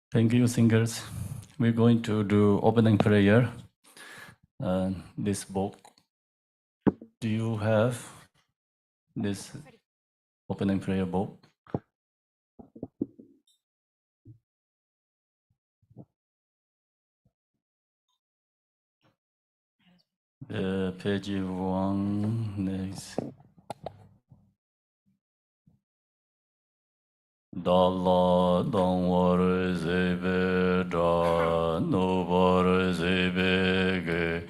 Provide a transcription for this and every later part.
Thank you, singers. We're going to do opening prayer. This book, do you have this opening prayer book? Page 1, next. Dalla dangwar zebe dra nubar zebe ge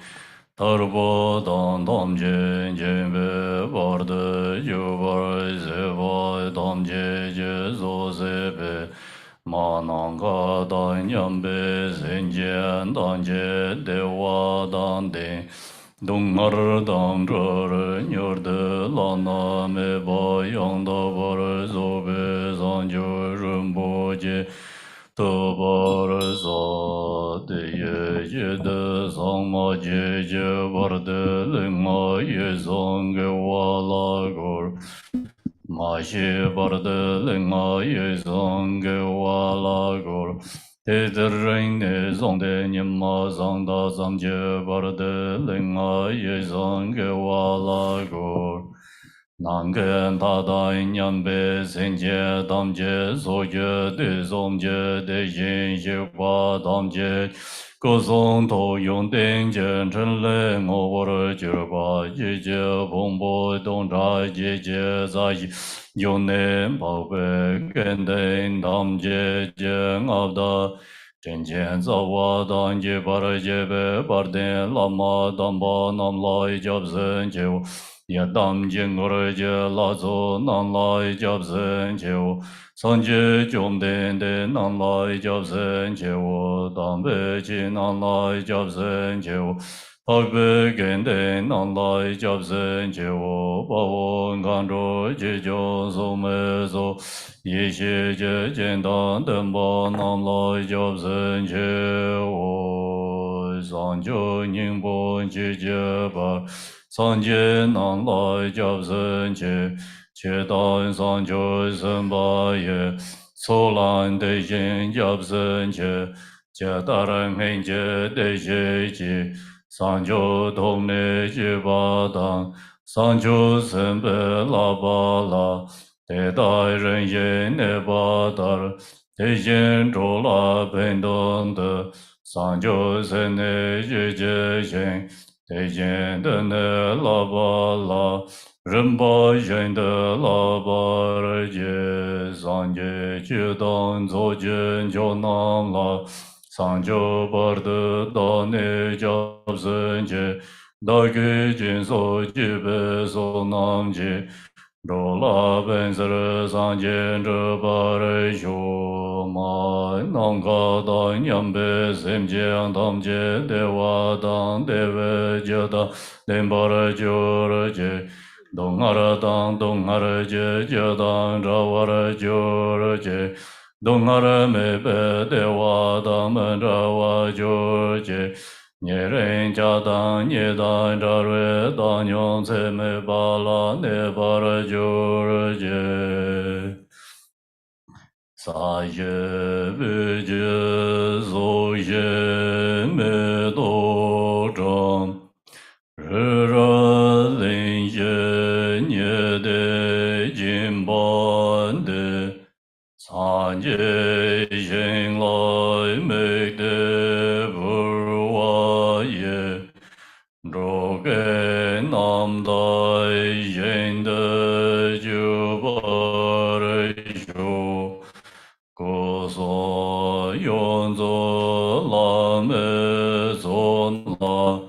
tarbo dan dam je jebe barde yubar zeba dam je zo zebe mananga dan yambe zenjen dan je dewa dan de Dungar dang drar nyorde lana me ba yang da bar zobe zang jo rumbo je to bar za de ye de zang ma je bar de ling ma ye zang ge wa la gor ma she bar de ling ma ye zang ge wa la gor Te ring ne zong de nyam ma zang da zam je bar de ling a ye zang ge wa la gor. Nang gen ta da nyam be sen je dam je zo je de zom je de yin je wa dam je. Ko zong to yong ding jen chen le ngo wor je ba ye je bong bo dong zha ye je za yi. Yong ne bao be gen ding dam je je ngab da. Chen chen za wa dan je bar je be bar den lama dam ba nam lai jab zen je wo. Ya dam je ngor je la zo nam lai jab zen je wo. San je jom den de nam lai jab zen je wo. Dam be je nam lai jab zen je wo. Pak be gen de nam lai jab zen je wo. Ba wo ngan ro je jo zo me zo. Ye xie jie jian dan den ba nam lai jiao zhen jie wo zang jiu ning bo jie jie ba sang jie nam lai jiao zhen jie jie dan sang jiu zhen ba ye so lan de yin jiao zhen jie jie da ren hen jie de jie jie sang jiu dong ne jie ba dan sang jiu zhen be la ba la Te dai ren yin ne ba dar, te yin zhou la ben dong de, san jiu sen ne yi jie yin, te yin de ne la ba la, ren ba yin de la ba re jie, san jie ji dong zo jin jiu nam la, san jiu bar de da ne jiao zhen jie, da ge jin so ji be so nam jie, Ro la ben zer san jian zhe ba re xiu ma nang ka da nyam be sem jiang dam jie de wa dang de we jie da den ba re jiu re jie dong a re dang dong a re jie jie dang zha wa re jiu re jie dong a re me be de wa dang men zha wa jiu jie Nie ren jia dang nie dang zha rui dang nyong ce me ba la ne ba re jiu re jie. Sa ye bu jie zo ye me do zhang. Ri ra lin ye nie de jin ban de. San jie yin lai me de bu wa ye. Zhou ge nam dai yin de jiu ba re xiu. Gu so yong zo la me zon la.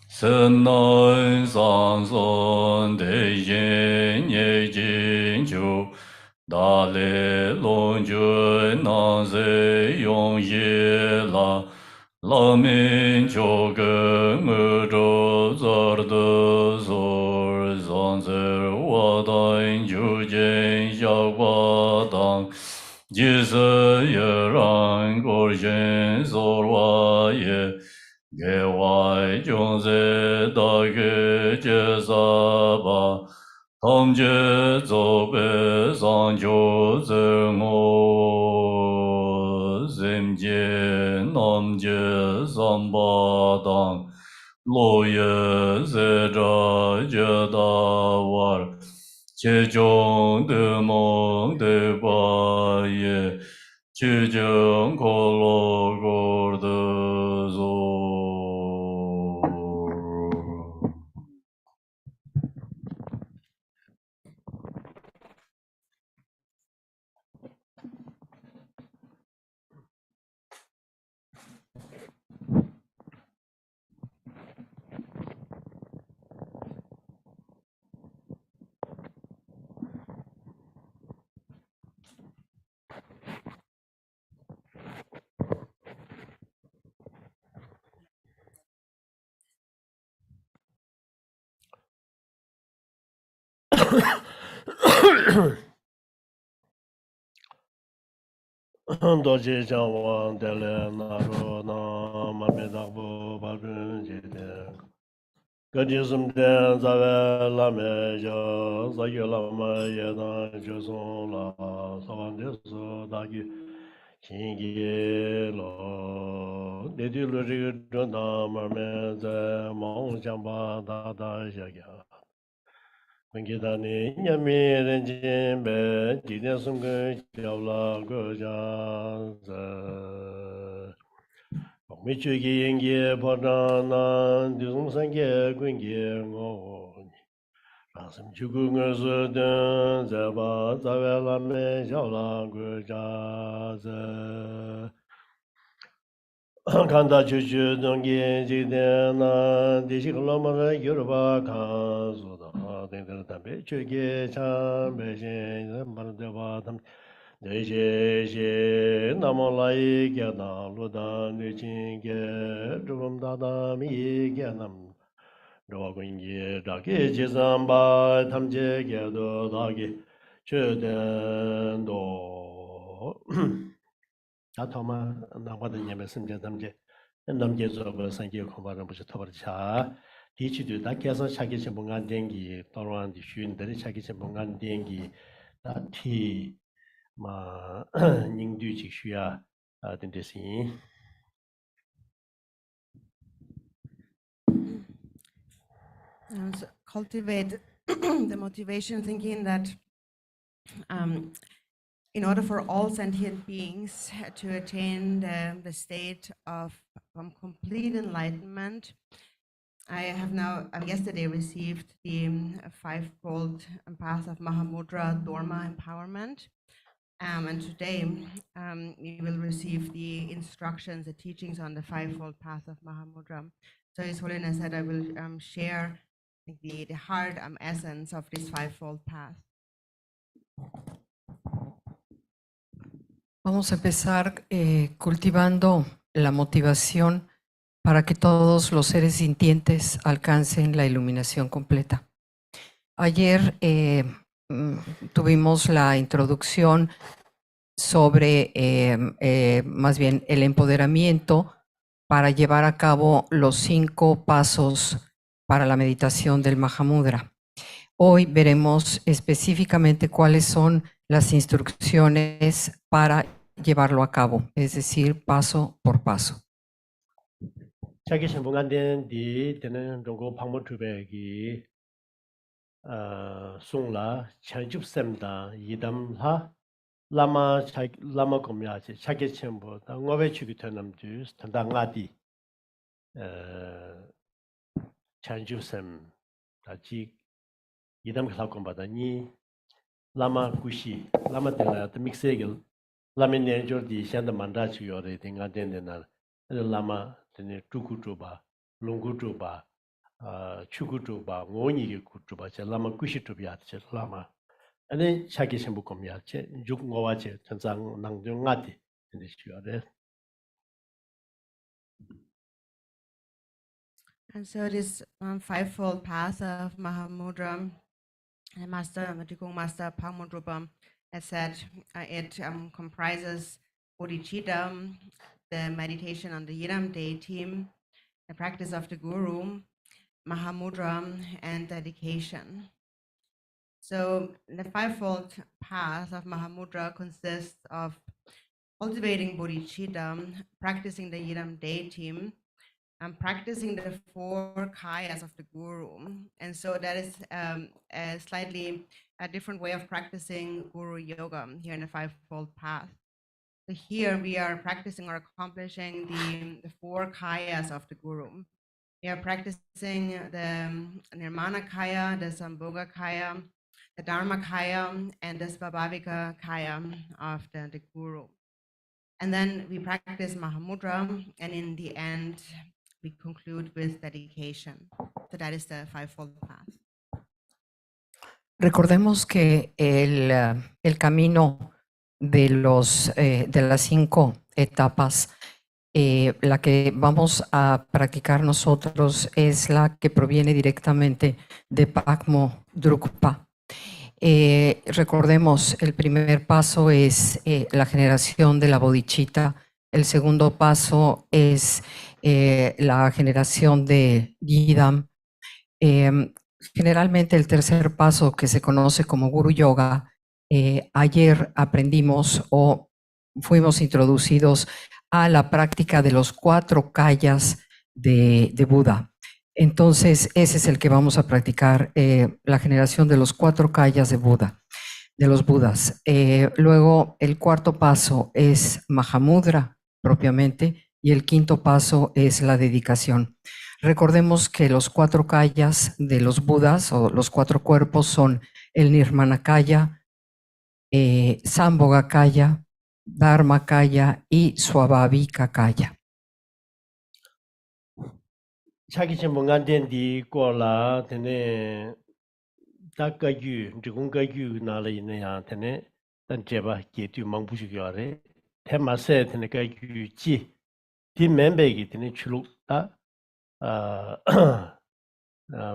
Sen nan san son de yin ye jin jiu. Da le long jun nan ze yong ye la. La min jiu ge nge zhou zar de zor zang zer wa dan jiu jian xiao gua dang. Ji se ye ran gor jian zor wa ye. Ge wai jiong ze da ge jie sa ba. Tam jie zou be zang jiu zi ngo. Zim je nam je samba dang lo ye se zha je da war che zhong de mong de ba ye che zhong ko lo go de zo. Doji Jawang Dele Naro Na Mame Dagbo Balun Jede Gadism Den Zave Lame Jo Zagyo Lama Yedan Joson La Sawan Deso Dagi Shingi Lo Dedi Luri Dunda Marme Ze Mong Jamba Dada Jagya Gidani Yami Renjin Be Jiden Sungun Javla Goja Michugi Yengi Padana Dusum Sange Gungi Ngo Rasam Chugunga Sudun Zeba Zavela Me Javla Goja Kanda Chuchu Dungi Jidena Dishiklomara Yoruba Kansuda Dendra Tambe Chugi Chan Beshin Mardeva Tam Deshe Namolai Gyana Ludan Nuchinge Drum Dadami Gyanam Dwagungi Daki Jizamba Tamje Gyado Dagi Chudendo Atoma Nawada Yamesim Jadamje and Namjezo Sangi Komaran Bush Tobarcha. Teach you that Kasa Shaki Bungan Dengi, Toran, the Shun, the Shaki Bungan Dengi, that tea, Ma Ningdu Chishua, Dendesi. So cultivate the motivation, thinking that in order for all sentient beings to attain the state of complete enlightenment, I have now, yesterday received the fivefold path of Mahamudra, Dharma empowerment. And today you will receive the instructions, the teachings on the fivefold path of Mahamudra. So His Holiness said I will share the heart essence of this fivefold path. Vamos a empezar cultivando la motivación para que todos los seres sintientes alcancen la iluminación completa. Ayer tuvimos la introducción sobre más bien el empoderamiento para llevar a cabo los 5 pasos para la meditación del Mahamudra. Hoy veremos específicamente cuáles son las instrucciones para llevarlo a cabo, es decir, paso por paso. Chaki Shambungan Di Tenen Rongo Pangmo Tubegi Sungla Chanchup Semda Yidam Ha Lama Komyachi Chaki Chambu Ngove Chuki Tenam Jus Tanda Ngadi Chanchup Sem Tachi Yidam Klakombada Ni Lama Kushi Lama Tela Mixegel Lama Nenjor Di Shanda Mandachi Yore Tinga Dendenar Lama Tene Tukutuba Lungutuba Chukutuba Ngoni Kutuba Lama Kushitubiat Lama and then Chaki Shembukomya Juk Ngowache Chetsang Nangjongati in this year. And so this fivefold path of Mahamudra, Master Pangmudrupa has said it comprises bodhicitta, the meditation on the Yidam deity, the practice of the Guru, Mahamudra, and dedication. So the fivefold path of Mahamudra consists of cultivating bodhicitta, practicing the Yidam deity, and practicing the 4 kayas of the Guru. And so that is a slightly a different way of practicing Guru Yoga here in the Fivefold Path. So here we are practicing or accomplishing the 4 kayas of the Guru. We are practicing the Nirmana Kaya, the Sambhoga Kaya, the Dharma Kaya, and the Svabhavika Kaya of the Guru. And then we practice Mahamudra, and in the end, we conclude with dedication. So that is the Fivefold Path. Recordemos que el camino de las 5 etapas, la que vamos a practicar nosotros es la que proviene directamente de Pakmo Drukpa. Recordemos, el primer paso es la generación de la bodhicitta, el segundo paso es la generación de Yidam. Generalmente el tercer paso, que se conoce como Guru Yoga, ayer aprendimos o fuimos introducidos a la práctica de los 4 kayas de Buda. Entonces, ese es el que vamos a practicar, la generación de los 4 kayas de Buda, de los Budas. Luego, el cuarto paso es Mahamudra, propiamente, y el quinto paso es la dedicación. Recordemos que los 4 kayas de los Budas, o los 4 cuerpos, son el Nirmana Kaya, Sambhoga Kaya, Dharma Kaya y Svabhavika Kaya. 차기 전문간 된디 꼬라 되네 다가규 지금가규 나라이네야 되네 단제바 게티 망부시겨래 테마세 되네 가규지 디 멤버기 되네 출루다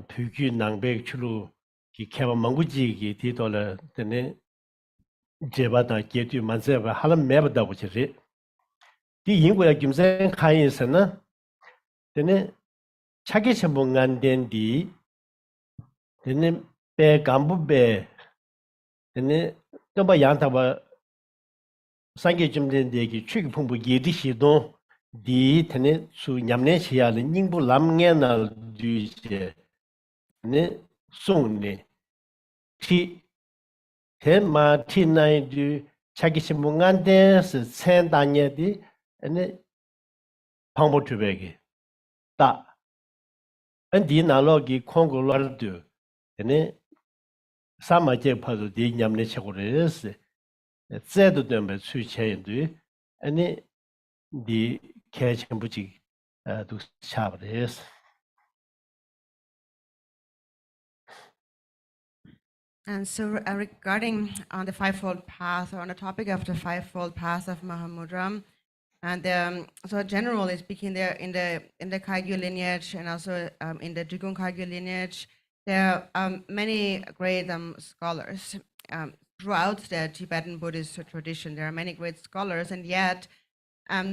부규 낭백 출루 기 개바 망부지기 디돌에 되네 제바다 게티 만세바 하람 매바다 보시리 디 인고야 김생 칸에서는 되네 차기 전문간 된디 되네 배 간부배 되네 또바 양타바 상계 좀 된 얘기 취기 풍부 예디시도 디 되네 수 냠내 시야를 닝부 람게날 뒤제 네 송네 티 테마티나이 디 차기 전문간 된스 센다녀디 네 방법 주베기 다 안디 나로기 콩고르드 네 사마제 파도 디 냠네 쳐고레스 제도 덤베 수체인데 아니 디 개침부지 도 샤브레스 And so regarding on the Fivefold Path, or on the topic of the Fivefold Path of Mahamudra, and so generally speaking, there in the Kyabgön lineage and also in the Drikung Kyabgön lineage, there are many great scholars throughout the Tibetan Buddhist tradition. There are many great scholars, and yet there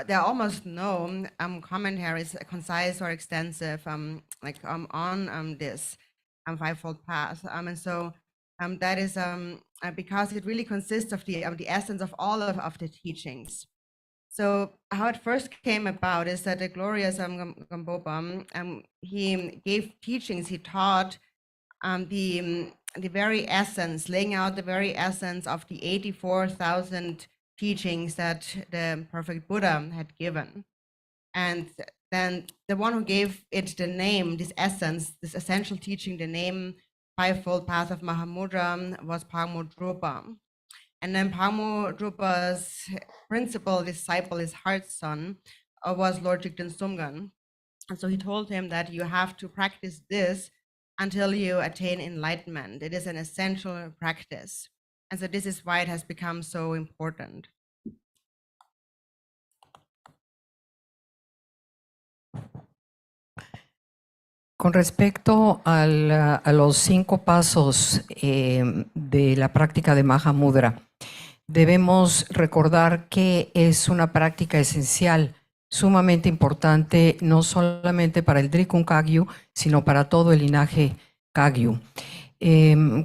are almost no commentaries, concise or extensive, on this Fivefold Path, and so that is because it really consists of the essence of all of the teachings. So how it first came about is that the glorious Gambopa, he gave teachings. He taught the very essence, laying out the very essence of the 84,000 teachings that the perfect Buddha had given, and then the one who gave it the name, this essence, this essential teaching, the name Fivefold Path of Mahamudra, was Mahamudra. And then Mahamudrupa's principal disciple, his heart son, was Lord Jigten Sumgan. And so he told him that you have to practice this until you attain enlightenment. It is an essential practice. And so this is why it has become so important. Con respecto a los 5 pasos de la práctica de Mahamudra, debemos recordar que es una práctica esencial, sumamente importante, no solamente para el Drikung Kagyu, sino para todo el linaje Kagyu.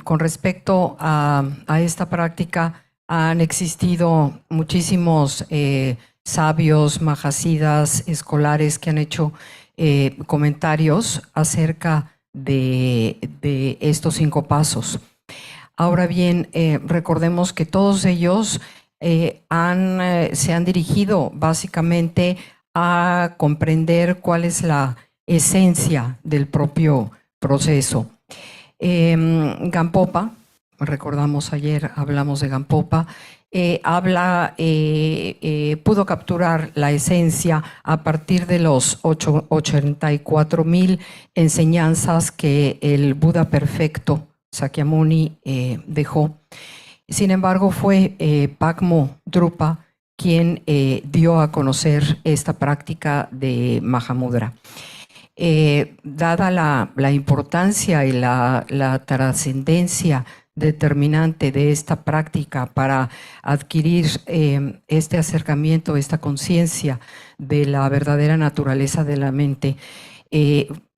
Con respecto a esta práctica, Han existido muchísimos sabios, mahasidas, escolares que han hecho comentarios acerca de estos 5 pasos. Ahora bien, recordemos que todos ellos se han dirigido básicamente a comprender cuál es la esencia del propio proceso. Gampopa, recordamos ayer, hablamos de Gampopa, pudo capturar la esencia a partir de los 84,000 enseñanzas que el Buda perfecto Sakyamuni dejó. Sin embargo, fue Mahamudra quien dio a conocer esta práctica de Mahamudra. Dada la importancia y la trascendencia determinante de esta práctica para adquirir este acercamiento, esta conciencia de la verdadera naturaleza de la mente,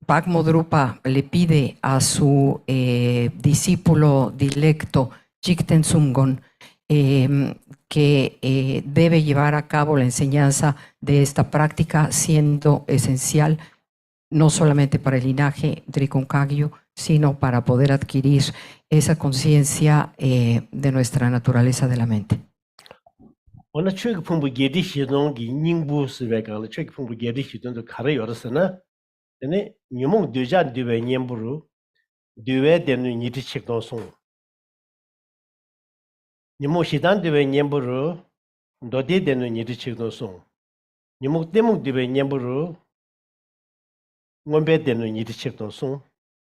Mahamudra le pide a su discípulo dilecto, Jigten Sumgon, que debe llevar a cabo la enseñanza de esta práctica, siendo esencial no solamente para el linaje Drikung-kagyu, sino para poder adquirir esa conciencia de nuestra naturaleza de la mente. 오늘 최고 풍부 예리 시동기 닝부 스베가를 최고 풍부 예리 시동도 가려 열었으나 근데 유몽 되자 되베 냠부로 되베 되는 니티 책동송 니모 시단 되베 냠부로 도데 되는 니티 책동송 니모 때문 되베 냠부로 원배 되는 니티 책동송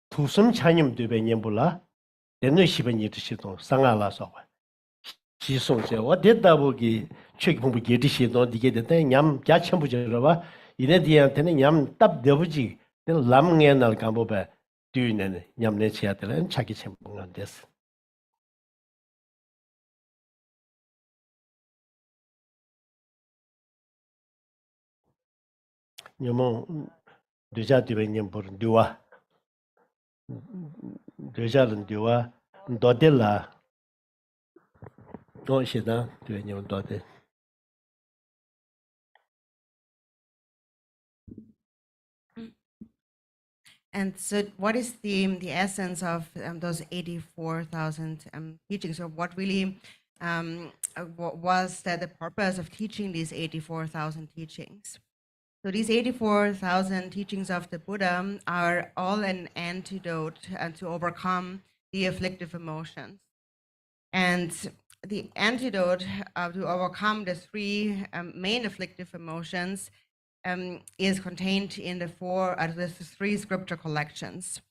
두섬 차님 되베 냠불라 되는 시번 니티 책동 상알라서 지송제 어디다 보기 최고 예리시도 디게 됐다 냠 자첨부저와 이래디한테는 냠 답되부지 람게 날 감보배 뒤에는 냠내 치야들은 자기 첨부가 됐어 냠모 되자 되베 냠부르 두와 되자는 두와 도델라 And so, what is the essence of those 84,000 teachings, or what really was the purpose of teaching these 84,000 teachings? So these 84,000 teachings of the Buddha are all an antidote to overcome the afflictive emotions. And the antidote to overcome the 3 main afflictive emotions is contained in the 3 scripture collections.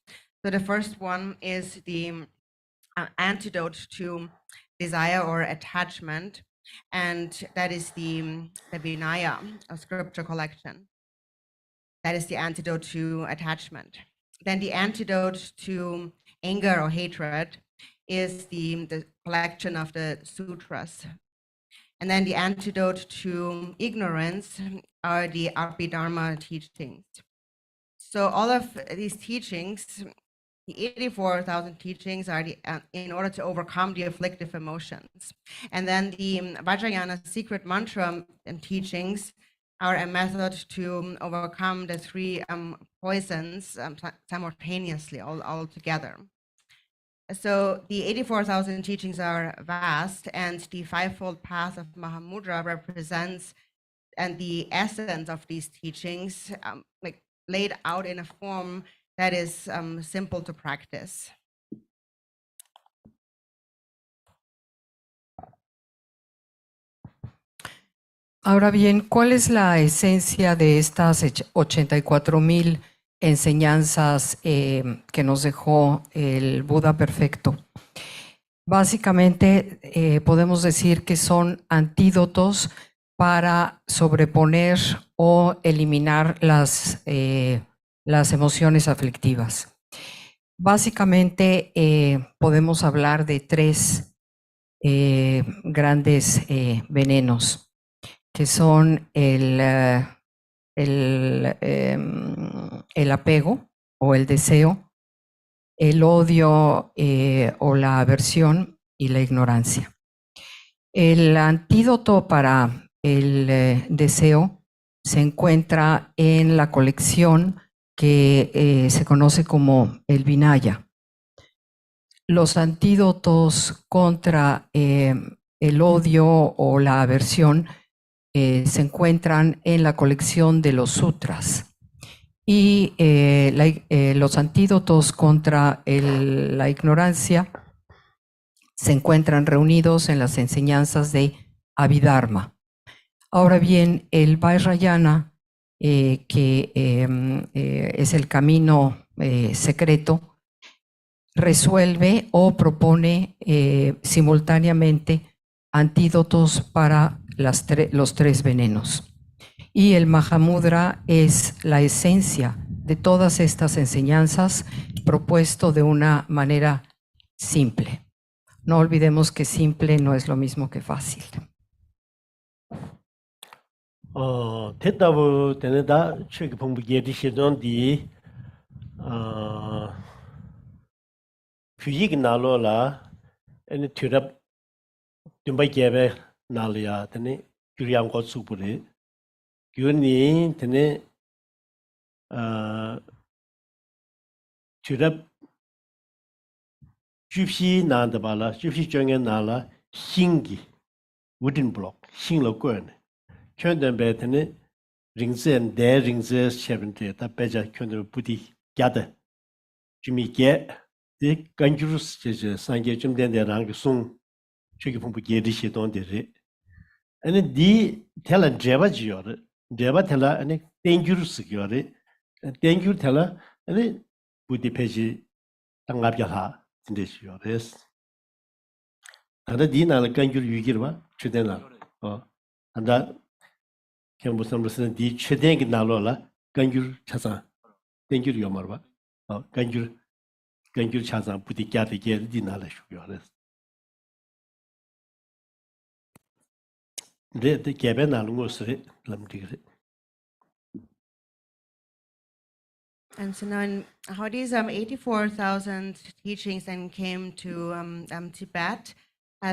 So the first one is the antidote to desire or attachment, and that is the Vinaya, a scripture collection. That is the antidote to attachment. Then the antidote to anger or hatred is the collection of the sutras. And then the antidote to ignorance are the Abhidharma teachings. So all of these teachings, the 84,000 teachings, are in order to overcome the afflictive emotions. And then the Vajrayana secret mantra and teachings are a method to overcome the 3 poisons simultaneously, all together. So the 84,000 teachings are vast, and the 5-fold path of Mahamudra represents the essence of these teachings, like laid out in a form that is simple to practice. Ahora bien, ¿cuál es la esencia de estas 84,000 enseñanzas que nos dejó el Buda perfecto? Básicamente podemos decir que son antídotos para sobreponer o eliminar las emociones aflictivas. Básicamente podemos hablar de 3 grandes venenos, que son el apego o el deseo, el odio o la aversión y la ignorancia. El antídoto para el deseo se encuentra en la colección que se conoce como el Vinaya. Los antídotos contra el odio o la aversión se encuentran en la colección de los sutras. Y los antídotos contra la ignorancia se encuentran reunidos en las enseñanzas de Abhidharma. Ahora bien, el Vajrayana, que es el camino secreto, resuelve o propone simultáneamente antídotos para los tres venenos. Y el Mahamudra es la esencia de todas estas enseñanzas, propuesto de una manera simple. No olvidemos que simple no es lo mismo que fácil. 대답을 되는다 책 공부 예리시던디 규직 나로라 아니 튜럽 듬바이게베 나리아 되네 규리안 고수부리 규니 되네 튜럽 주피 나다발라 주피 정에 나라 신기 wooden block 신로 거네 현대배 되네 링zen 대 링zen 쉐븐데 다 배자 현대 부디 야데 주미게 이 간주스 제 상계 좀 된데랑 송 저기 공부 예리시 돈데리 아니 디 텔라 제바지요 제바 텔라 아니 땡주스 기요리 땡주 텔라 아니 부디 페이지 당갑야하 진데시요 레스 아다 디나를 간주 유기르바 최대나 안다 무슨 디 최대기 나로라 간주 차사 땡주 요마르바 간주 차사 부디 갸르게 디나라 슈요 레스 네 개변 나는 것을 람디게. And so now, how these 84,000 teachings then came to Tibet.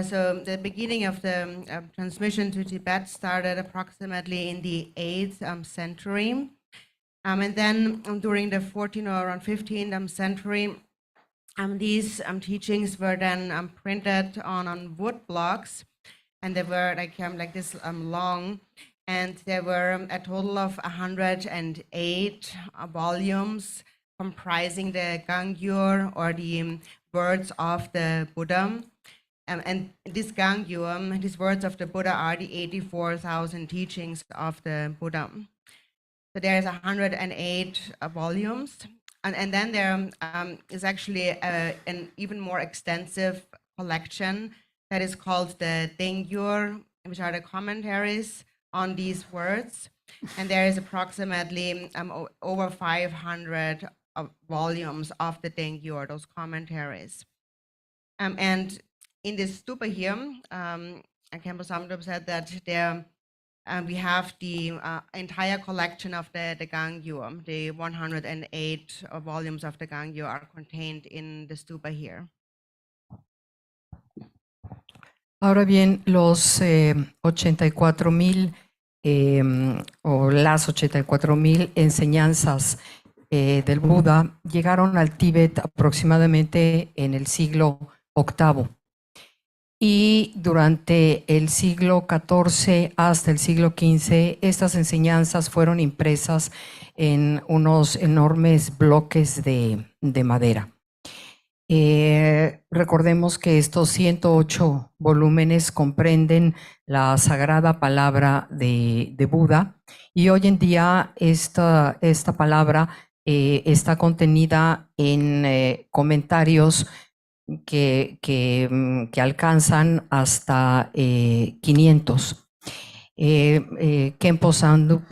So the beginning of the transmission to Tibet started approximately in the 8th century. And then during the 14th or around 15th century, these teachings were then printed on wood blocks. And they were like this long, and there were a total of 108 volumes comprising the Gangyur, or the words of the Buddha. And this Gangyur, these words of the Buddha, are the 84,000 teachings of the Buddha. So there's 108 volumes, and then there is actually an even more extensive collection that is called the Dengyur, which are the commentaries on these words. And there is approximately over 500 volumes of the Dengyur, those commentaries. And in this stupa here, Khenpo Samdrup said that there we have the entire collection of the Gangyur. The 108 volumes of the Gangyur are contained in the stupa here. Ahora bien, los 84,000 o las 84,000 enseñanzas del Buda llegaron al Tíbet aproximadamente en el siglo VIII. Y durante el siglo XIV hasta el siglo XV, estas enseñanzas fueron impresas en unos enormes bloques de madera. Recordemos que estos 108 volúmenes comprenden la sagrada palabra de Buda, y hoy en día esta palabra está contenida en comentarios que alcanzan hasta 500. Khenpo Samdrup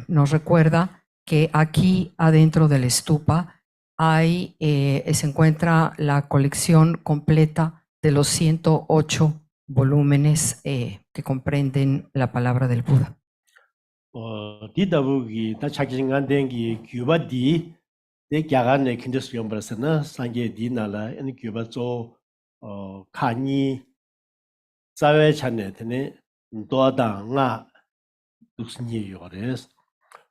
nos recuerda que aquí adentro del stupa se encuentra la colección completa de los 108 volúmenes que comprenden la palabra del Buda. 디다부기 다 차기진간 된기 규바디 내 야간에 kindes 용버스나 상게 디나라 이 규바조 칸이 Sawe chane tene doda nga duksni yores.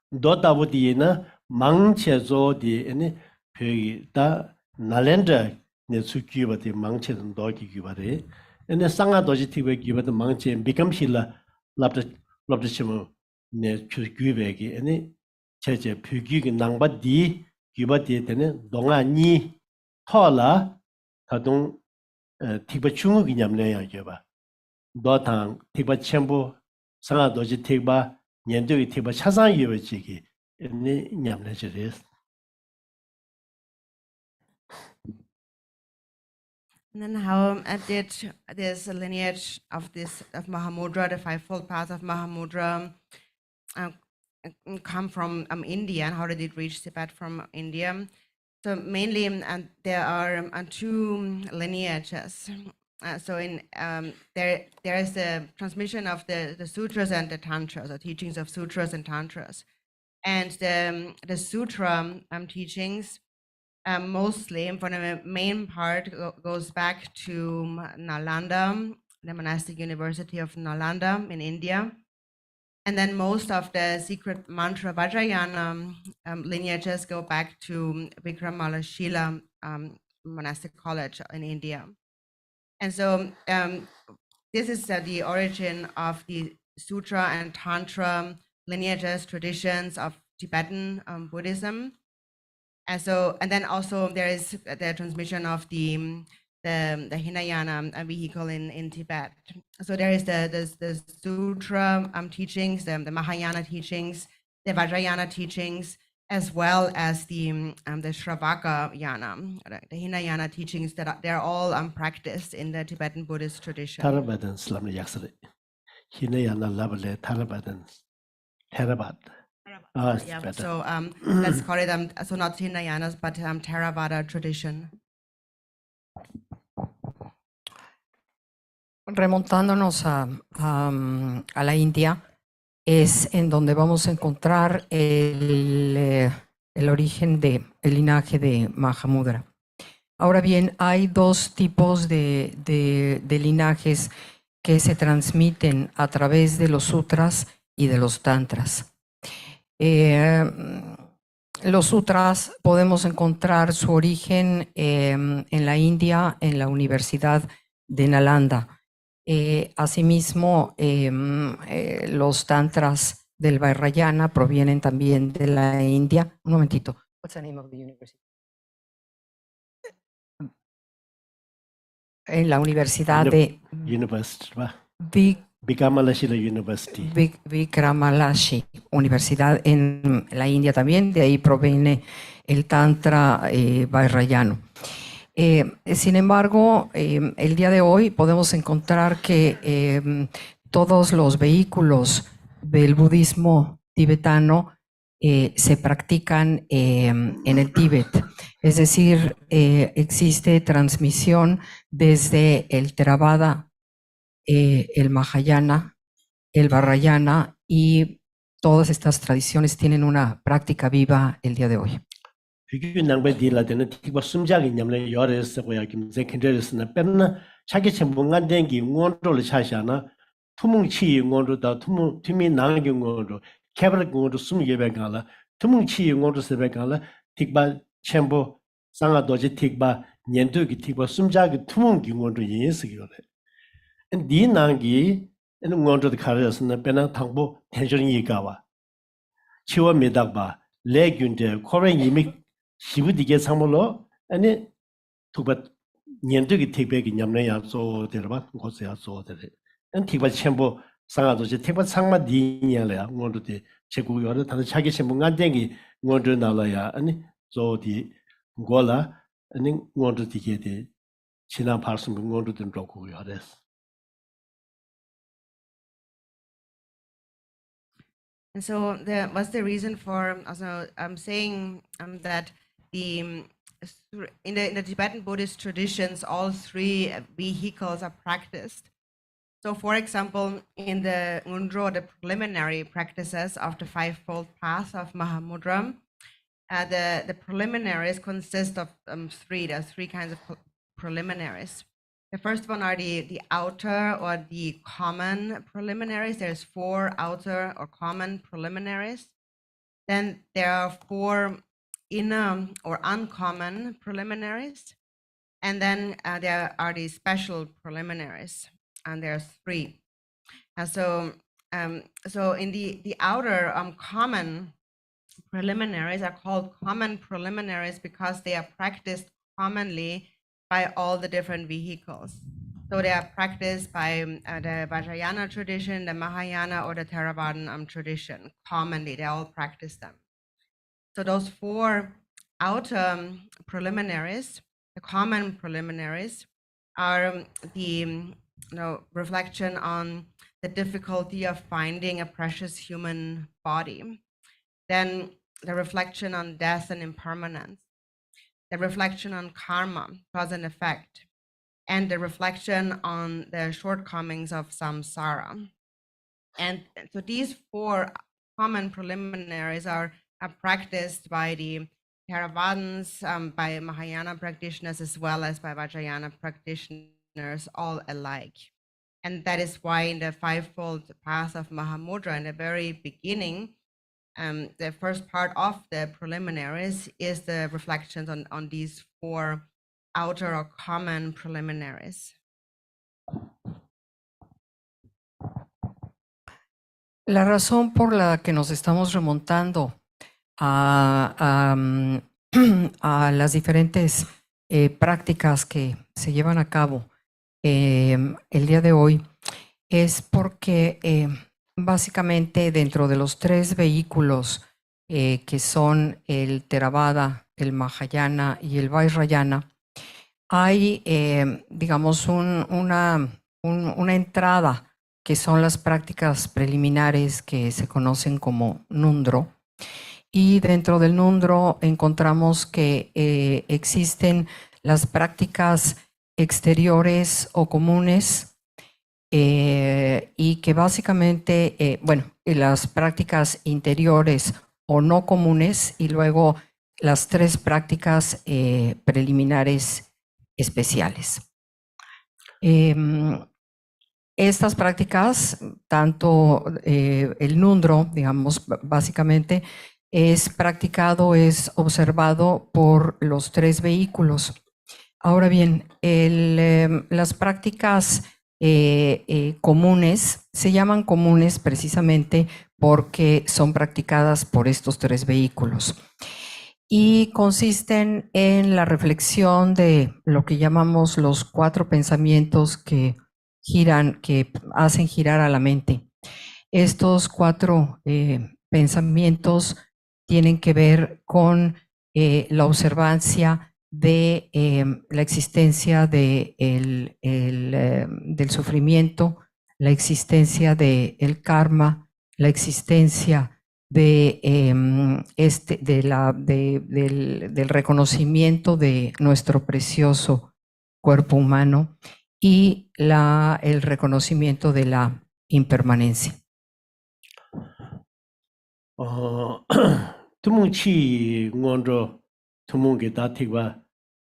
Doda budi na mangche zo di ene pyogi da nalenda ne suki bati mangche doki gibare. Ene sanga doji tiwe gibate mangche bikamshila labda chimo ne chugibegi ene cheche pyogi nangba di gibati tene donga ni thola tadung tikba chungu gi nyamne ya geba. 도탕 티바 첨부 상아 도지 티바 년도의 티바 차상 이어지기 네 냠내지레스. And then how did this lineage of Mahamudra, the fivefold path of Mahamudra, come from India, and how did it reach Tibet from India? So mainly, there are two lineages. So there is the transmission of the sutras and the tantras, or teachings of sutras and tantras, and the sutra teachings mostly, for the main part, goes back to Nalanda, the monastic university of Nalanda in India, and then most of the secret mantra Vajrayana lineages go back to Vikramalashila monastic college in India. And so this is the origin of the Sutra and Tantra lineages, traditions of Tibetan Buddhism. And then also there is the transmission of the Hinayana vehicle in Tibet. So there is the Sutra teachings, the Mahayana teachings, the Vajrayana teachings, as well as the Shravaka Yana, the Hinayana teachings that they're all practiced in the Tibetan Buddhist tradition. Tarabadan Slam Yaksare. Hinayana Labale Tarabadan. Terabat. Yeah, better. so let's call it so not Hinayanas, but Theravada tradition. Remontándonos a la India, es en donde vamos a encontrar el origen del linaje de Mahamudra. Ahora bien, hay dos tipos de linajes que se transmiten a través de los sutras y de los tantras. Los sutras podemos encontrar su origen en la India, en la Universidad de Nalanda. Asimismo, los tantras del Vajrayana provienen también de la India. Un momentito. What's the name of the university? En la Universidad de Vikramalashila University. Vikramalashi, Universidad en la India también, de ahí proviene el Tantra Vajrayano. Sin embargo, el día de hoy podemos encontrar que todos los vehículos del budismo tibetano se practican en el Tíbet. Es decir, existe transmisión desde el Theravada, el Mahayana, el Vajrayana, y todas estas tradiciones tienen una práctica viva el día de hoy. Di nangi en ngondo de karas na pena thangbo tension yi gawa chiwa medagba le gyunde koren yimik shibudige samolo ani tuba nyendo gi tekbe gi nyamne ya so derba ngose ya so dere en tiba 쳔보 상아도 제 tekba 상마 디냐래 ngondo de chegu yore ta chage 쳔보 ngandengi ngondo nalaya ani so di ngola ani ngondo dige de 지난 발송 ngondo den roku yore. And so what's the reason for also saying that in the Tibetan Buddhist traditions, all three vehicles are practiced. So for example, in the Undro, the preliminary practices of the fivefold path of Mahamudra, the preliminaries consist of three. There are three kinds of preliminaries. The first one are the outer or the common preliminaries. There's 4 outer or common preliminaries. Then there are 4 inner or uncommon preliminaries. And then there are the special preliminaries, and there's 3. And so in the outer common preliminaries are called common preliminaries because they are practiced commonly by all the different vehicles. So they are practiced by the Vajrayana tradition, the Mahayana, or the Theravadan tradition. Commonly, they all practice them. So those 4 outer preliminaries, the common preliminaries, are the reflection on the difficulty of finding a precious human body. Then the reflection on death and impermanence, the reflection on karma, cause and effect, and the reflection on the shortcomings of samsara. And so these 4 common preliminaries are practiced by the Theravadins, by Mahayana practitioners, as well as by Vajrayana practitioners, all alike. And that is why in the 5-fold path of Mahamudra, in the very beginning, the first part of the preliminaries is the reflections on these 4 outer or common preliminaries. La razón por la que nos estamos remontando a las diferentes prácticas que se llevan a cabo el día de hoy es porque básicamente dentro de los 3 vehículos que son el Theravada, el Mahayana y el Vajrayana, hay, digamos, una entrada que son las prácticas preliminares que se conocen como Nundro. Y dentro del Nundro encontramos que existen las prácticas exteriores o comunes y que básicamente, las prácticas interiores o no comunes y luego las 3 prácticas preliminares especiales. Estas prácticas, tanto el Nundro, digamos, básicamente, es practicado, es observado por los 3 vehículos. Ahora bien, las prácticas comunes se llaman comunes precisamente porque son practicadas por estos 3 vehículos y consisten en la reflexión de lo que llamamos los 4 pensamientos que hacen girar a la mente. Estos 4 pensamientos tienen que ver con la observancia de la existencia del sufrimiento, la existencia del karma, la existencia del reconocimiento de nuestro precioso cuerpo humano y el reconocimiento de la impermanencia. 투뭉치 응원로 투뭉게 다티와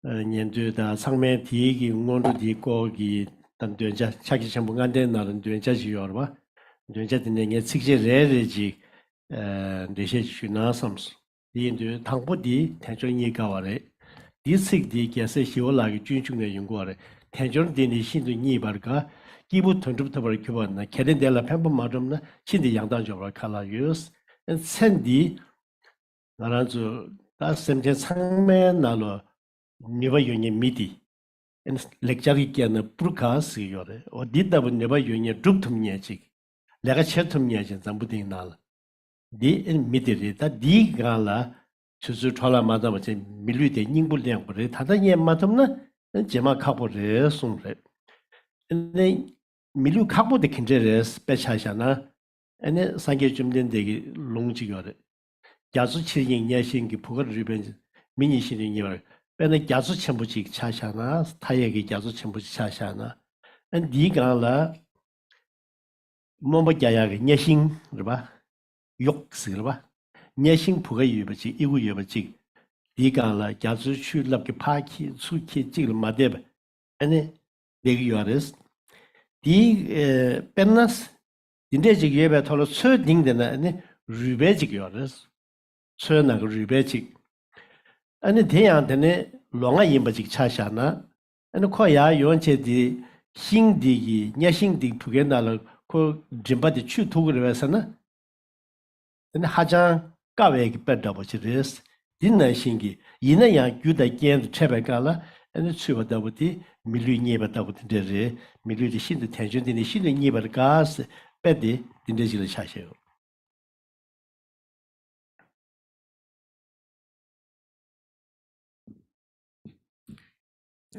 년주다 상매 디기 응원로 디고기 단된자 자기 전부 안 되는 날은 된자지요 봐. 된자는 게 식재래지 대신 주나섬스 디인도 당보디 대전이 가와래 디식디 게서 시월라기 준중의 연구하래 대전되는 신도 니바가 기부 던접부터 버리고 봤나 개된델라 팬번 맞음나 신디 양단적으로 칼라유스 샌디 나라주 다 샘제 상매 나로 니바 유니 미디 lecture 있게는 프루카스요래 어디다분 니바 유니 줍tum냐지 내가 쳇tum냐지 잠부딩 날 디 미디리다 디가라 주주 돌아마다 뭐지 밀리데 닝불량 버리 다다니 마텀나 제마 카보레 송레 근데 밀루 카보데 킨제레 스페샤샤나 ane sangye jumden degi longji gore gyazu chiring nyashingi pugar riben mini shiring yor bena gyazu chenbuchi chashana tayegi gyazu chenbuchi chashana an di gala momba gyayagi nyashin riba yok sirba nyashin pugar yubachi igu yubachi di gala gyazu chulabki paki suki jigil madeba ane 되기 요아레스 디 펜나스 인데지 예배 털어 서딩되나 아니 리베지 요아레스 서나 리베지 아니 대양한테네 롱아 임바지 차샤나 아니 코야 요원체디 싱디기 냐싱디 부겐달로 그 짐바디 추 두그르베서나 아니 하장 까웨기 빼다버지레스 딘나싱기 이나야 규다 겐 체베가라 아니 추바다부티 밀리 녀바다부티 데레 밀리 신드 텐션디니 신드 녀바가스 빼디 딘데지를 차셔요.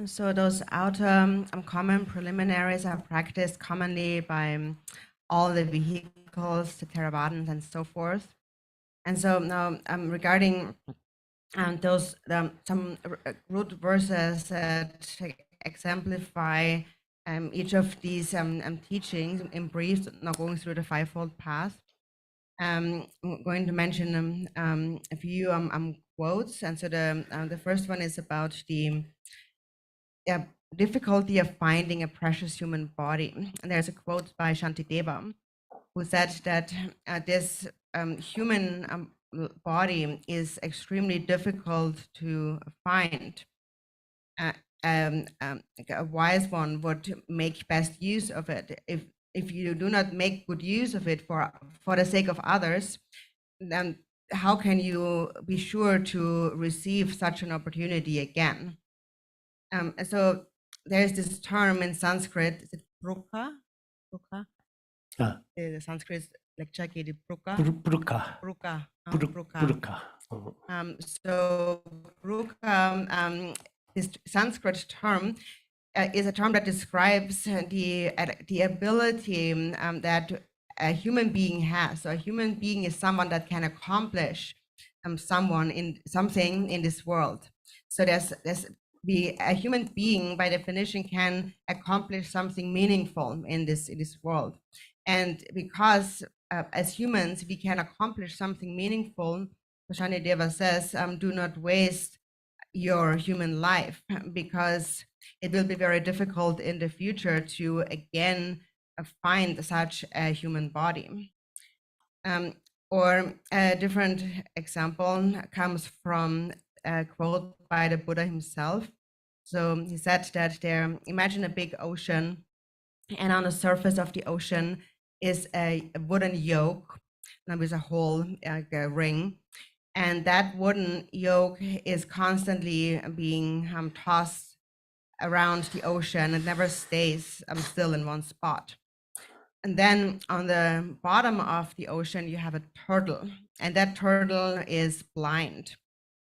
So those outer common preliminaries are practiced commonly by all the vehicles, the Theravadins and so forth. And so now regarding those some root verses that exemplify each of these teachings in brief, not going through the fivefold path. I'm going to mention a few quotes, and so the first one is about the difficulty of finding a precious human body. And there's a quote by Shantideva, who said that this human body is extremely difficult to find. A wise one would make best use of it. If you do not make good use of it for the sake of others, then how can you be sure to receive such an opportunity again? So there's this term in Sanskrit, is it bruka? Bruka? The Sanskrit lecture gave bruka. Bruka. Bruka. Bruka. So bruka, this Sanskrit term is a term that describes the ability that a human being has. So a human being is someone that can accomplish something in this world. So a human being by definition can accomplish something meaningful in this world. And because as humans we can accomplish something meaningful, Shantideva says, do not waste your human life, because it will be very difficult in the future to again find such a human body. Or a different example comes from a quote by the Buddha himself. So he said that imagine a big ocean, and on the surface of the ocean is a wooden yoke with a hole, like a ring. And that wooden yoke is constantly being tossed around the ocean. It never stays still in one spot. And then on the bottom of the ocean, you have a turtle, and that turtle is blind.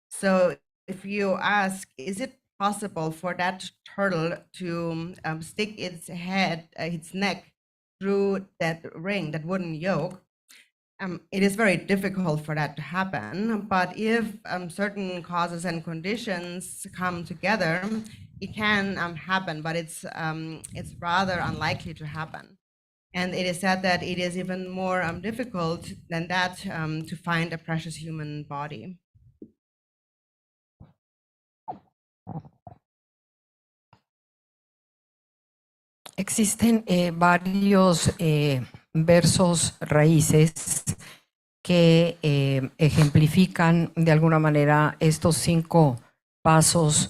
So if you ask, is it possible for that turtle to stick its head, its neck through that ring, that wooden yoke? It is very difficult for that to happen, but if certain causes and conditions come together, it can happen, but it's rather unlikely to happen. And it is said that it is even more difficult than that to find a precious human body. Existen varios versos raíces que ejemplifican de alguna manera estos 5 pasos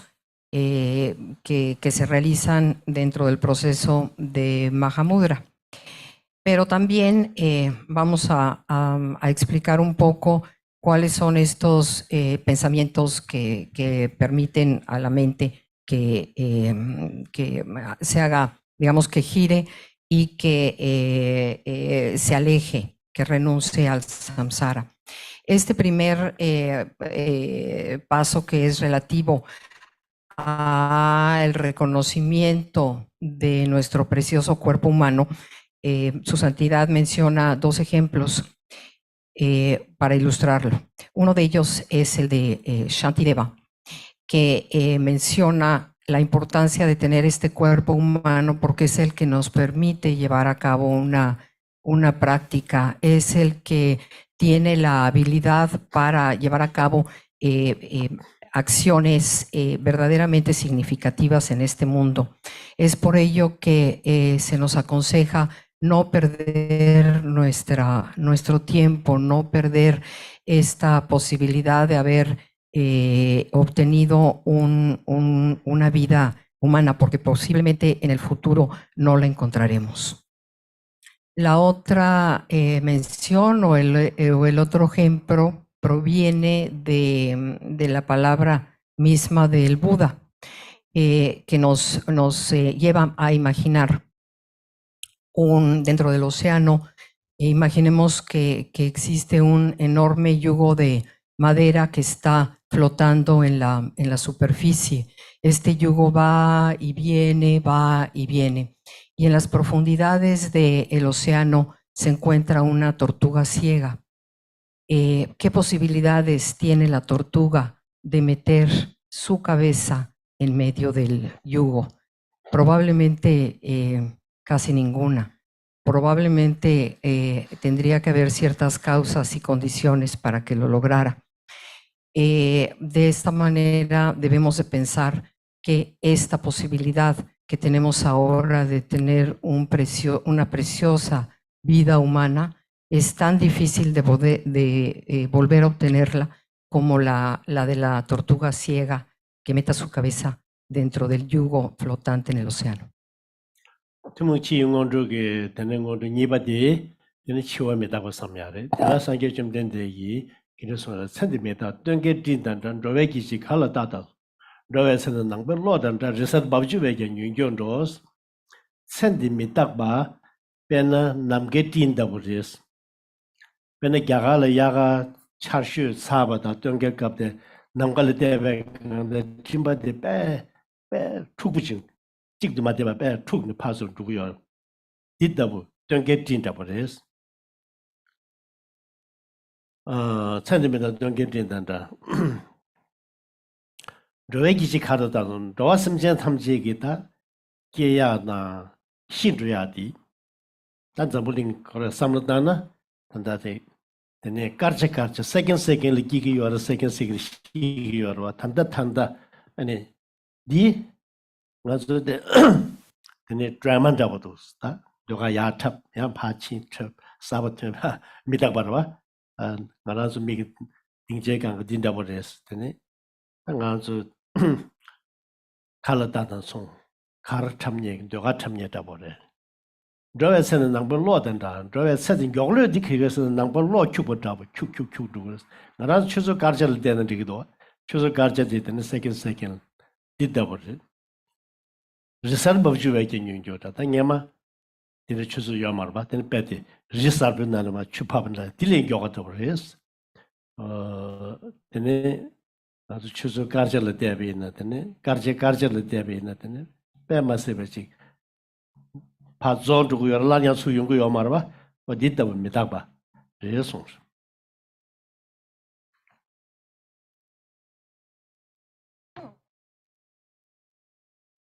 que se realizan dentro del proceso de Mahamudra. Pero también vamos a explicar un poco cuáles son estos pensamientos que permiten a la mente que se haga, digamos, que gire y que se aleje, que renuncie al samsara. Este primer paso, que es relativo al reconocimiento de nuestro precioso cuerpo humano, su santidad menciona 2 ejemplos para ilustrarlo. Uno de ellos es el de Shantideva, que menciona la importancia de tener este cuerpo humano porque es el que nos permite llevar a cabo una práctica, es el que tiene la habilidad para llevar a cabo acciones verdaderamente significativas en este mundo. Es por ello que se nos aconseja no perder nuestro tiempo, no perder esta posibilidad de haber obtenido una vida humana, porque posiblemente en el futuro no la encontraremos. La otra mención o el otro ejemplo proviene de la palabra misma del Buda, que nos lleva a imaginar dentro del océano. Imaginemos que existe un enorme yugo de madera que está flotando en la superficie. Este yugo va y viene, va y viene. Y en las profundidades del océano se encuentra una tortuga ciega. ¿Qué posibilidades tiene la tortuga de meter su cabeza en medio del yugo? Probablemente casi ninguna. Probablemente tendría que haber ciertas causas y condiciones para que lo lograra. De esta manera debemos de pensar que esta posibilidad que tenemos ahora de tener una preciosa vida humana es tan difícil de volver a obtenerla como la de la tortuga ciega que meta su cabeza dentro del yugo flotante en el océano. Tumuchi ngondoge tenengondo nibade tene chiwa metago samyare tela sangye chumdende yi kineso centimeter denge dindan dan rowe gichi khala data rowe sen nangbe lodan da resat babju wege nyungjon dos centimeter ba pena namge dinda buris pena gyagala yaga charshu saba da denge kapde namgal debe ngande chimba de pe tukujing 직도 맞대봐 빼 툭네 파서 누구요 ditdabu dönge dindabu res centimeter dönge dindanda roegi 카드다는 roa 심전 탐지기다 게야나 신주야디 단자불링 거래 삼르다나 단다데 데네 까르체까르체 second 리기기 요라 second 시기 요라 탄다 아니 디 맞으데 근데 드라마 잡아도스다 누가 야탑 야 파치 첩 사바트 미딱 봐라 나라서 미 딩제강 그 딘다 버렸을 때네 나가서 칼라다던 송 카르 참예 누가 참예다 버려 저에서는 남벌 로된다 저에 세진 용료 디케에서 남벌 로 큐버다 큐큐큐 두고 나라서 추서 가르절 되는 되기도 추서 가르절 되는 세컨 딘다 버려 리선 법주에 견용조다 당야마 디르 추수 요마르바 데는 빼디 리서브 나르마 추파반다 딜링 요가도 버레스 데네 아주 추수 가르절을 대비나 데네 가르절을 대비나 데네 빼마세베지 파존 두고 열라냐 수용고 요마르바 어디다 봅니다 봐 레송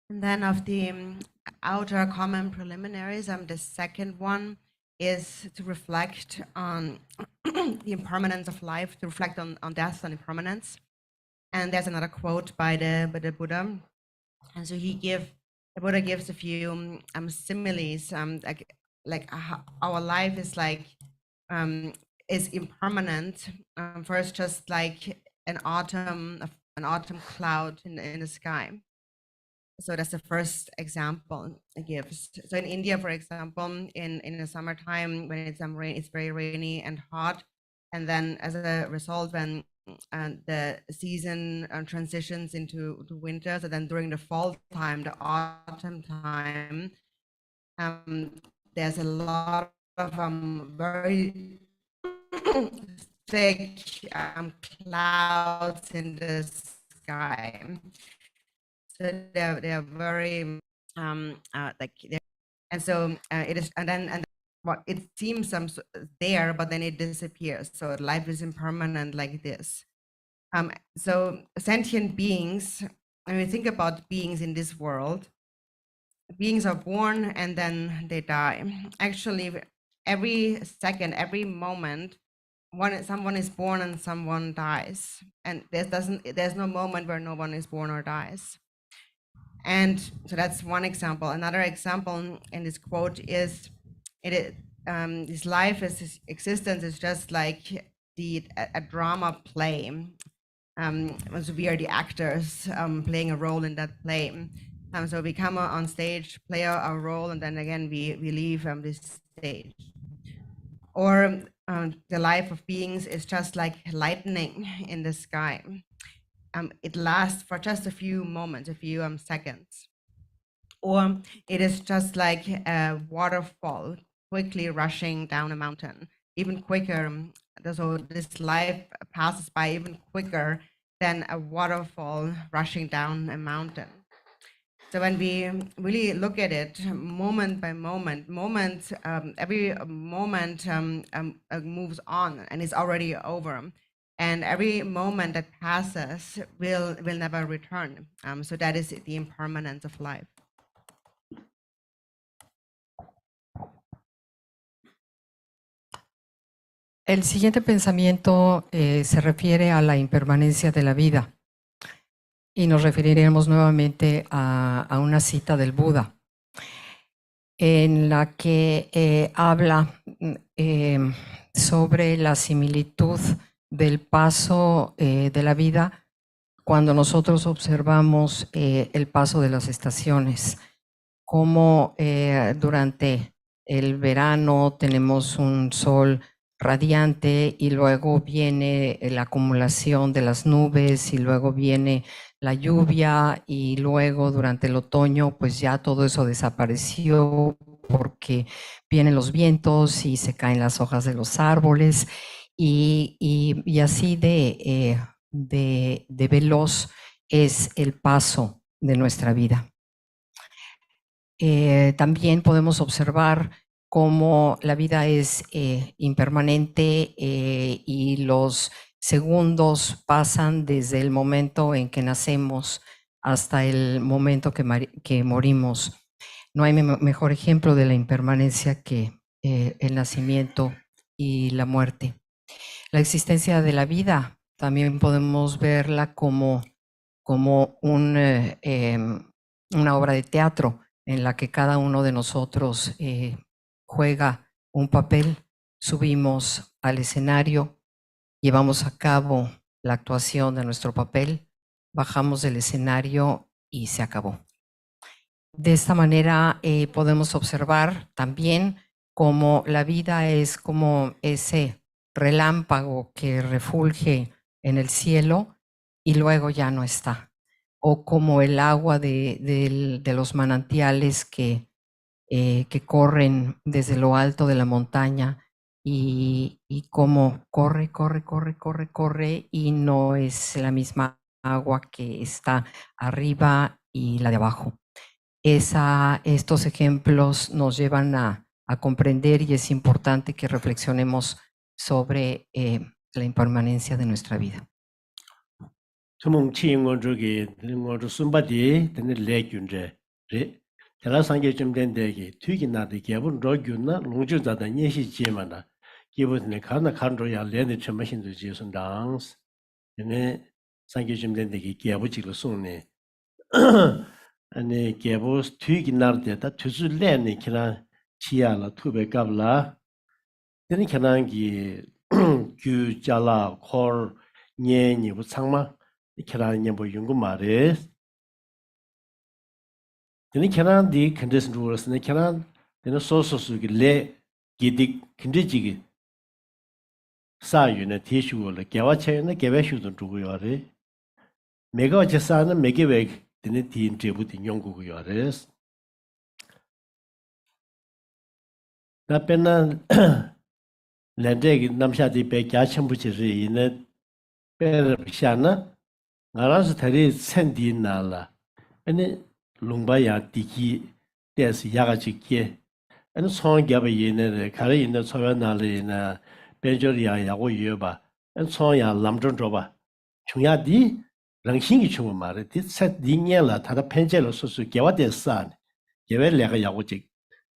And then of the outer common preliminaries, the second one is to reflect on the impermanence of life, to reflect on death and impermanence. And there's another quote by the Buddha. And so the Buddha gives a few similes, like our life is is impermanent. First, just like an autumn cloud in the sky. So that's the first example it gives. So in India, for example, in the summertime when it's it's very rainy and hot, and then as a result, when the season transitions into winter, so then during the fall time, the autumn time, there's a lot of very thick clouds in the sky. So they're very and so it is, and what it seems there, but then it disappears. So life is impermanent like this. So sentient beings, when we think about beings in this world, beings are born and then they die. Actually, every second, every moment, someone is born and someone dies, and there's no moment where no one is born or dies. And so that's one example. Another example in this quote is, this life, this existence is just like a drama play. So we are the actors playing a role in that play. So we come on stage, play our role, and then again we leave this stage. Or the life of beings is just like lightning in the sky. It lasts for just a few moments, a few seconds. Or it is just like a waterfall quickly rushing down a mountain, even quicker. So this life passes by even quicker than a waterfall rushing down a mountain. So when we really look at it moment by moment, every moment moves on and is already over. And every moment that passes will never return. So that is the impermanence of life. El siguiente pensamiento se refiere a la impermanencia de la vida y nos referiremos nuevamente a una cita del Buda en la que habla sobre la similitud del paso de la vida cuando nosotros observamos el paso de las estaciones, como durante el verano tenemos un sol radiante y luego viene la acumulación de las nubes y luego viene la lluvia y luego durante el otoño pues ya todo eso desapareció porque vienen los vientos y se caen las hojas de los árboles y así de veloz es el paso de nuestra vida. También podemos observar cómo la vida es impermanente y los segundos pasan desde el momento en que nacemos hasta el momento que morimos. No hay mejor ejemplo de la impermanencia que el nacimiento y la muerte. La existencia de la vida también podemos verla como una obra de teatro en la que cada uno de nosotros juega un papel, subimos al escenario, llevamos a cabo la actuación de nuestro papel, bajamos del escenario y se acabó. De esta manera podemos observar también cómo la vida es como ese relámpago que refulge en el cielo y luego ya no está, o como el agua de los manantiales que corren desde lo alto de la montaña y cómo corre y no es la misma agua que está arriba y la de abajo. Estos ejemplos nos llevan a comprender y es importante que reflexionemos sobre la impermanencia de nuestra vida. Tela sangye chumdendegi tuiki nadi gyabun rogyu na longchung zada nyeshi jima na gyabun karna karnro ya leni chumashin zu jisun dangs yane sangye chumdendegi gyabu chigla sungni ane gyabu tuiki nadi da tuzu leni kina chiya la tube gabla yane kina ki gyu jala kor nye nipu tsangma kina nyambo yungu mares Tene kenan di condition rules ne kenan tene soso sugi le gidik kindiji sa yu ne tishu le gyawa che ne gyawa shu dun du yo re mega wa che sa ne mege we tene di trebu di nyong gu yo re da pena lende gi namsha di pe kya chen bu chi ri ne pe sha na ngara su thari sen di na la ene lungba ya diki des yaga chikye ane song gyaba yene kare yene chowa nale yene benjor ya yago yoba ane song ya lamzhong zhoba chungya di rangshingi chungwa mara di sat di nye la tada penche lo susu gyawa des sa gyawa laga yago chik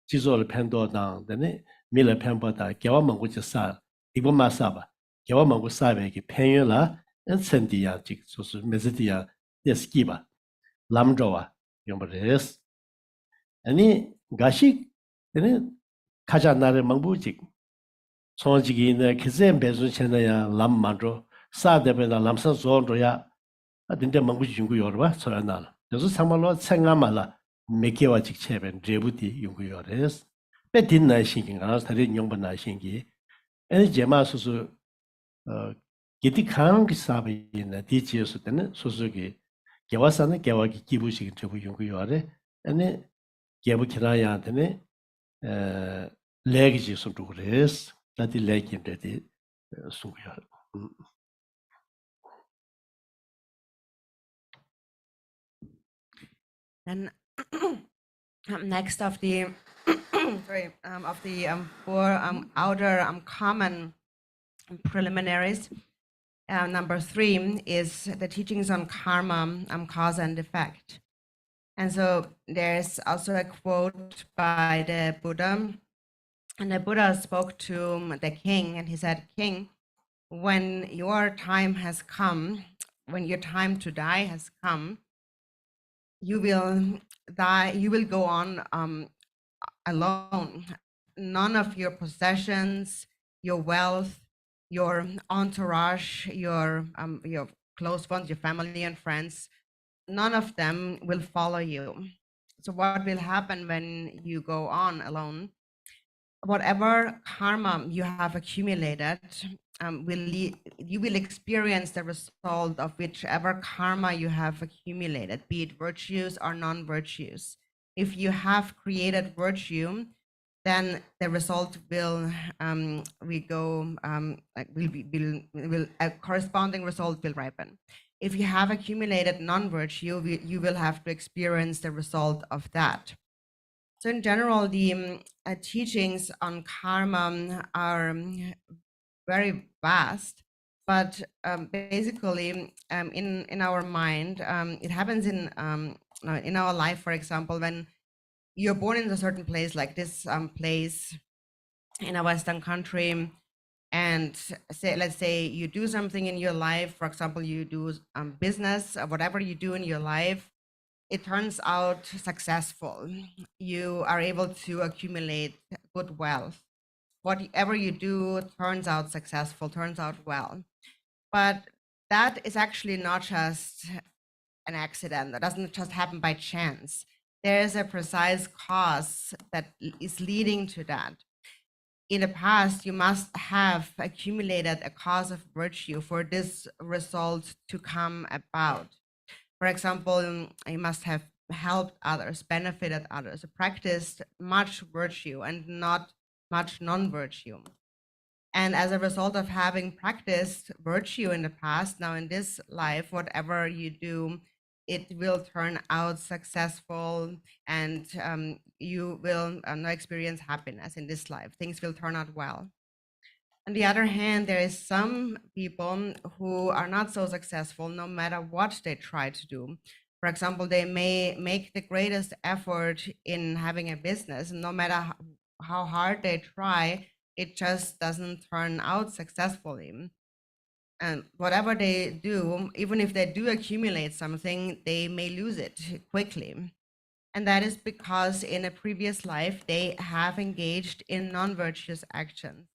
jizo le pendo dang dane mi le penpo da gyawa mungu chik sa ikbo ma sa ba 개와 망고 사베기 펜유라 엔센디야 직 소스 메즈디야 데스키바 람조와 용버레스 아니 가식 에네 카자나르 망부직 손지기네 키젠 베준체나야 람마조 사데베나 람사 존로야 아딘데 망부지 중구 요르바 소야나 그래서 상말로 생가말라 메케와 직체벤 제부디 용구 요레스 베딘나 신기가 다른 용번나 신기 에네 제마수수 기티 칸 기사비나 디치에서 때는 소소기 개와사는 개와기 기부식 저부 용구 요래 아니 개부 키라야한테는 레기지 손두그레스 다디 레기인데디 수고요. Then next of the sorry of the four outer common preliminaries, number 3 is the teachings on karma, cause and effect. And so there's also a quote by the Buddha, and the Buddha spoke to the king, and he said, "King, when your time has come, when your time to die has come, you will die, you will go on alone. None of your possessions, your wealth, your entourage, your close ones, your family and friends, none of them will follow you. So what will happen when you go on alone? Whatever karma you have accumulated you will experience the result of whichever karma you have accumulated, be it virtues or non-virtues. If you have created virtue, then the result will a corresponding result will ripen. If you have accumulated non-virtue, you will have to experience the result of that. So in general, the teachings on karma are very vast, but basically in our mind, it happens in our life. For example, when you're born in a certain place, like this place in a Western country, and let's say you do something in your life, for example, you do business, or whatever you do in your life, it turns out successful. You are able to accumulate good wealth. Whatever you do turns out successful, turns out well. But that is actually not just an accident. That doesn't just happen by chance. There is a precise cause that is leading to that. In the past, you must have accumulated a cause of virtue for this result to come about. For example, you must have helped others, benefited others, practiced much virtue and not much non-virtue. And as a result of having practiced virtue in the past, now in this life, whatever you do, it will turn out successful, and you will not experience happiness in this life. Things will turn out well. On the other hand, there is some people who are not so successful no matter what they try to do. For example, they may make the greatest effort in having a business. No matter how hard they try, it just doesn't turn out successfully. And whatever they do, even if they do accumulate something, they may lose it quickly. And that is because in a previous life, they have engaged in non-virtuous actions.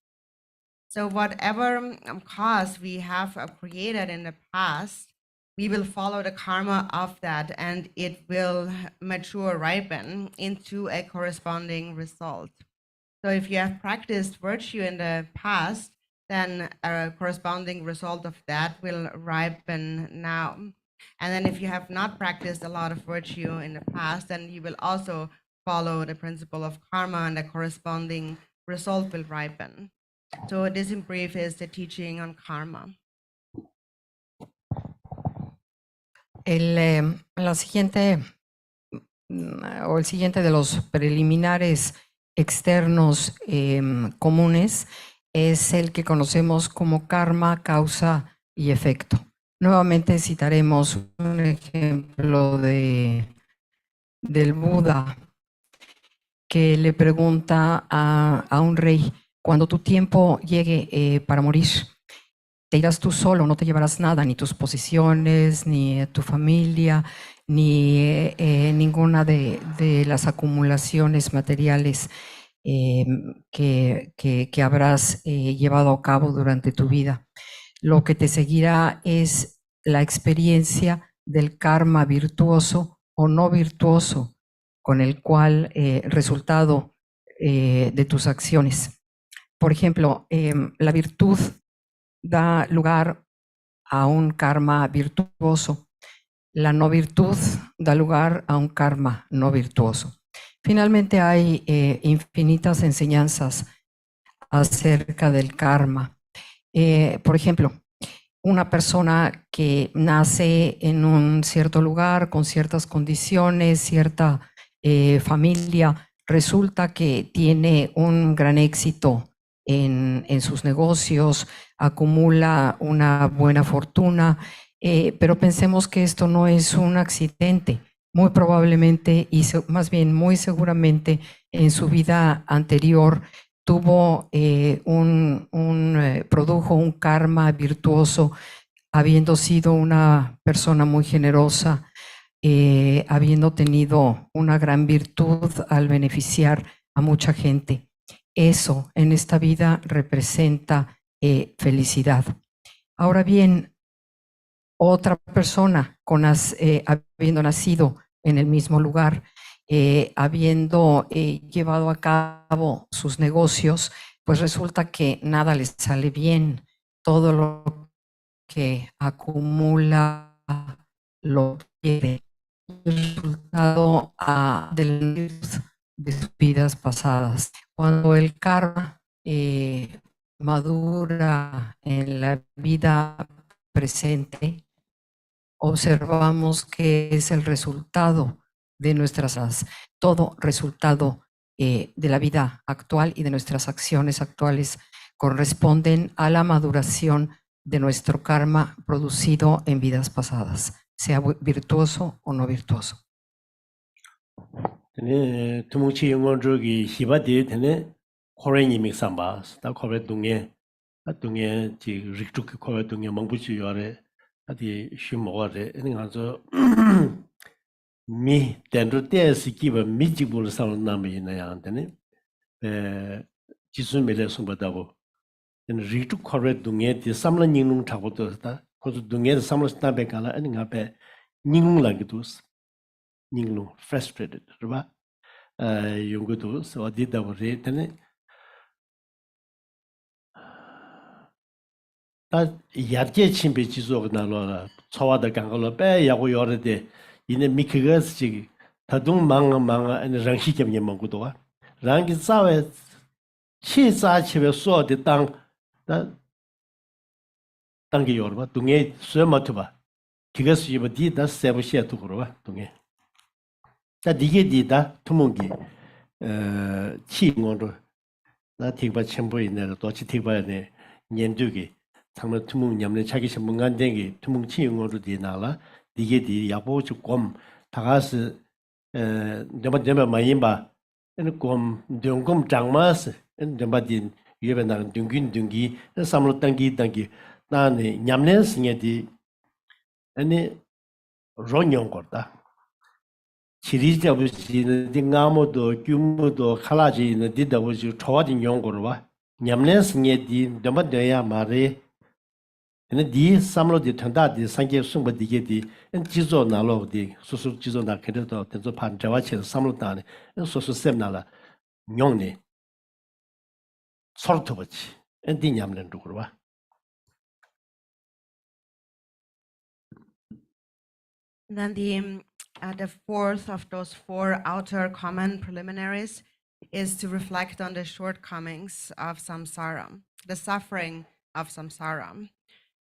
So whatever cause we have created in the past, we will follow the karma of that, and it will mature, ripen into a corresponding result. So if you have practiced virtue in the past, then a corresponding result of that will ripen now. And then if you have not practiced a lot of virtue in the past, then you will also follow the principle of karma, and the corresponding result will ripen. So this in brief is the teaching on karma. El siguiente de los preliminares externos comunes es el que conocemos como karma, causa y efecto. Nuevamente citaremos un ejemplo del Buda, que le pregunta a un rey: cuando tu tiempo llegue para morir, te irás tú solo, no te llevarás nada, ni tus posesiones, ni tu familia, ni ninguna de las acumulaciones materiales que habrás llevado a cabo durante tu vida. Lo que te seguirá es la experiencia del karma virtuoso o no virtuoso, con el cual resultado de tus acciones. Por ejemplo, la virtud da lugar a un karma virtuoso. La no virtud da lugar a un karma no virtuoso. Finalmente hay infinitas enseñanzas acerca del karma. Por ejemplo, una persona que nace en un cierto lugar, con ciertas condiciones, cierta familia, resulta que tiene un gran éxito en sus negocios, acumula una buena fortuna, pero pensemos que esto no es un accidente. Muy probablemente, y más bien muy seguramente, en su vida anterior tuvo produjo un karma virtuoso, habiendo sido una persona muy generosa, habiendo tenido una gran virtud al beneficiar a mucha gente. Eso en esta vida representa felicidad. Ahora bien, otra persona habiendo nacido en el mismo lugar, habiendo llevado a cabo sus negocios, pues resulta que nada les sale bien. Todo lo que acumula lo pierde. El resultado de sus vidas pasadas. Cuando el karma madura en la vida presente, observamos que es el resultado de todo resultado de la vida actual y de nuestras acciones actuales corresponden a la maduración de nuestro karma producido en vidas pasadas, sea virtuoso o no virtuoso. tene tumuchi ngonjogi hibadi tene khorenyi miksamba sta khore dungye dungye ji riktuk khore dungye mangbuchi yore adi shimogare ene ganzo mi dendro tesi kiba mi jibul sal nami na yang tene jisun mele sumbadago ene riktuk khore dungye di samla ninglung thagodo sta khozu dungye samla stabe kala ene ngabe ninglung langidus ninglung frustrated right 용구도 어디다 버리 되네 다 야게 침배 지속가 나로라 초와다 강걸로 빼 야고 요르데 이네 미크가스 다둥 망망 아니 랑시겸 예망구도가 랑기 싸웨 치사치베 소데 땅게 요르바 둥에 스마트바 기가스 이버디 다 세브시아도 그러바 둥에 자 니게 디다 투몽기 치ing원로 나 티바 첨부 있는 도치 티바네 년두기 정말 투몽 냠네 자기 신문간 된게 투몽 치ing원로 디나라 니게 디 야보 주곰 다가스 내가 많이 봐 ene kom dongkom 장마스 ene dembadin yebenang dungi samlo tangi 나네 냠넨스게디 ene ronyon kor다 지리자부지는 딩아모도 규모도 칼라지는 디다부지 초와진 용거로 봐 냠넨스게디 dembad야 마레 ene 디 samlo di than다디 상계 숨버디게디 엔 지조 나로디 소소 지조 나 캐르도 된저 판자와치 samlo 다네 소소 셈나라 용네 서르토버치 엔디 냠넨도 그러 봐 Then the fourth of those four outer common preliminaries is to reflect on the shortcomings of samsara, the suffering of samsara.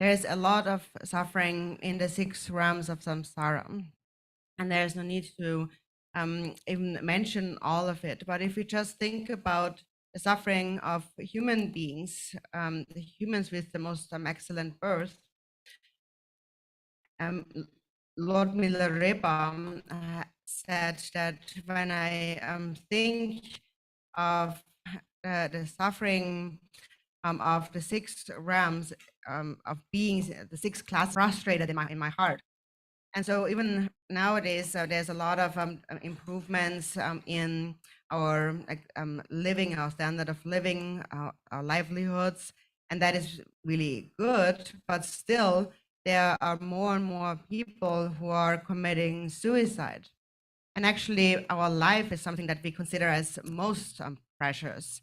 There is a lot of suffering in the 6 realms of samsara, and there is no need to even mention all of it. But if we just think about the suffering of human beings, the humans with the most excellent birth, Lord Milarepa said that when I think of the suffering of the 6 realms of beings, the 6 classes frustrated in my heart. And so even nowadays, there's a lot of improvements in our living, our standard of living, our livelihoods, and that is really good. But still, there are more and more people who are committing suicide. And actually, our life is something that we consider as most precious,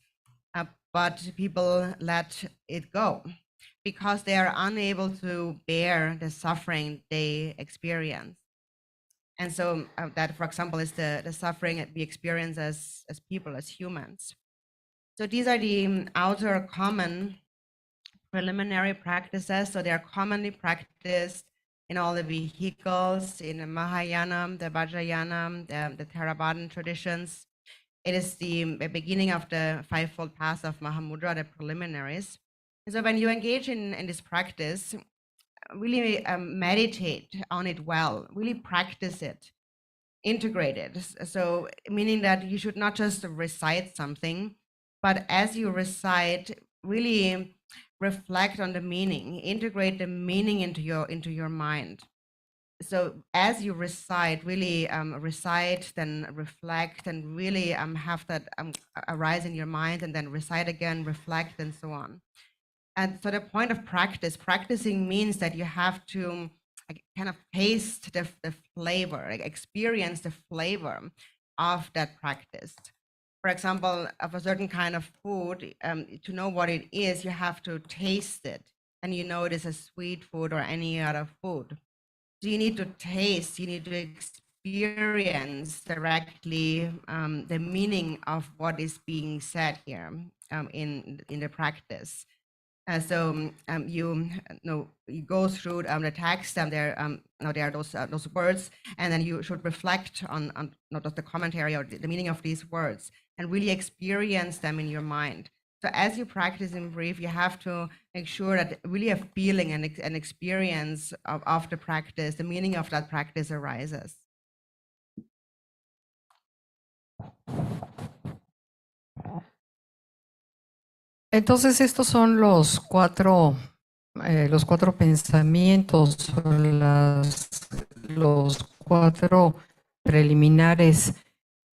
but people let it go because they are unable to bear the suffering they experience. And so that, for example, is the suffering that we experience as people, as humans. So these are the outer common preliminary practices. So they are commonly practiced in all the vehicles, in the Mahayana, the Vajrayana, the Theravadan traditions. It is the beginning of the 5-fold path of Mahamudra, the preliminaries. And so when you engage in this practice, really meditate on it well, really practice it, integrate it. So meaning that you should not just recite something, but as you recite, really reflect on the meaning, integrate the meaning into your mind. So as you recite, really recite, then reflect, and really have that arise in your mind, and then recite again, reflect, and so on. And so the point of practicing means that you have to kind of taste the flavor, experience the flavor of that practice. For example, of a certain kind of food, to know what it is, you have to taste it, and you know it is a sweet food or any other food. So you need to taste, you need to experience directly the meaning of what is being said here in the practice. So you go through the text, and there are those words, and then you should reflect on not just the commentary or the meaning of these words, and really experience them in your mind. So as you practice in brief, you have to make sure that really a feeling and an experience of the practice, the meaning of that practice arises. Entonces, estos son los cuatro pensamientos, los 4 preliminares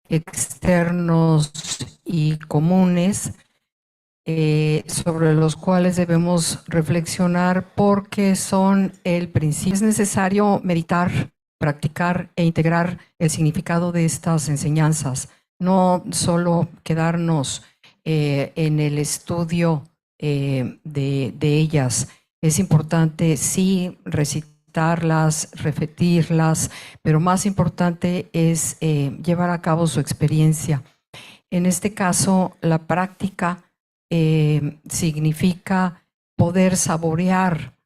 externos y comunes sobre los cuales debemos reflexionar porque son el principio. Es necesario meditar, practicar e integrar el significado de estas enseñanzas, no solo quedarnos en el estudio de ellas. Es importante, sí, recitarlas, repetirlas, pero más importante es llevar a cabo su experiencia. En este caso, la práctica significa poder saborear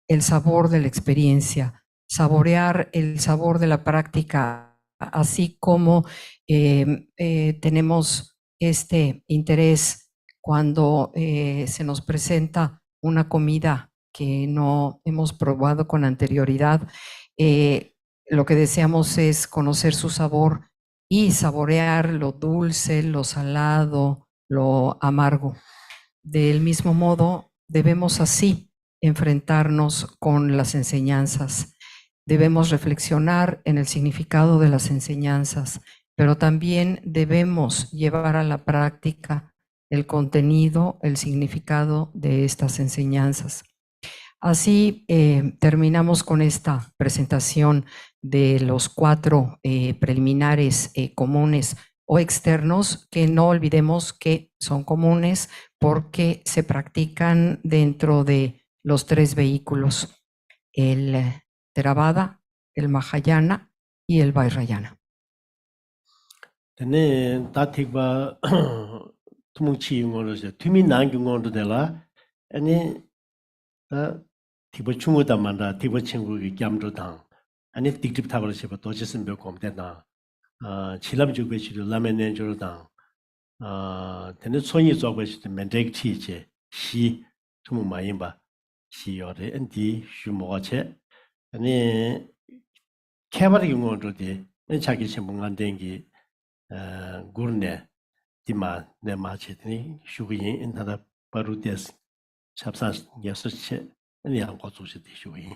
el sabor de la experiencia, saborear el sabor de la práctica, así como tenemos este interés cuando se nos presenta una comida que no hemos probado con anterioridad. Lo que deseamos es conocer su sabor y saborear lo dulce, lo salado, lo amargo. Del mismo modo, debemos así enfrentarnos con las enseñanzas. Debemos reflexionar en el significado de las enseñanzas, pero también debemos llevar a la práctica el contenido, el significado de estas enseñanzas. Así terminamos con esta presentación de los 4 preliminares comunes o externos, que no olvidemos que son comunes porque se practican dentro de los 3 vehículos, el Theravada, el Mahayana y el Vajrayana. Tene tatikba tumungchi ngorose tumi nangi ngordo dela ani ta tikba chungu da manda tikba chingu gi gyamdo dang ani tiktip tabala sheba dojisim be komde na chilam jugbe chido lamen nenjoro dang tene sonyi zogbe chido mendek chi che shi tumu mayimba shi yore ndi shu moga che ani kebari ngordo de chagi chimbungan dengi gurne dima ne ma chetni shugi in tada Marudes, Chapsas, Yasuche, and the Uncle Tishui.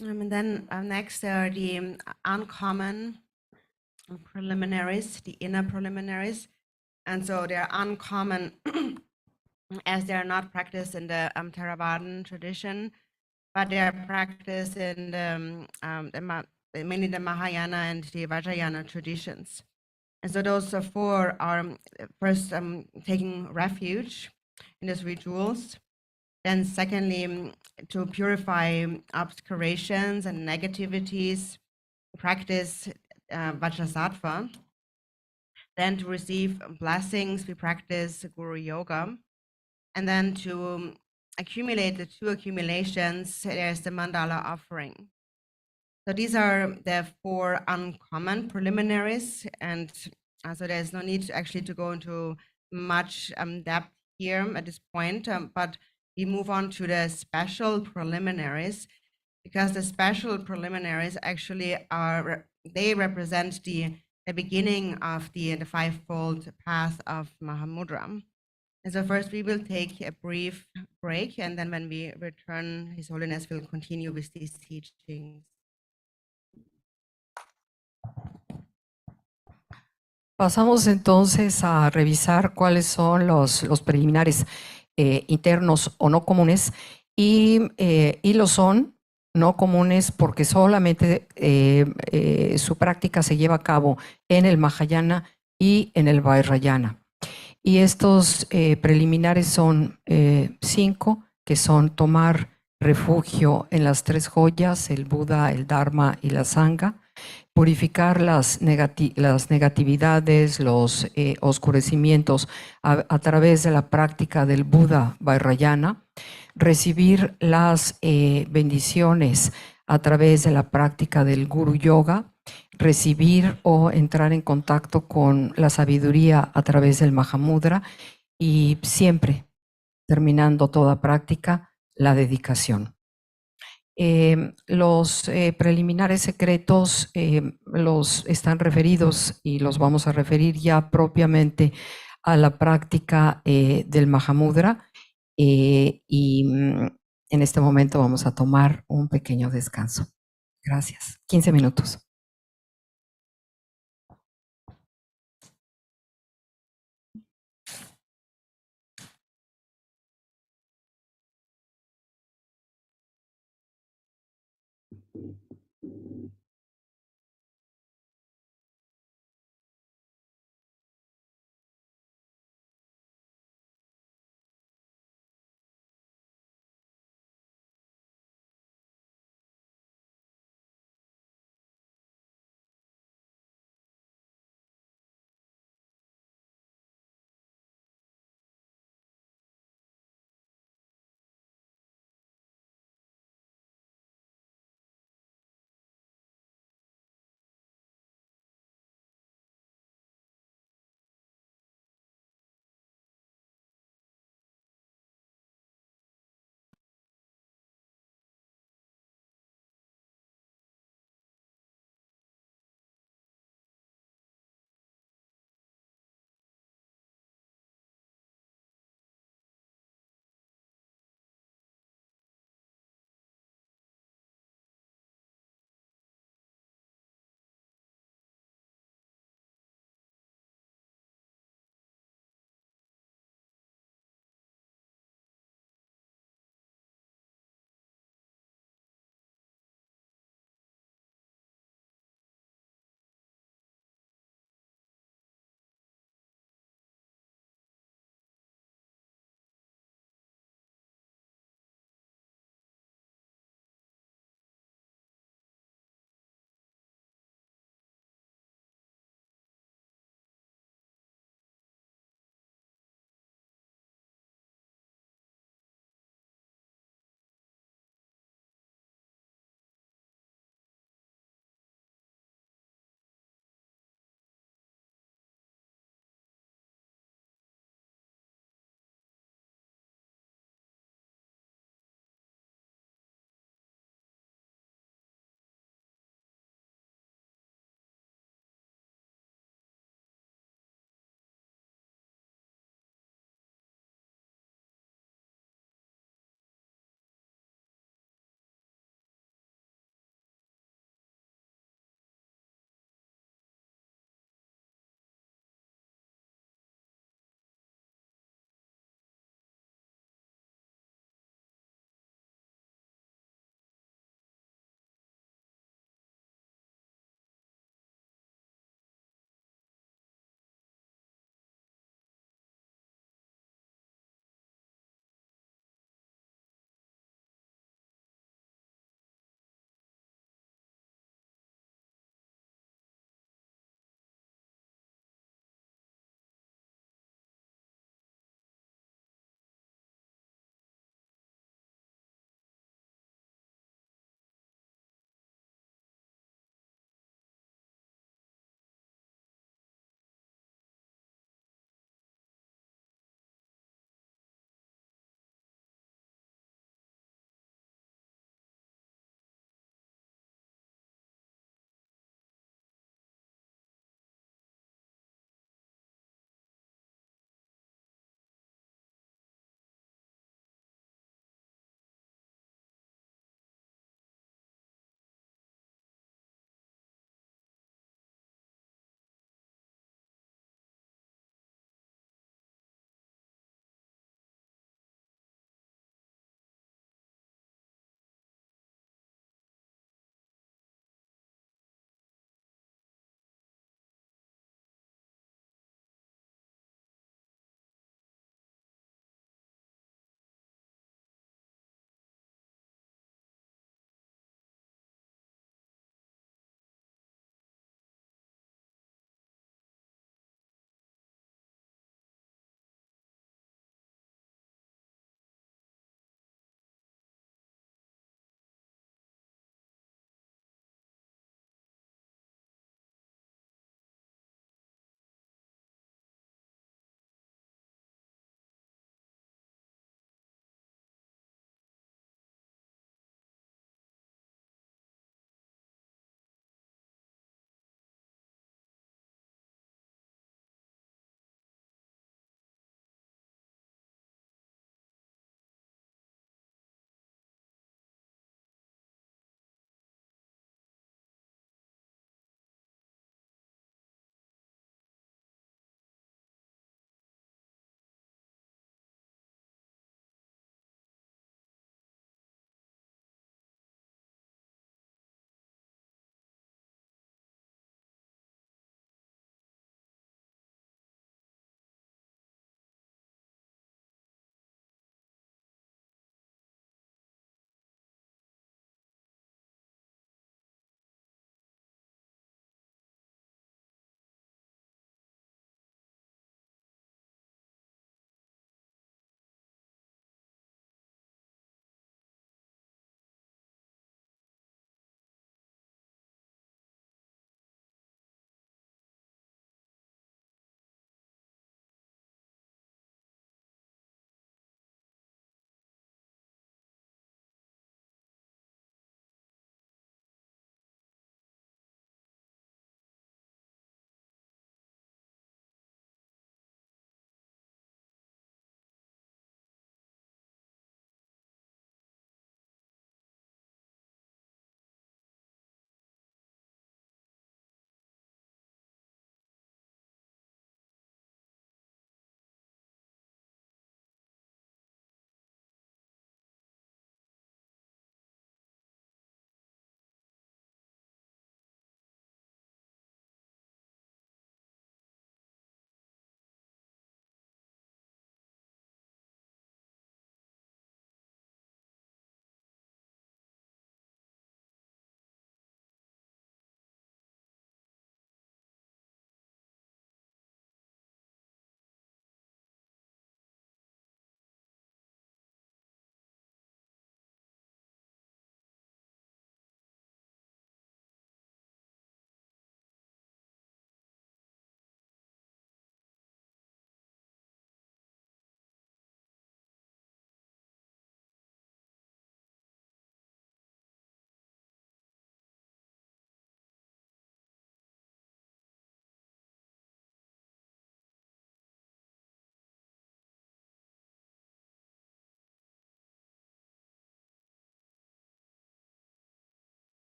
And then next are the uncommon preliminaries, the inner preliminaries. And so they're uncommon as they're not practiced in the Theravadan tradition, but they are practiced in mainly the Mahayana and the Vajrayana traditions. And so those four are first taking refuge in these rituals. Then secondly, to purify obscurations and negativities, practice Vajrasattva. Then to receive blessings, we practice Guru Yoga. And then to accumulate the two accumulations, there's the mandala offering. So these are the four uncommon preliminaries, and so there's no need actually to go into much depth here at this point, but we move on to the special preliminaries, because the special preliminaries actually they represent the beginning of the fivefold path of Mahamudra. And so first we will take a brief break, and then when we return, His Holiness will continue with these teachings. Pasamos entonces a revisar cuáles son los preliminares internos o no comunes, y lo son no comunes porque solamente su práctica se lleva a cabo en el Mahayana y en el Vajrayana. Y estos preliminares son 5, que son tomar refugio en las 3 joyas, el Buda, el Dharma y la Sangha, purificar las negatividades, los oscurecimientos a través de la práctica del Buda Vajrayana, recibir las bendiciones a través de la práctica del Guru Yoga, recibir o entrar en contacto con la sabiduría a través del Mahamudra, y siempre, terminando toda práctica, la dedicación. Los preliminares secretos los están referidos y los vamos a referir ya propiamente a la práctica del Mahamudra, y en este momento vamos a tomar un pequeño descanso. Gracias. 15 minutos.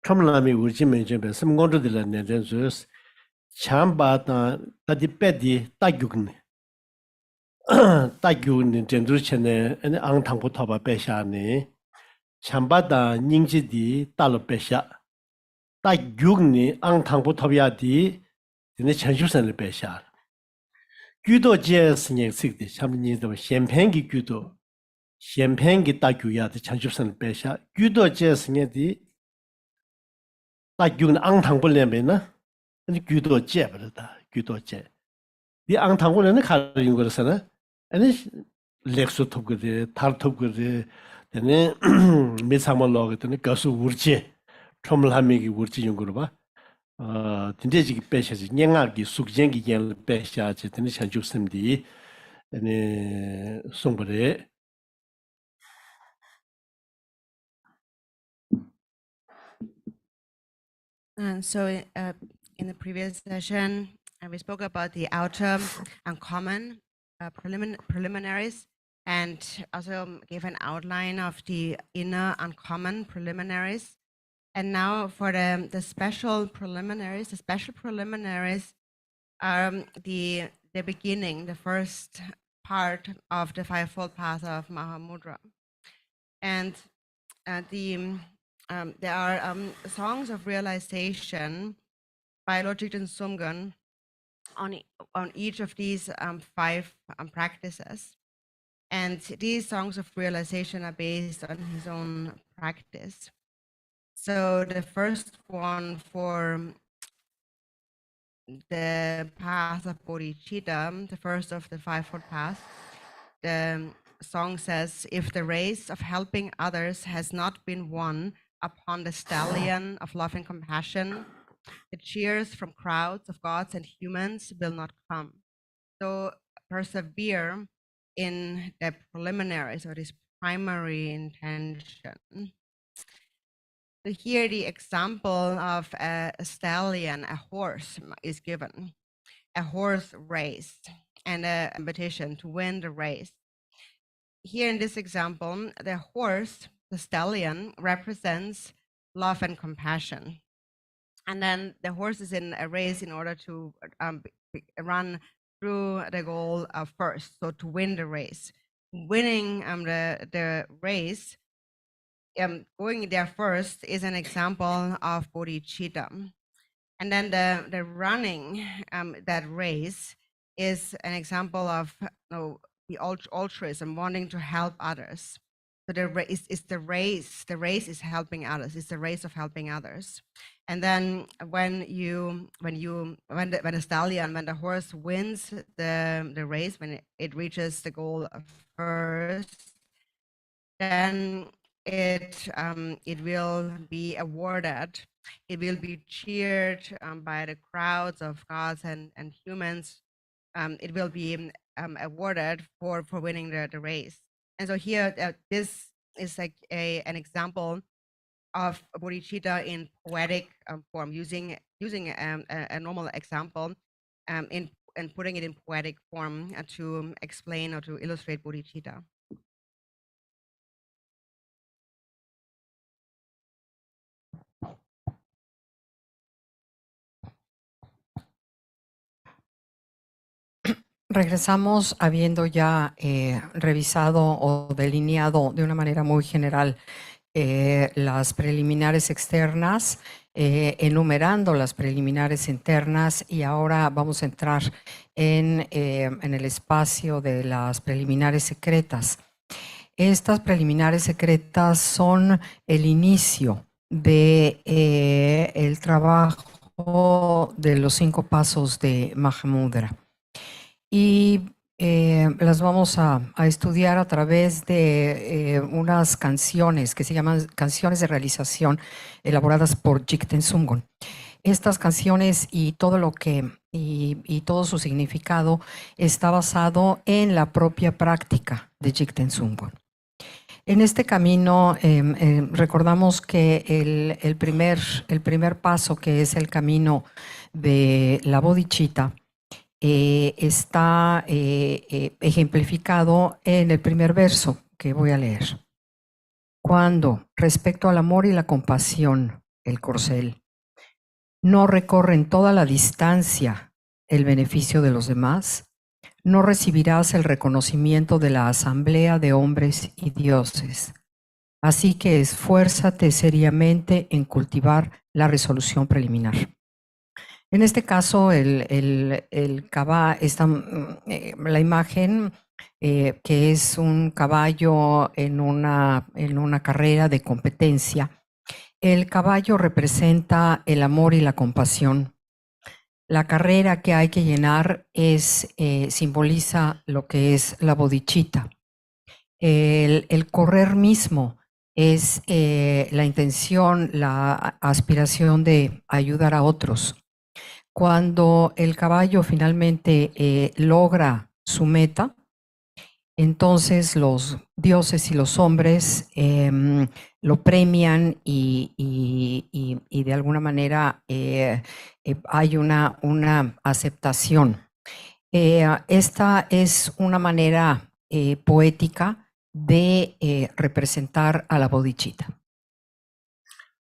Tromlami Urjime Jimbe, some gondro de la Nedenzus, Chamba, Tadi Pedi, Tagugni. Tagugni, Gendruchene, and Angtango Toba Beshani, Chambada, Ningji di, Talo Besha. Tagugni, Angtango Tobiadi, in the Chanjusan Besha. Gudo Jess Ning Sigdi, Champions of Champagne Gudo, Champagne Taguya, the Chanjusan Besha, Gudo Jess Nedi. Kyabgön 앙탕불렘에나 아니 규도 제버다 규도 제. 이 앙탕불에는 가르인 거라서나 아니 렉스 톱거데 탈톱거데 되네 미상말로 그랬더니 가수 우르지 톰을하미기 우르지 연구로 봐. 진짜지기 빼셔지 냥아기 숙쟁기 양 빼셔지 되네 산주스님디 아니 송버레 And so in the previous session, we spoke about the outer and common preliminaries, and also gave an outline of the inner uncommon preliminaries. And now for the special preliminaries, are the beginning, the first part of the fivefold path of Mahamudra. And there are songs of realization by Lord Chetsang on each of these 5 practices. And these songs of realization are based on his own practice. So the first one for the path of bodhicitta, the first of the fivefold path, the song says, if the race of helping others has not been won upon the stallion of love and compassion, the cheers from crowds of gods and humans will not come. So persevere in the preliminaries or this primary intention. So here the example of a stallion, a horse, is given. A horse race and a competition to win the race. Here in this example, the horse, the stallion, represents love and compassion. And then the horse is in a race in order to run through the goal first, so to win the race. Winning the race, going there first is an example of bodhicitta. And then the running that race is an example of the altruism, wanting to help others. So the race is the race is helping others. It's the race of helping others. And then when the stallion, when the horse wins the race, when it reaches the goal first, then it will be awarded. It will be cheered by the crowds of gods and humans. It will be awarded for winning the race. And so here, this is like an example of bodhicitta in poetic form, using a normal example and putting it in poetic form to explain or to illustrate bodhicitta. Regresamos habiendo ya revisado o delineado de una manera muy general las preliminares externas, enumerando las preliminares internas, y ahora vamos a entrar en el espacio de las preliminares secretas. Estas preliminares secretas son el inicio de el trabajo de los 5 pasos de Mahamudra. Y las vamos a estudiar a través de unas canciones que se llaman canciones de realización elaboradas por Chetsang. Estas canciones y todo lo que y todo su significado está basado en la propia práctica de Chetsang. En este camino recordamos que el primer paso, que es el camino de la bodhicitta, está ejemplificado en el primer verso que voy a leer. Cuando, respecto al amor y la compasión, el corcel. No recorren toda la distancia el beneficio de los demás. No recibirás el reconocimiento de la asamblea de hombres y dioses. Así que esfuérzate seriamente en cultivar la resolución preliminar. En este caso, la imagen que es un caballo en una carrera de competencia. El caballo representa el amor y la compasión. La carrera que hay que llenar simboliza lo que es la bodhicitta. El correr mismo es la intención, la aspiración de ayudar a otros. Cuando el caballo finalmente logra su meta, entonces los dioses y los hombres lo premian y de alguna manera hay una aceptación. Esta es una manera poética de representar a la bodhicitta.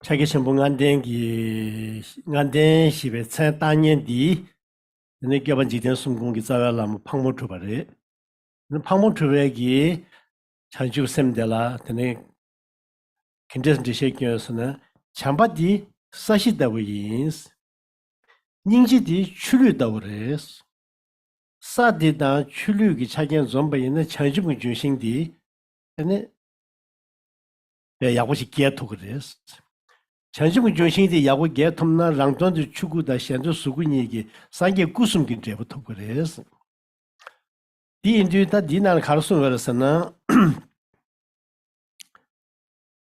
자기 전부 안된기 안된 시베 차 단년디 네 개번 지된 숨공기 자갈람 방모 주바래 방모 주베기 전주 셈데라 드네 컨디션 디셰기였으나 참바디 사시다위인스 닝지디 출류다우레스 사디다 출류기 차견 좀바이는 전주분 중심디 네 야고시 게토 그랬어 전주분 중심디 야고 게톰나 랑돈도 추구다 현도 수군이기 상계 구숨긴 데부터 그랬어 디인주다 디날 가르송 그랬으나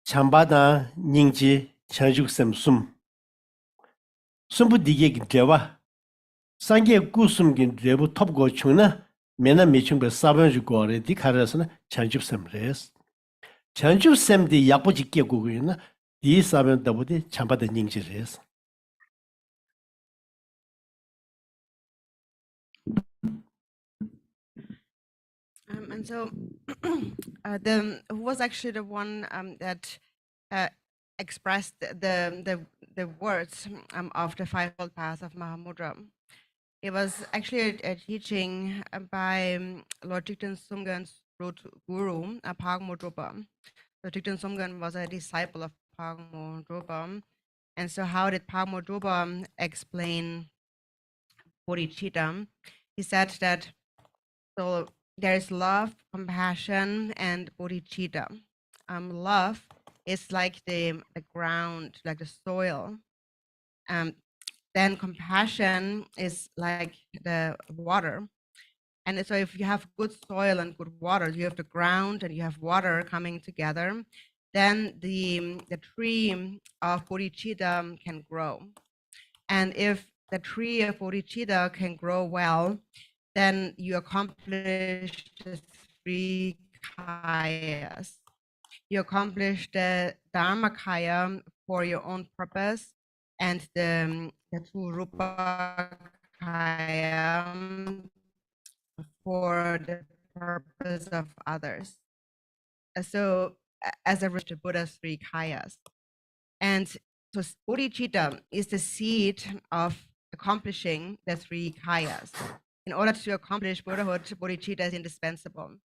참바다 닝지 전주섬 숨부 디게 데와 상계 구숨긴 데부 톱고 충나 메나 미충베 사번주 거래 디 가르서는 전주섬레스 전주섬디 약보지 깨고고이나 디 사번 더부디 참바다 닝지레스 And so who was actually the one that expressed the words of the fivefold path of Mahamudra. It was actually a teaching by Lord Jigten Sumgön's root guru, Pagmo Droppa. So Jigten Sumgön was a disciple of Pagmo Droppa. And so how did Pagmo Droppa explain bodhicitta? He said that so there is love, compassion, and bodhicitta. Love is like the ground, like the soil. Then compassion is like the water. And so if you have good soil and good water, you have the ground and you have water coming together, then the tree of bodhicitta can grow. And if the tree of bodhicitta can grow well, then you accomplish the 3 kayas. You accomplish the Dharmakaya for your own purpose, and the 2 Rupa Kaya for the purpose of others. So as a result, the Buddha's 3 kayas. And so bodhicitta is the seed of accomplishing the 3 kayas. In order to accomplish Buddhahood, bodhicitta is indispensable.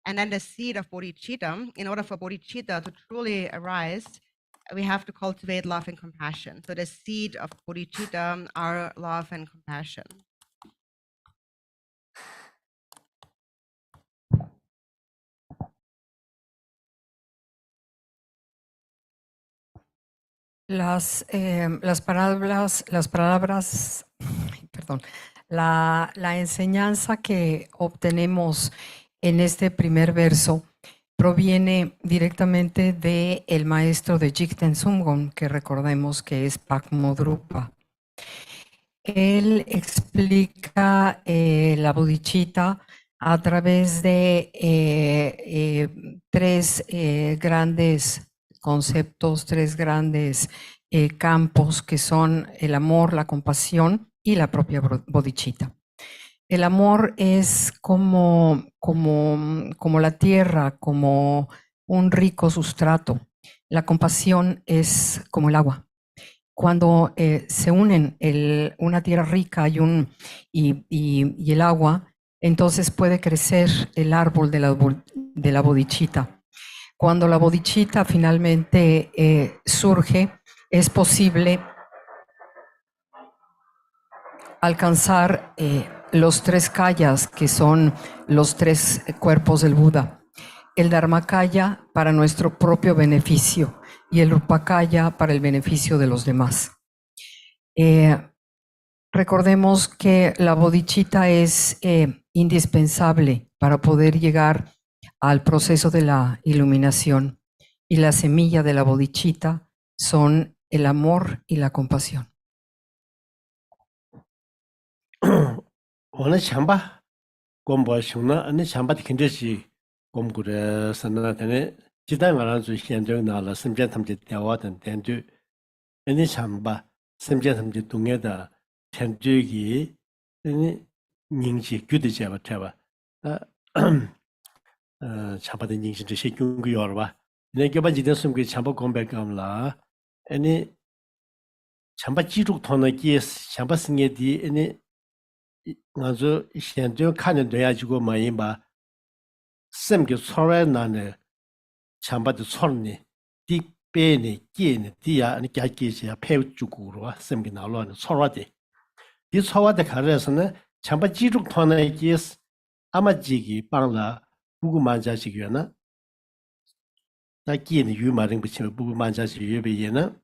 And then the seed of bodhicitta, in order for bodhicitta to truly arise, we have to cultivate love and compassion. So the seed of bodhicitta are love and compassion. Las palabras, perdón, la enseñanza que obtenemos en este primer verso proviene directamente del maestro de Jigten Sumgön, que recordemos que es Mahamudra. Él explica la bodhicitta a través de 3 grandes conceptos, 3 grandes campos que son el amor, la compasión y la propia bodhicitta. El amor es como la tierra, como un rico sustrato. La compasión es como el agua. cuando se unen una tierra rica y el agua, entonces puede crecer el árbol de la bodichita. Cuando la bodichita finalmente surge, es posible alcanzar los 3 kayas, que son los 3 cuerpos del Buda. El Dharmakaya para nuestro propio beneficio y el Rupakaya para el beneficio de los demás. Recordemos que la bodichita es indispensable para poder llegar al proceso de la iluminación, y la semilla de la bodichita son el amor y la compasión. 我那强吧，光波熊呢，那强吧的肯定是光顾的什么的，鸡蛋晚上就现在拿了，身边他们就电话等等就，那强吧，身边他们就东岸的天主的，那人气绝对些吧，对吧？强吧的人气这些用个药了吧？那个把今天送给强吧光白干了，那强吧基础团的给强吧生业的那。 我说现在看见对呀，结果没人把什么个错外难呢？强把的错呢，第白呢，给呢，第呀，你加给些配足够了哇，什么个难了呢？错外的，第错外的看来是呢，强把基础团呢也是，俺们几个帮了，不过满家几个呢，那给呢有嘛人不行，不过满家几个不行呢，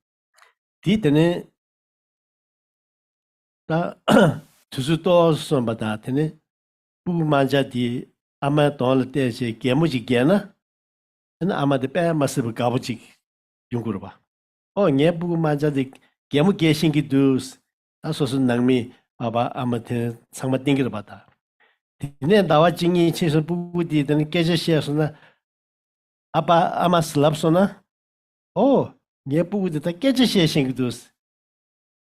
第的呢，那。就是多说不大的呢，不满家的阿妈当了这些节目去干呢，那阿妈的白嘛是不搞不起用过了吧？哦，你不满家的节目给新的都是，他说是农民爸爸阿妈听上面定给了吧他，那大话经验其实不的，等给这些说呢，阿爸阿妈是那说呢，哦，你不的他给这些新的都是，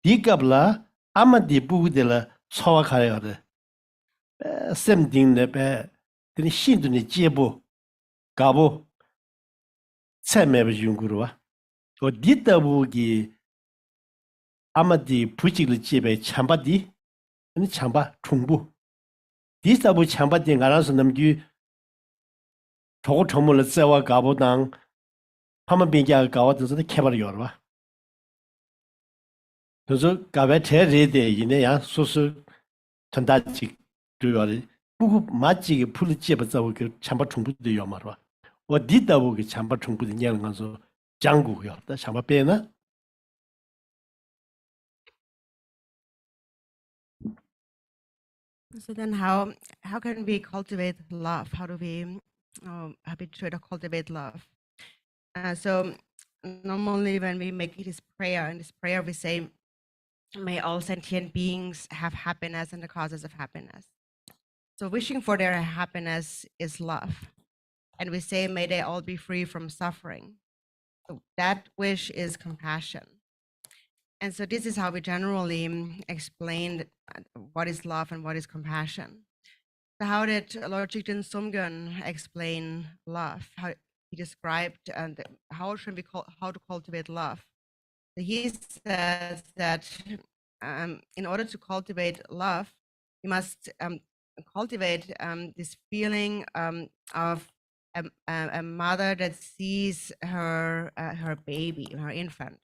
第一个不啦，阿妈的不的了。 超开了的，审定的呗，跟你行动的结果，搞不，才买不用过了哇。我第一步给阿妈的普及了几百强巴的，你强巴重复。第三步强巴的，俺那是那么就，超成么了，在我搞不当，他们别家搞都是那开不了药了吧。 就是搞完车热的，现在样说是传达几主要的，不过买几个普的接不着我个强迫重复的药嘛是吧？我第到我个强迫重复的年了，说讲过药，但强迫变呢？ So then how can we cultivate love? How do we habituate or cultivate love? So normally when we make this prayer, in this prayer we say, may all sentient beings have happiness and the causes of happiness. So wishing for their happiness is love. And we say, may they all be free from suffering. So that wish is compassion. And so this is how we generally explain what is love and what is compassion. So how did Lord Chitsang Somgyön explain love? How he described how to cultivate love. So he says that in order to cultivate love, you must cultivate this feeling of a mother that sees her baby, her infant.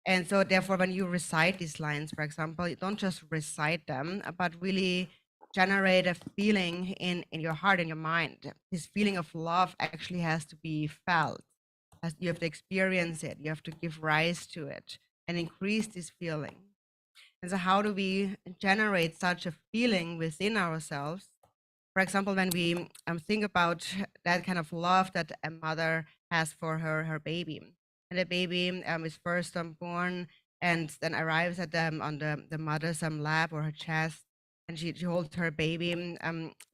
And so therefore, when you recite these lines, for example, you don't just recite them, but really generate a feeling in your heart, in your mind. This feeling of love actually has to be felt. You have to experience it. You have to give rise to it and increase this feeling. And so how do we generate such a feeling within ourselves? For example, when we think about that kind of love that a mother has for her baby. And the baby is first born and then arrives at on the mother's lap or her chest, and she holds her baby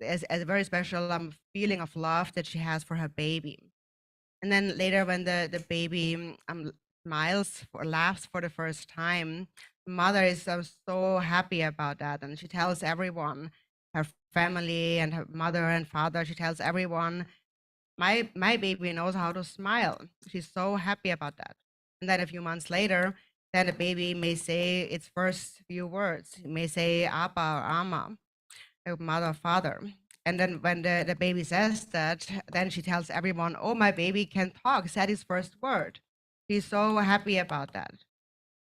as a very special feeling of love that she has for her baby. And then later, when the baby smiles or laughs for the first time, the mother is so happy about that, and she tells everyone, her family and her mother and father, she tells everyone, my baby knows how to smile. She's so happy about that. And then a few months later, then the baby may say its first few words. It may say Abba or Ama, mother or father. And then when the baby says that, then she tells everyone, oh, my baby can talk, said his first word. She's so happy about that.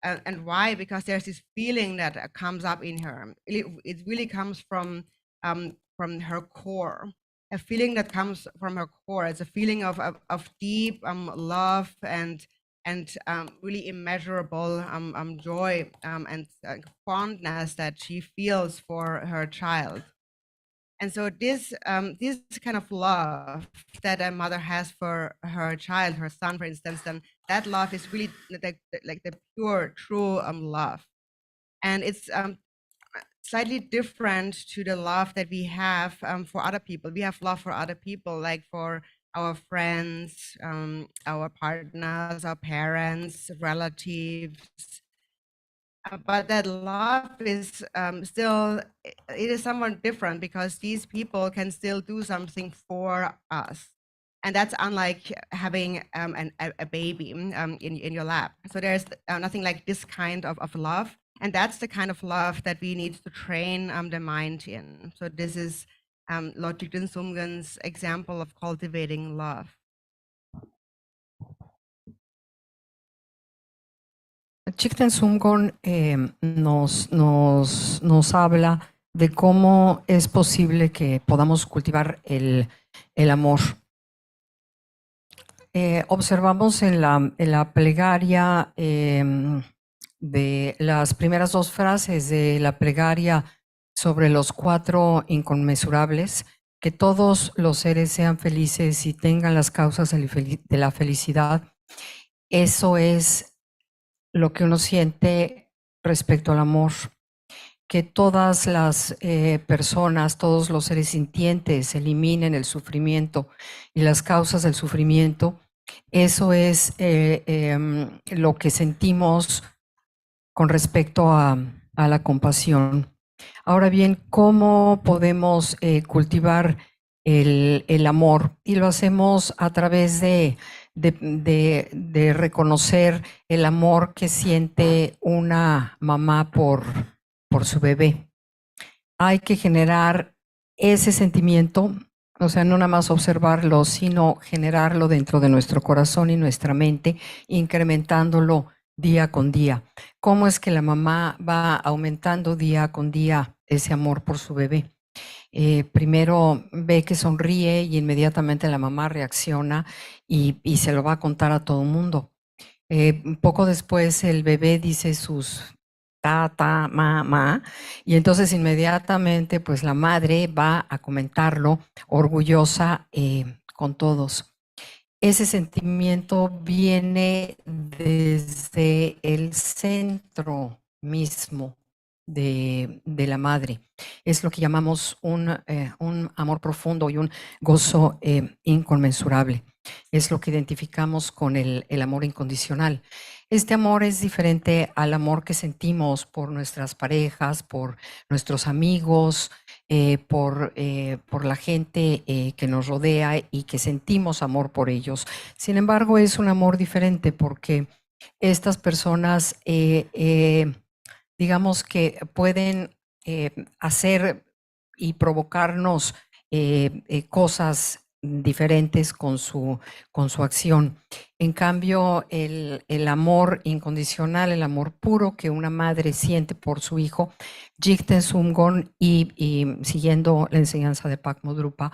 And why? Because there's this feeling that comes up in her. It really comes from her core. A feeling that comes from her core. It's a feeling of deep love and really immeasurable joy and fondness that she feels for her child. And so this kind of love that a mother has for her child, her son, for instance, then that love is really like the pure, true love. And it's slightly different to the love that we have for other people. We have love for other people, like for our friends, our partners, our parents, relatives. But that love is still, it is somewhat different because these people can still do something for us. And that's unlike having a baby in your lap. So there's nothing like this kind of love. And that's the kind of love that we need to train the mind in. So this is Lord Jigten Sumgön's example of cultivating love. Jigten Sumgön nos habla de cómo es posible que podamos cultivar el amor. Observamos en la plegaria de las primeras dos frases de la plegaria sobre los 4 inconmensurables, que todos los seres sean felices y tengan las causas de la felicidad. Eso es lo que uno siente respecto al amor, que todas las personas, todos los seres sintientes eliminen el sufrimiento y las causas del sufrimiento. Eso es lo que sentimos con respecto a la compasión. Ahora bien, ¿cómo podemos cultivar el amor? Y lo hacemos a través de reconocer el amor que siente una mamá por su bebé. Hay que generar ese sentimiento, o sea, no nada más observarlo, sino generarlo dentro de nuestro corazón y nuestra mente, incrementándolo día con día. ¿Cómo es que la mamá va aumentando día con día ese amor por su bebé? Primero ve que sonríe y inmediatamente la mamá reacciona y se lo va a contar a todo el mundo. Poco después el bebé dice sus ta, ma, y entonces inmediatamente pues la madre va a comentarlo orgullosa con todos. Ese sentimiento viene desde el centro mismo de la madre. Es lo que llamamos un amor profundo y un gozo inconmensurable. Es lo que identificamos con el amor incondicional. Este amor es diferente al amor que sentimos por nuestras parejas, por nuestros amigos, por la gente que nos rodea y que sentimos amor por ellos. Sin embargo, es un amor diferente porque estas personas, digamos que pueden hacer y provocarnos cosas diferentes con su acción. En cambio, el amor incondicional, el amor puro que una madre siente por su hijo, Jigten Sumgön y siguiendo la enseñanza de Mahamudra,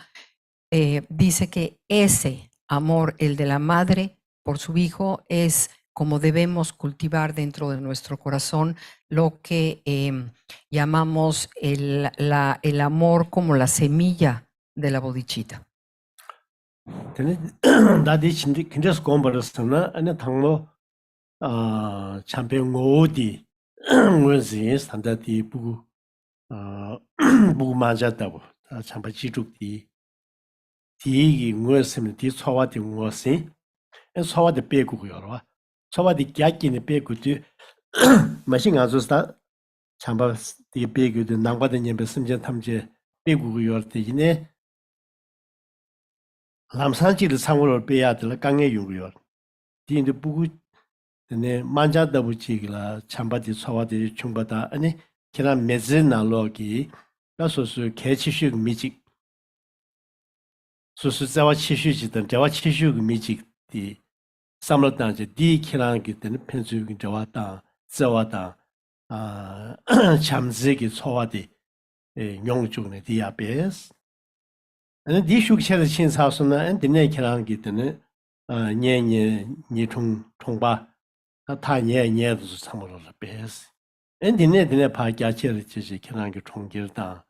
dice que ese amor, el de la madre por su hijo, es como debemos cultivar dentro de nuestro corazón lo que llamamos el amor como la semilla de la bodhicitta. 나디 kindes 공부를서나 아니 당로 champion 오디 원지 산다디 부부 부부 맞았다고 참바 지죽디 디기 무엇이면 디 소화디 무엇이 소화디 빼고요. 소화디 갸끼니 빼고디 마신 아주스다 참바 디 빼고디 남과된 예배 심전 탐제 빼고요. 되기네 남산지를 상호를 빼야 될 강에 요구요. 디인데 부구 tene manja dabu chigla chambati tsawadi chumbata ani kira mezi nalo ki la susu kechishu mijik susu zawa chishu jitan jawa chishu mijik di samlo tangje di kira ki tene pensu ki jawa tang zawa tang chamzi ki tsawadi nyong chukne di ya bes ani di shuk cheda chin sausuna ani dine kira ki tene nye chungba 다 녀녀도 참으로 베스 엔디네 파 갸체르 지지 기능이 총길다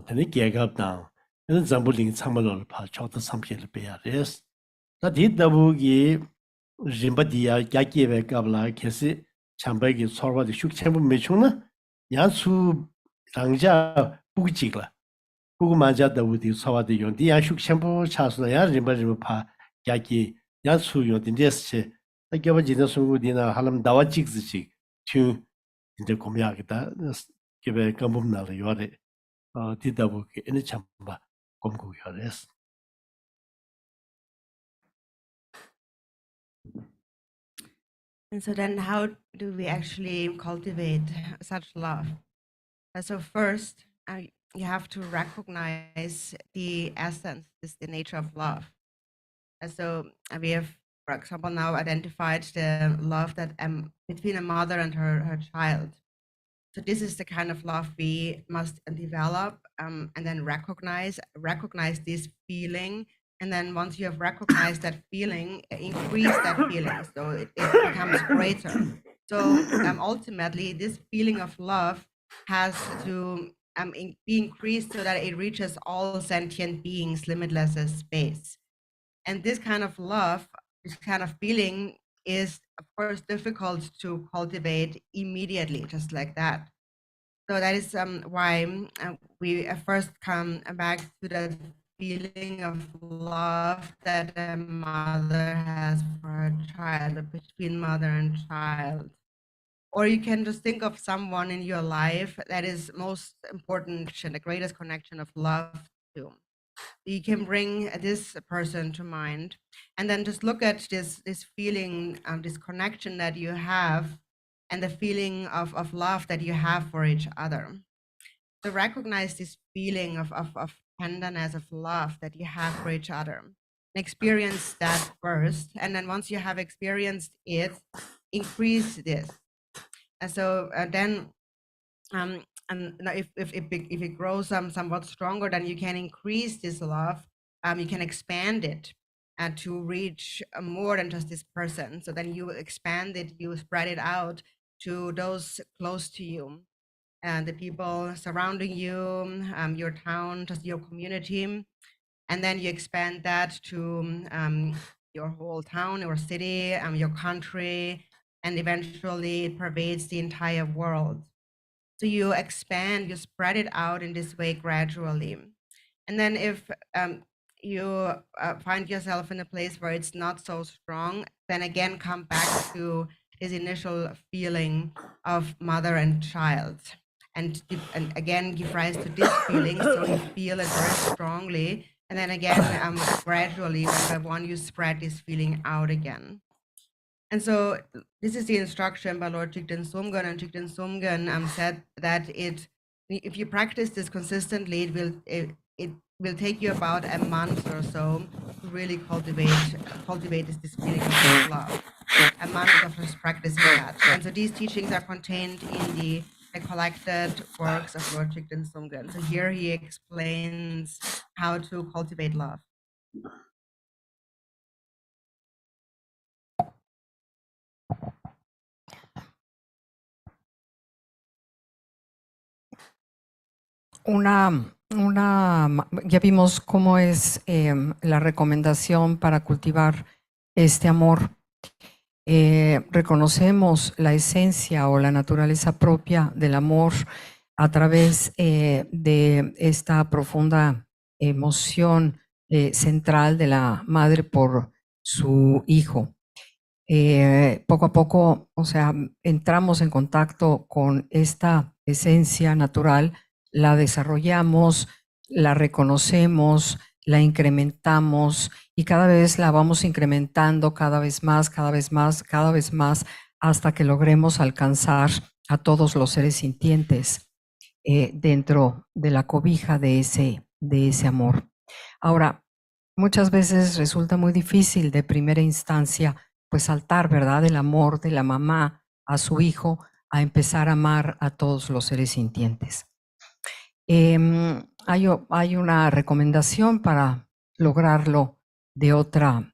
되네 개갑다 는 잠불링 참으로 파 초도 삼피를 베야레스 다 디다부기 림바디야 갸기베 갑라 케시 참바기 서버디 슉체부 메충나 야수 당자 부기지라 부구 맞아다우디 서버디 용디 야 슉체부 차스나 야 림바리부 파 갸기 야수 용디데스 Kyabgön jina sungu dina halam dawa chikzi ching dinda komyagita kyabgön kambum nala yore di dabu ki ene chamba komgu yores. And so then how do we actually cultivate such love? So first, you have to recognize the essence, the nature of love. And so we have, for example, now identified the love that between a mother and her child. So this is the kind of love we must develop and then recognize this feeling. And then once you have recognized that feeling, increase that feeling so it becomes greater. So ultimately, this feeling of love has to be increased so that it reaches all sentient beings, limitless as space. And this kind of love, this kind of feeling is, of course, difficult to cultivate immediately, just like that. So that is why we first come back to the feeling of love that a mother has for her child, or between mother and child. Or you can just think of someone in your life that is most important and the greatest connection of love to. You can bring this person to mind and then just look at this feeling, this connection that you have and the feeling of love that you have for each other. So recognize this feeling of tenderness, of love that you have for each other. And experience that first. And then once you have experienced it, increase this. And so then and if it grows somewhat stronger, then you can increase this love. You can expand it to reach more than just this person. So then you expand it, you spread it out to those close to you, and the people surrounding you, your town, just your community, and then you expand that to your whole town, your city, your country, and eventually it pervades the entire world. So you expand, you spread it out in this way gradually. And then if you find yourself in a place where it's not so strong, then again come back to this initial feeling of mother and child. And again give rise to this feeling, so you feel it very strongly. And then again, gradually, one by one, you spread this feeling out again. And so this is the instruction by Lord Chikden Somgön, and Chikden Somgön said that if you practice this consistently, it will take you about a month or so to really cultivate this feeling of love. A month of just practicing that. And so these teachings are contained in the collected works of Lord Chikden Somgön. So here he explains how to cultivate love. Ya vimos cómo es la recomendación para cultivar este amor. Reconocemos la esencia o la naturaleza propia del amor a través de esta profunda emoción central de la madre por su hijo. Poco a poco, o sea, entramos en contacto con esta esencia natural, la desarrollamos, la reconocemos, la incrementamos y cada vez la vamos incrementando cada vez más, cada vez más, cada vez más, hasta que logremos alcanzar a todos los seres sintientes dentro de la cobija de ese amor. Ahora, muchas veces resulta muy difícil de primera instancia, pues saltar, ¿verdad?, del amor de la mamá a su hijo a empezar a amar a todos los seres sintientes. Hay una recomendación para lograrlo de otra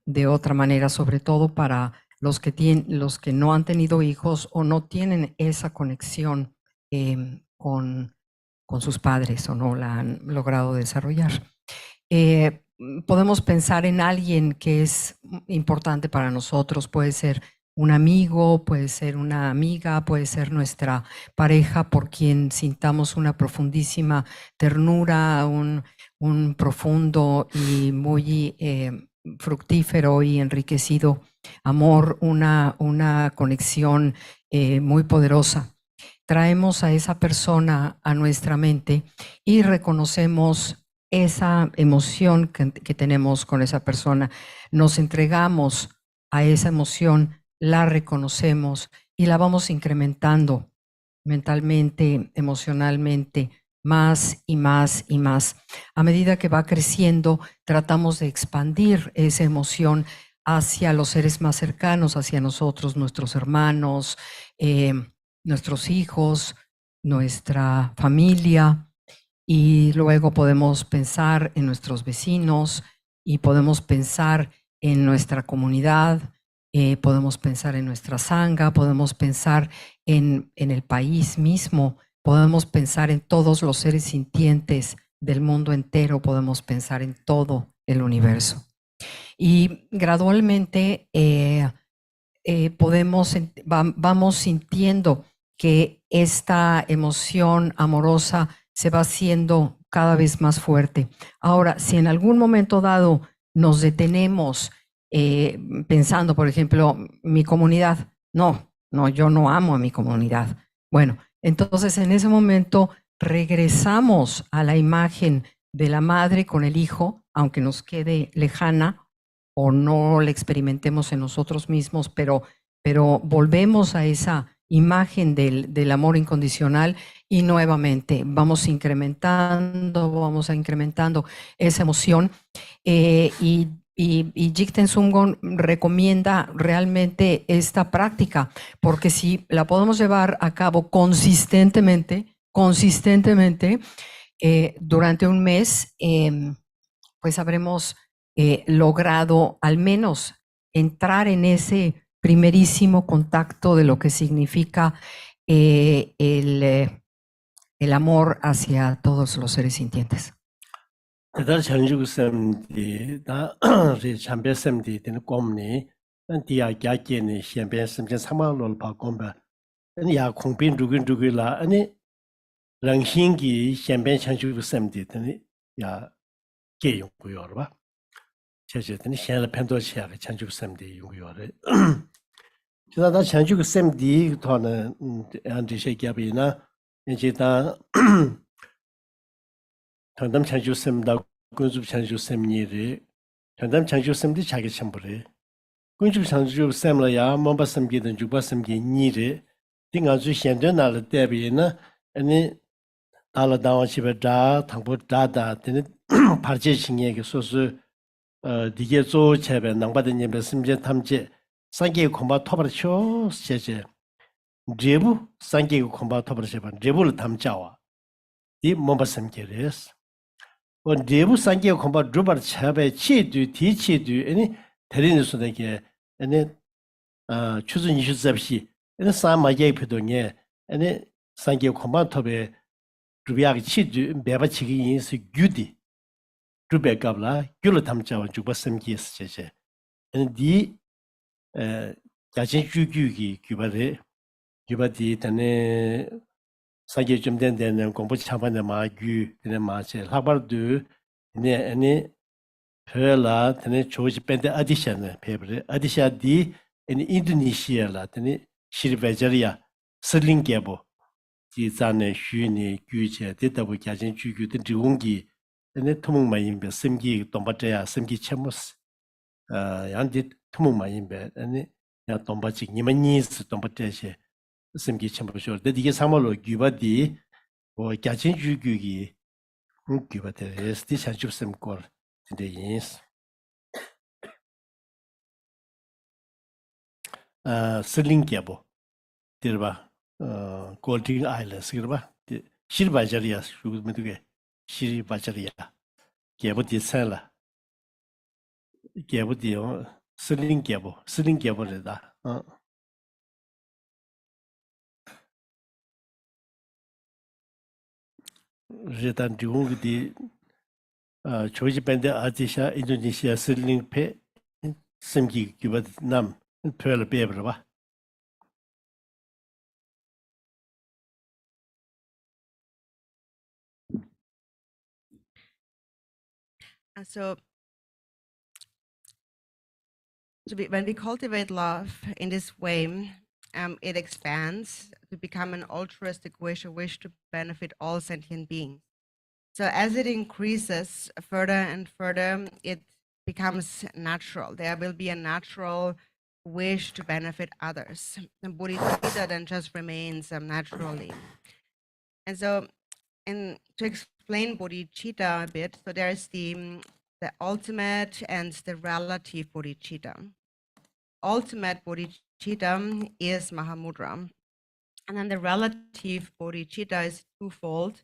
manera, sobre todo para los que no han tenido hijos o no tienen esa conexión con sus padres o no la han logrado desarrollar. Podemos pensar en alguien que es importante para nosotros, puede ser un amigo, puede ser una amiga, puede ser nuestra pareja por quien sintamos una profundísima ternura, un profundo y muy fructífero y enriquecido amor, una conexión muy poderosa. Traemos a esa persona a nuestra mente y reconocemos esa emoción que tenemos con esa persona. Nos entregamos a esa emoción, la reconocemos y la vamos incrementando mentalmente, emocionalmente, más y más y más. A medida que va creciendo, tratamos de expandir esa emoción hacia los seres más cercanos, hacia nosotros, nuestros hermanos, nuestros hijos, nuestra familia, y luego podemos pensar en nuestros vecinos y podemos pensar en nuestra comunidad, podemos pensar en nuestra sangha, podemos pensar en el país mismo, podemos pensar en todos los seres sintientes del mundo entero, podemos pensar en todo el universo. Y gradualmente vamos sintiendo que esta emoción amorosa se va haciendo cada vez más fuerte. Ahora, si en algún momento dado nos detenemos pensando, por ejemplo, mi comunidad, no, yo no amo a mi comunidad. Bueno, entonces en ese momento regresamos a la imagen de la madre con el hijo, aunque nos quede lejana o no la experimentemos en nosotros mismos, pero volvemos a esa imagen del amor incondicional y nuevamente vamos incrementando esa emoción y Jigten Sumgon recomienda realmente esta práctica, porque si la podemos llevar a cabo consistentemente durante un mes, pues habremos logrado al menos entrar en ese primerísimo contacto de lo que significa el amor hacia todos los seres sintientes. 대달 전주sem디 다 참배sem디 되는 꼼니 안티야 갸께니 셴배sem진 상마를 바꼼바 아니 야 공빈 두근두글라 아니 랑신기 셴배 전주sem디 되니 야 개용고요라 제제더니 셴을 펜도치야가 전주sem디 용고요래 지나다 전주sem디 더는 안디셰기야비나 이제다 당담 창조sem다 군주 창조sem니리 당담 창조sem디 자기 첨부리 군주 창조sem라야 몸바sem기든 주바sem기 니리 딩아주 현전날 대비나 아니 달라다와치베다 당보다다 되는 파르제싱에게 소수 디게조 체베 낭바든 님의 심제 탐제 상계 공부 토바르쇼 제제 제부 상계 공부 토바르셔바 제부를 탐자와 이 몸바sem기레스 제부 상계 공부 주바르 체베 치두 디치두 아니 대리는 소되게 아니 추준 이슈 잡시 아니 사마게 표동에 아니 상계 공부 토베 주비하기 치두 매바치기 인스 규디 주베갑라 규를 탐자와 주바sem기스 제제 아니 디 자진 규규기 규바레 규바디 단에 사계 좀 된다는 공부 참반의 마규 되는 마체 하버드 네 아니 펠라 되는 조지 밴드 아디션 페브레 아디샤디 인 인도네시아라 되는 시르베자리아 슬링게보 지산의 휴니 규제 대다부 가진 주규된 지공기 ene tumung mayimbe simgi dombateya simgi chemus yandi tumung mayimbe ene ya dombachi nimanis dombateche simgi chembusho de dige samalo gyubadi o gyachin jugyugi gyubate resti chanchup simkor de yins sirling gyabo dirba golden islands girba shirbajaria shugmeduge shirbajaria gyabo di sala gyabo di sirling gyabo reda redan diung di choji bende adisha Indonesia sirling pe simgi gyaba nam pöl beber ba And so, when we cultivate love in this way, it expands to become an altruistic wish, a wish to benefit all sentient beings. So as it increases further and further, it becomes natural. There will be a natural wish to benefit others. And bodhicitta then just remains naturally. And so, and to explain bodhicitta a bit, so there's the ultimate and the relative bodhicitta. Ultimate bodhicitta is Mahamudra. And then the relative bodhicitta is twofold.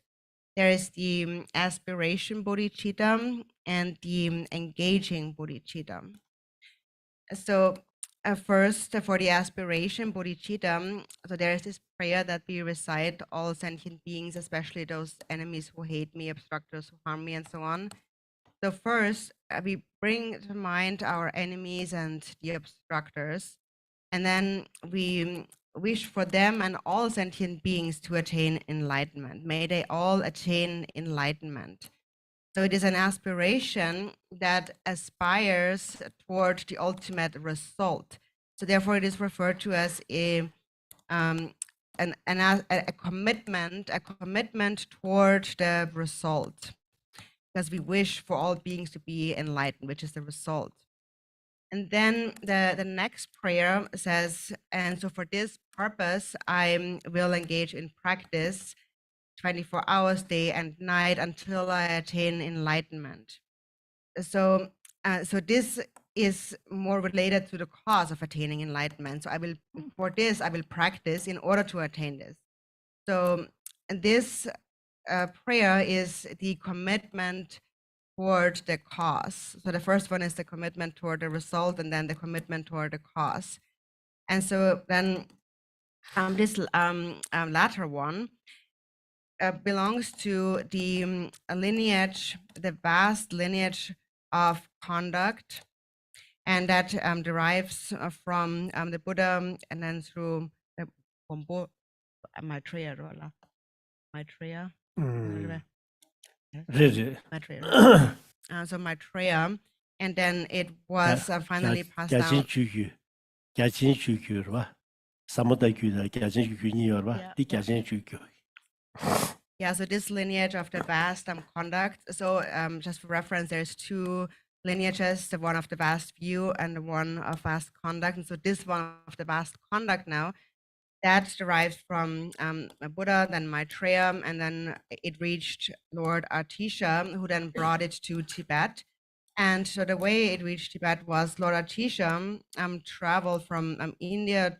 There is the aspiration bodhicitta and the engaging bodhicitta. So first, for the aspiration bodhicitta, so there is this prayer that we recite, all sentient beings, especially those enemies who hate me, obstructors who harm me, and so on. So first, we bring to mind our enemies and the obstructors, and then we wish for them and all sentient beings to attain enlightenment. May they all attain enlightenment. So it is an aspiration that aspires toward the ultimate result. So therefore, it is referred to as a commitment toward the result, because we wish for all beings to be enlightened, which is the result. And then the next prayer says, and so for this purpose, I will engage in practice 24 hours, day and night, until I attain enlightenment. So, so this is more related to the cause of attaining enlightenment. So for this, I will practice in order to attain this. So this prayer is the commitment toward the cause. So the first one is the commitment toward the result, and then the commitment toward the cause. And so then this latter one belongs to the lineage, the vast lineage of conduct, and that derives from the Buddha, and then through the Maitreya. So Maitreya, and then it was finally passed down. Yeah, so this lineage of the vast conduct. So just for reference, there's two lineages, the one of the vast view and the one of vast conduct. And so this one of the vast conduct now, that derives from Buddha, then Maitreya, and then it reached Lord Atisha, who then brought it to Tibet. And so the way it reached Tibet was Lord Atisha traveled from India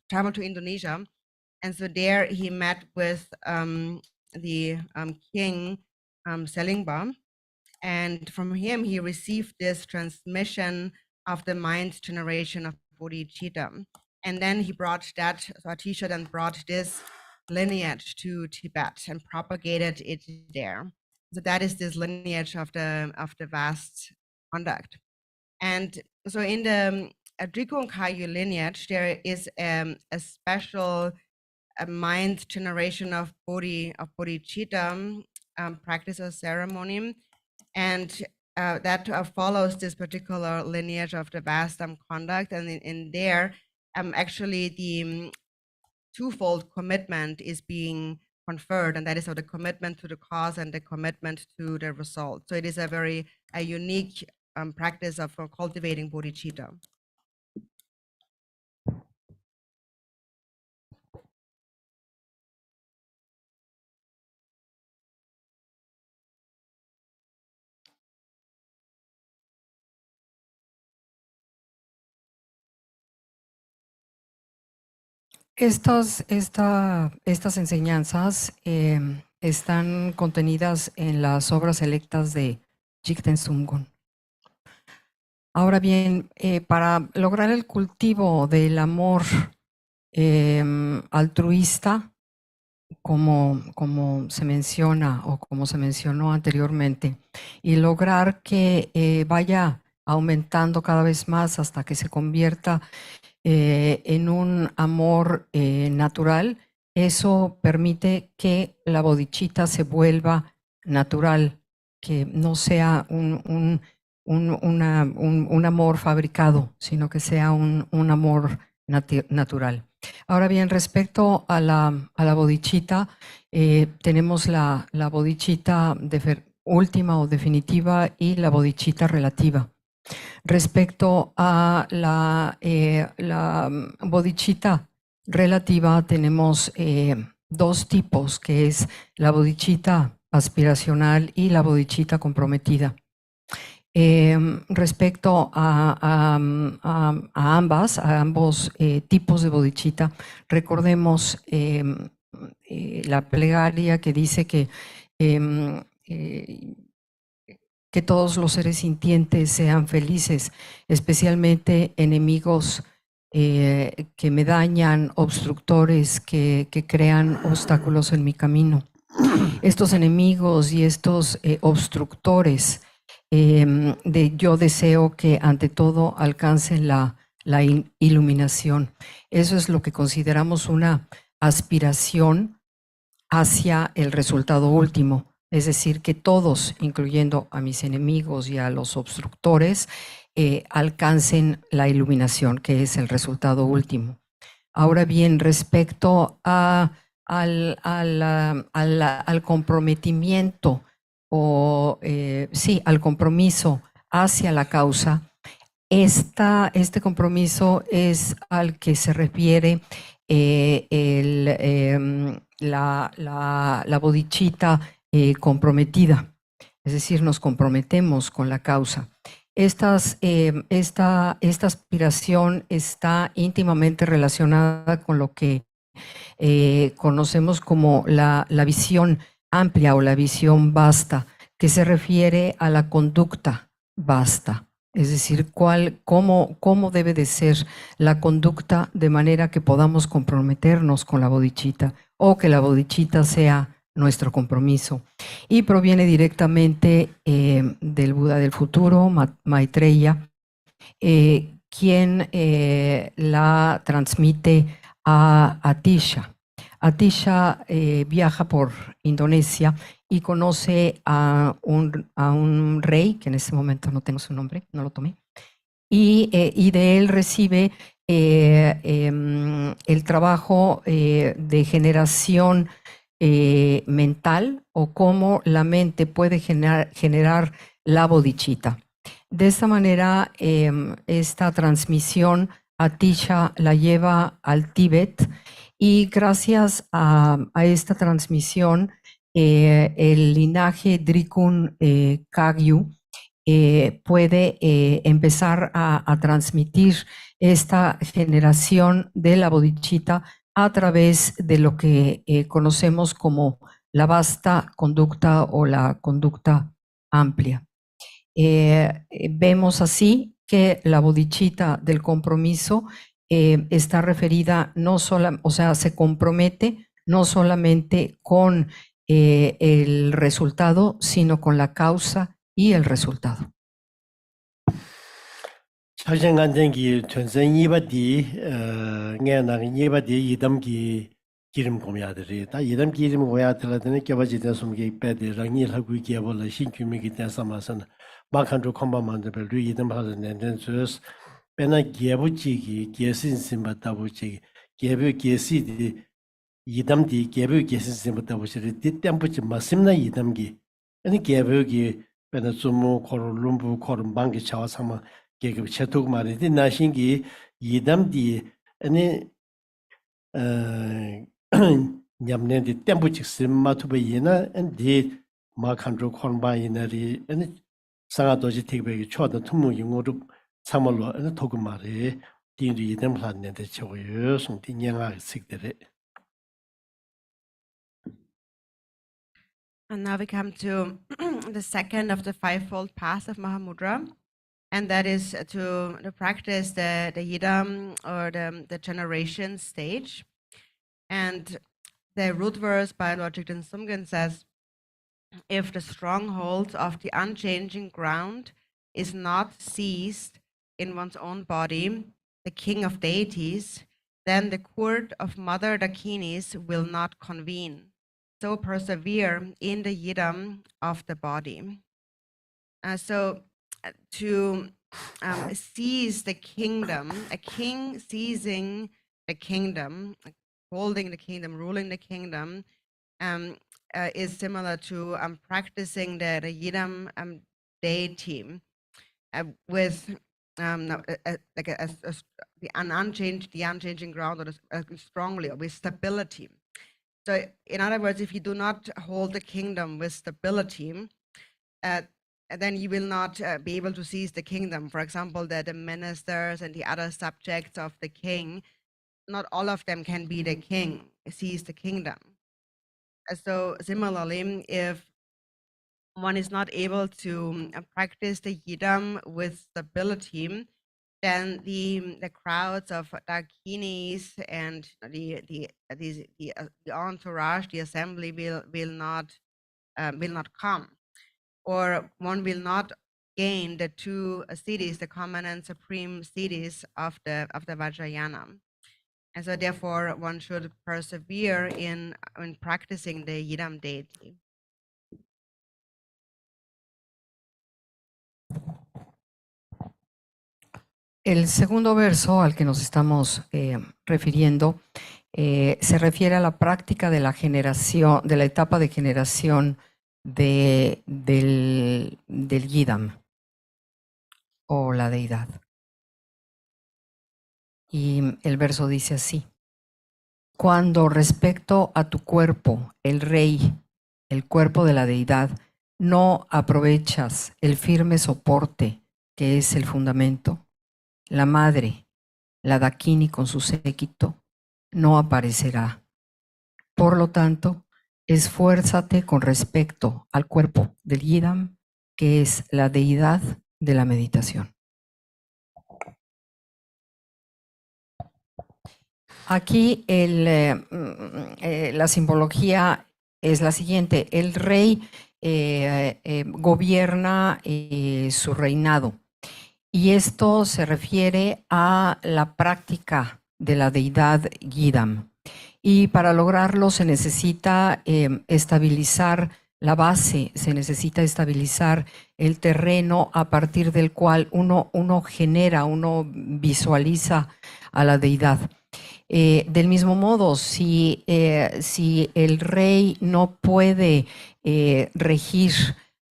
traveled to Indonesia. And so there he met with the king Selingba, and from him he received this transmission of the mind generation of bodhicitta. And then he brought that, so Atisha then brought this lineage to Tibet and propagated it there. So that is this lineage of the vast conduct. And so in the Drikung Kagyu lineage, there is a special mind generation of bodhicitta practice or ceremony, and that follows this particular lineage of the vast conduct. And in there, actually the twofold commitment is being conferred, and that is of the commitment to the cause and the commitment to the result. So it is a unique practice of cultivating bodhicitta. Estas enseñanzas están contenidas en las obras selectas de Jigten Sumgon. Ahora bien, para lograr el cultivo del amor altruista, como se menciona o como se mencionó anteriormente, y lograr que vaya aumentando cada vez más hasta que se convierta en un amor natural, eso permite que la bodhicitta se vuelva natural, que no sea un amor fabricado, sino que sea un amor natural. Ahora bien, respecto a la bodhicitta, tenemos la bodhicitta última o definitiva y la bodhicitta relativa. Respecto a la bodhicitta relativa, tenemos dos tipos, que es la bodhicitta aspiracional y la bodhicitta comprometida. Respecto a ambos tipos de bodhicitta, recordemos la plegaria que dice que todos los seres sintientes sean felices, especialmente enemigos que me dañan, obstructores que crean obstáculos en mi camino. Estos enemigos y estos obstructores, yo deseo que ante todo alcancen la iluminación. Eso es lo que consideramos una aspiración hacia el resultado último. Es decir, que todos, incluyendo a mis enemigos y a los obstructores, alcancen la iluminación, que es el resultado último. Ahora bien, respecto al comprometimiento al compromiso hacia la causa, este compromiso es al que se refiere la bodhicitta comprometida, es decir, nos comprometemos con la causa. Esta aspiración está íntimamente relacionada con lo que conocemos como la visión amplia o la visión vasta, que se refiere a la conducta vasta, es decir, cómo debe de ser la conducta de manera que podamos comprometernos con la bodhicitta o que la bodhicitta sea nuestro compromiso, y proviene directamente del Buda del futuro, Maitreya, quien la transmite a Atisha. Atisha viaja por Indonesia y conoce a un rey, que en este momento no tengo su nombre, no lo tomé, y de él recibe el trabajo de generación mental, o cómo la mente puede generar la bodhicitta. De esta manera, esta transmisión Atisha la lleva al Tíbet, y gracias a esta transmisión, el linaje Drikung Kagyu puede empezar a transmitir esta generación de la bodhicitta a través de lo que conocemos como la vasta conducta o la conducta amplia. Vemos así que la bodhicitta del compromiso está referida se compromete no solamente con el resultado, sino con la causa y el resultado. Chetsang 간쟁기 전선 이바디 녜나기 이바디 이담기 기름 고미아들이 다 이담 기름 고야들라더니 껴바지 대숨기 빼데 랑일하고 기야벌 신규미기 대사마선 마칸조 컴바만데 루 이담 하는 낸전스 빼나 기야부지기 기신심바다부지 기야부 기시디 이담디 개별 계신부터 보시리 뒷담부지 마심나 이담기 아니 개별기 배나 좀무 코르룸부 코름방기 차와상마 개급 채톡 말이디 나신기 이담디 아니 냠네디 땜부직 심마투베이나 엔디 마칸로 콘바이너리 아니 상아도지 티베기 초다 투무 용어로 참말로 아니 토그 말이 디디 이담 플랜네데 저요 송디냥아 식데레. And now we come to the second of the fivefold path of Mahamudra, and that is to practice the yidam or the generation stage. And the root verse by Lord Jigten Sumgön says, if the stronghold of the unchanging ground is not seized in one's own body, the king of deities, then the court of Mother Dakinis will not convene. So persevere in the yidam of the body. To seize the kingdom, a king seizing the kingdom, holding the kingdom, ruling the kingdom, is similar to practicing the yidam deity with the unchanging ground, or strongly, or with stability. So, in other words, if you do not hold the kingdom with stability, then you will not be able to seize the kingdom. For example, the ministers and the other subjects of the king, not all of them can be the king, seize the kingdom. So similarly, if one is not able to practice the yidam with stability, then the crowds of Dakinis and the entourage, the assembly will not come, or one will not gain the two cities, the common and supreme cities of the Vajrayana. And so therefore one should persevere in practicing the yidam deity. El segundo verso al que nos estamos refiriendo se refiere a la práctica de la generación, de la etapa de generación del yidam o la deidad. Y el verso dice así: cuando respecto a tu cuerpo, el rey, el cuerpo de la deidad, no aprovechas el firme soporte que es el fundamento, la madre, la Dakini con su séquito, no aparecerá. Por lo tanto, esfuérzate con respecto al cuerpo del yidam, que es la deidad de la meditación. Aquí la simbología es la siguiente: el rey gobierna su reinado, y esto se refiere a la práctica de la deidad yidam. Y para lograrlo se necesita estabilizar la base, se necesita estabilizar el terreno a partir del cual uno genera, uno visualiza a la deidad. Del mismo modo, si el rey no puede regir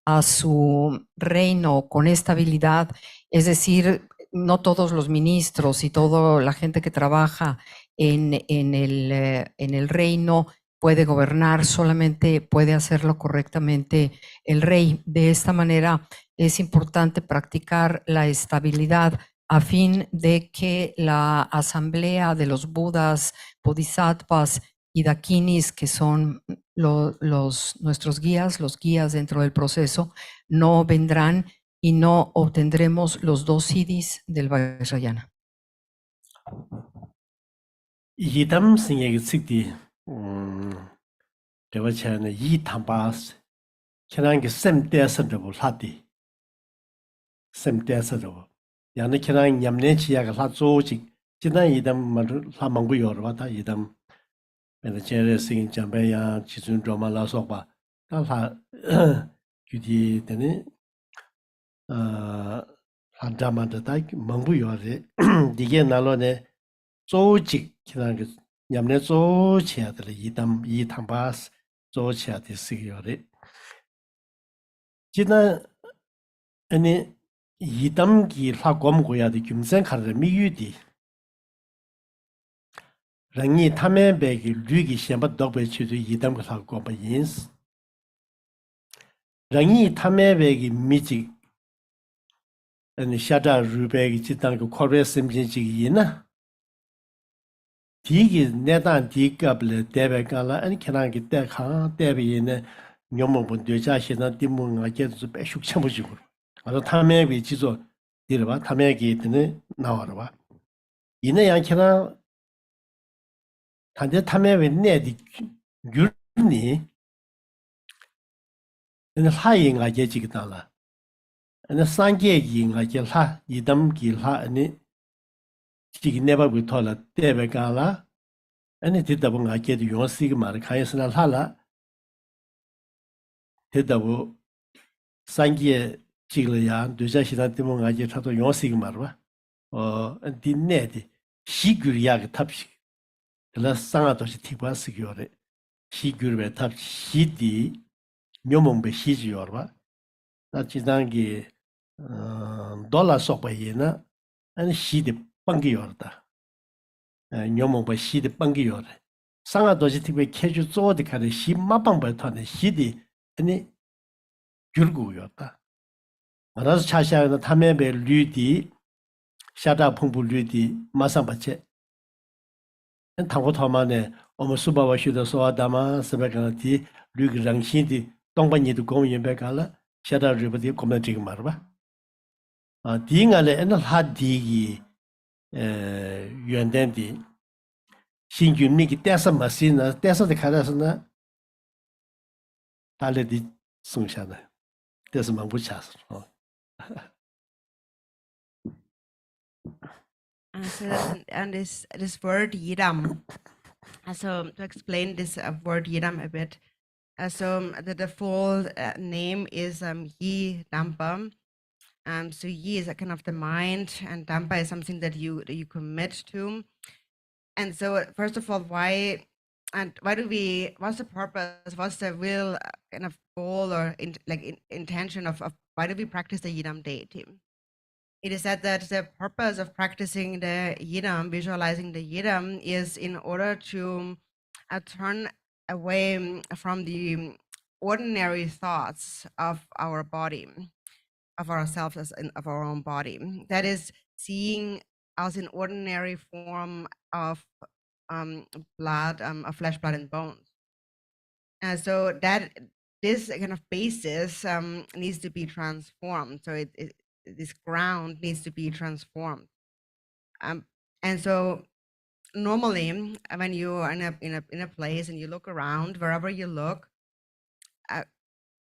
a su reino con estabilidad, es decir, no todos los ministros y toda la gente que trabaja en el reino puede gobernar, solamente puede hacerlo correctamente el rey. De esta manera es importante practicar la estabilidad a fin de que la asamblea de los budas, bodhisattvas y dakinis, que son nuestros guías, los guías dentro del proceso, no vendrán y no obtendremos los 2 siddhis del Vajrayana. Yidam singe sikdi dewa chana yi tambas kirang sem desa dewa lati sem desa dewa yana kirang nyamne chiya ga la zoji jidan yidam la mangu yorwa ta yidam bena chere sing jambe ya chizun drama la sokba ta la gyudi dene drama da ta mangu yorre dige nalo ne zoji kirang 냠네 조치야들 이담 이탐바스 조치야디 시기요리 지난 아니 이담기 라곰고야디 김생 카르 미유디 랑이 탐에베기 류기 셴바 독베 치도 이담기 라곰바 인스 랑이 탐에베기 미지 아니 샤다 루베기 지단고 코레스임진지 이나 디기 내단 디갑레 데베가라 아니 캐나기 데카 데비네 뇽몽분 되자시나 디몽아 계속 배숙 참으시고 아주 탐맥이 지조 디르바 탐맥이 드네 나와라 봐 이내 양캐나 단대 탐맥이 내디 귤니 ene la yin ga je ji ga la ene san ge yin ga je la yidam gi la ene ji ne ba bu to la de be ga la ene ti da bu ga je de yo si ga ma ka yes na la la te da bu san ge ji le ya de ja shi da de mo ga je ta to yo si ga ma ba di ne de shi gu ya ga tap shi la sang a to shi ti ba si yo re shi gu be tap shi di 묘몽베 시지요르바 나 지단기 돌라 속바이나 아니 시디 빵기요르다 묘몽베 시디 빵기요르 상아 도지티베 캐주 쪼디 카레 시마빵베 타네 시디 아니 귤구요다 알아서 차샤는 타메베 류디 샤다 풍부 류디 마상바체 타고 타마네 어머 수바와 슈다 소아다마 스베가티 류그랑신디 동반이도 공연백할라 샤다 리버디 코멘팅 말바 디잉알에 에너 하디기 연된디 신균미기 떼서 마시나 떼서데 카라스나 달레디 송샤나 떼서 망부차스 And this word yidam. So to explain this word yidam a bit, so the full name is Yi Dampa. So Yi is a kind of the mind, and Dampa is something that you commit to. And so first of all, what's the purpose? What's the real kind of goal or intention of why do we practice the Yidam deity? It is said that the purpose of practicing the Yidam, visualizing the Yidam, is in order to turn away from the ordinary thoughts of our body, of ourselves of our own body. That is, seeing us in ordinary form of blood, of flesh, blood, and bones. And so that this kind of basis needs to be transformed. So this ground needs to be transformed. And so normally when you are in a place and you look around, wherever you look,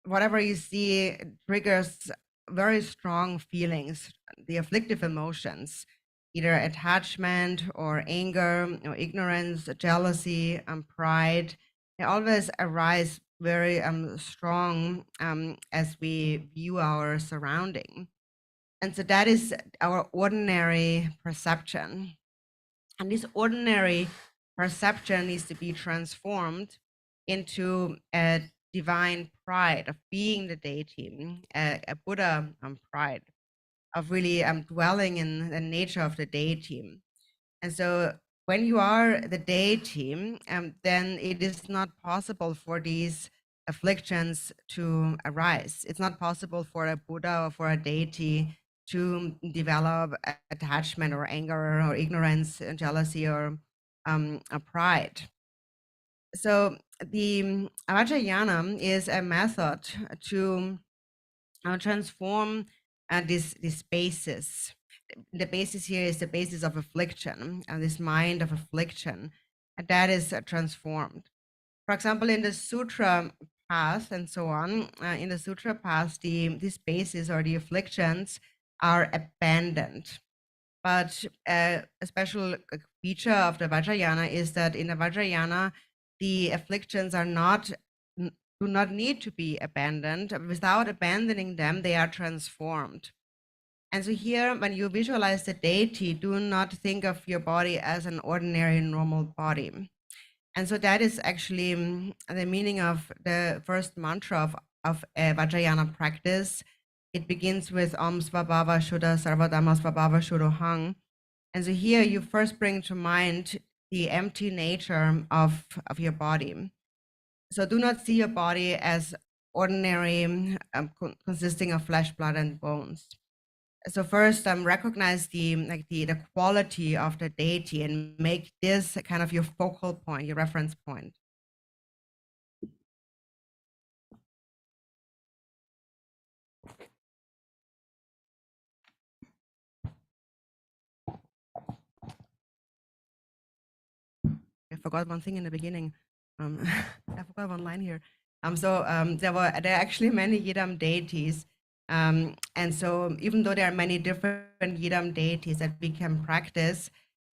whatever you see triggers very strong feelings, the afflictive emotions, either attachment or anger or ignorance, jealousy, pride. They always arise very strong as we view our surrounding. And so that is our ordinary perception. And this ordinary perception needs to be transformed into a divine pride of being the deity, a Buddha pride, of really dwelling in the nature of the deity. And so when you are the deity, then it is not possible for these afflictions to arise. It's not possible for a Buddha or for a deity to develop attachment or anger or ignorance, jealousy, or a pride. So the Vajrayana is a method to transform this basis. The basis here is the basis of affliction, and this mind of affliction, and that is transformed. For example, in the sutra path and so on, in the sutra path, this basis or the afflictions are abandoned. But a special feature of the Vajrayana is that in the Vajrayana, the afflictions do not need to be abandoned. Without abandoning them, they are transformed. And so here, when you visualize the deity, do not think of your body as an ordinary normal body. And so that is actually the meaning of the first mantra of Vajrayana practice. It begins with Om Svabhava Shuddha Sarvadhamma Svabhava Shuddhohang. And so here you first bring to mind the empty nature of your body. So do not see your body as ordinary, consisting of flesh, blood, and bones. So first, recognize the quality of the deity and make this kind of your focal point, your reference point. I forgot one thing in the beginning. I forgot one line here. There are actually many Yidam deities. And so even though there are many different Yidam deities that we can practice,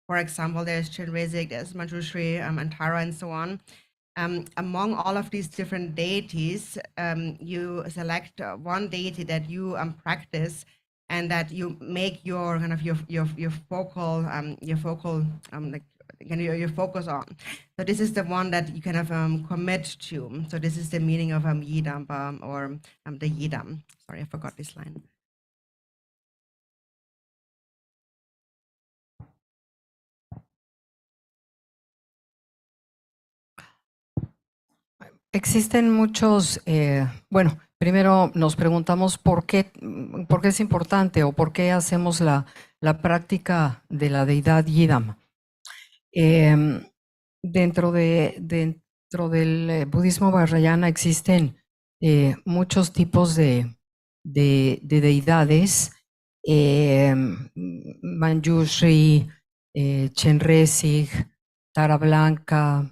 for example, there's Chenrezig, there's Manjushri, and Tara, and so on. Among all of these different deities, you select one deity that you practice, and that you make your kind of your focal your focus on. So this is the one that you kind of commit to. So this is the meaning of Yidam or the Yidam. Sorry, I forgot this line. Existen muchos, bueno, primero nos preguntamos por qué es importante o por qué hacemos la práctica de la deidad Yidam. Dentro del budismo vajrayana existen muchos tipos de deidades, Manjushri, Chenrezig, Tara Blanca,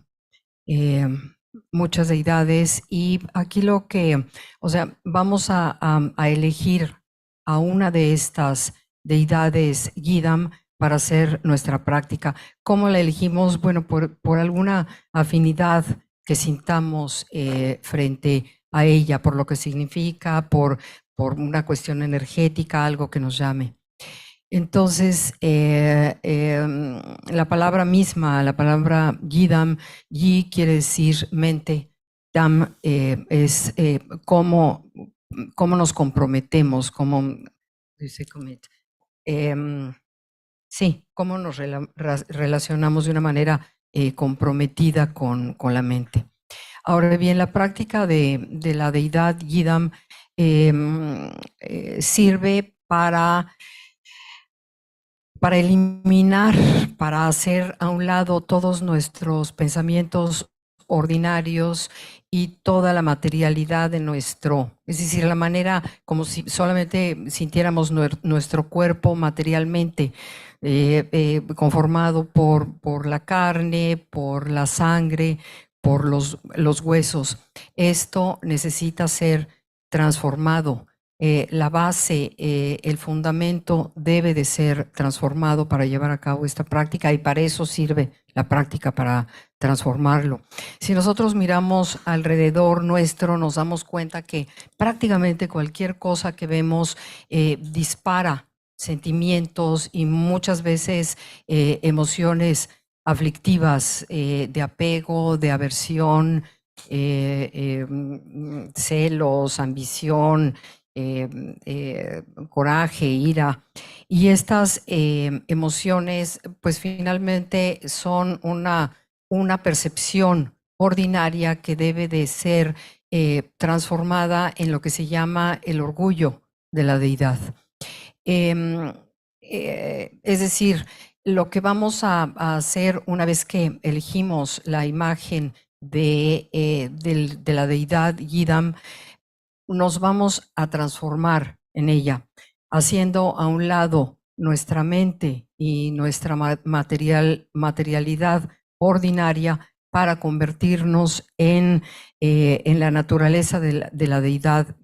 muchas deidades, y aquí vamos a elegir a una de estas deidades Yidam para hacer nuestra práctica. ¿Cómo la elegimos? Bueno, por alguna afinidad que sintamos frente a ella, por lo que significa, por una cuestión energética, algo que nos llame. Entonces, la palabra misma, la palabra Yidam, Yi quiere decir mente, Dam es cómo nos comprometemos, cómo nos relacionamos de una manera comprometida con la mente. Ahora bien, la práctica de la deidad Yidam sirve para eliminar, para hacer a un lado todos nuestros pensamientos ordinarios y toda la materialidad de es decir, la manera como si solamente sintiéramos nuestro cuerpo materialmente, conformado por la carne, por la sangre, por los huesos. Esto necesita ser transformado. La base, el fundamento debe de ser transformado para llevar a cabo esta práctica, y para eso sirve la práctica, para transformarlo. Si nosotros miramos alrededor nuestro, nos damos cuenta que prácticamente cualquier cosa que vemos dispara sentimientos y muchas veces emociones aflictivas, de apego, de aversión, celos, ambición, coraje, ira, y estas emociones pues finalmente son una percepción ordinaria que debe de ser transformada en lo que se llama el orgullo de la deidad. Es decir, lo que vamos a hacer una vez que elegimos la imagen de la deidad Yidam, nos vamos a transformar en ella, haciendo a un lado nuestra mente y nuestra materialidad ordinaria para convertirnos en la naturaleza de la deidad,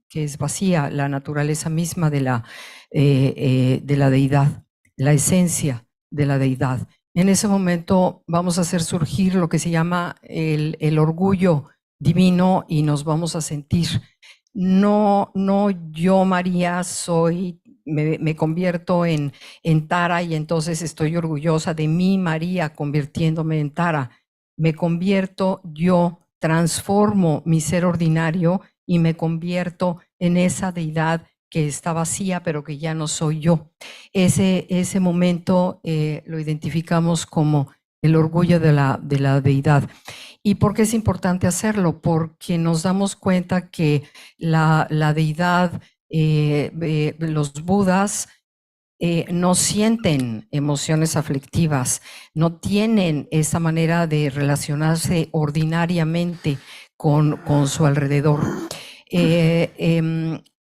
que es vacía, la naturaleza misma de la deidad, la esencia de la deidad. En ese momento vamos a hacer surgir lo que se llama el orgullo divino, y nos vamos a sentir, no yo, María, me convierto en Tara, y entonces estoy orgullosa de mí, María, convirtiéndome en Tara. me convierto yo, transformo mi ser ordinario y me convierto en esa deidad que está vacía, pero que ya no soy yo. Ese momento lo identificamos como el orgullo de la deidad. ¿Y por qué es importante hacerlo? Porque nos damos cuenta que la deidad, los budas, no sienten emociones aflictivas, no tienen esa manera de relacionarse ordinariamente con su alrededor.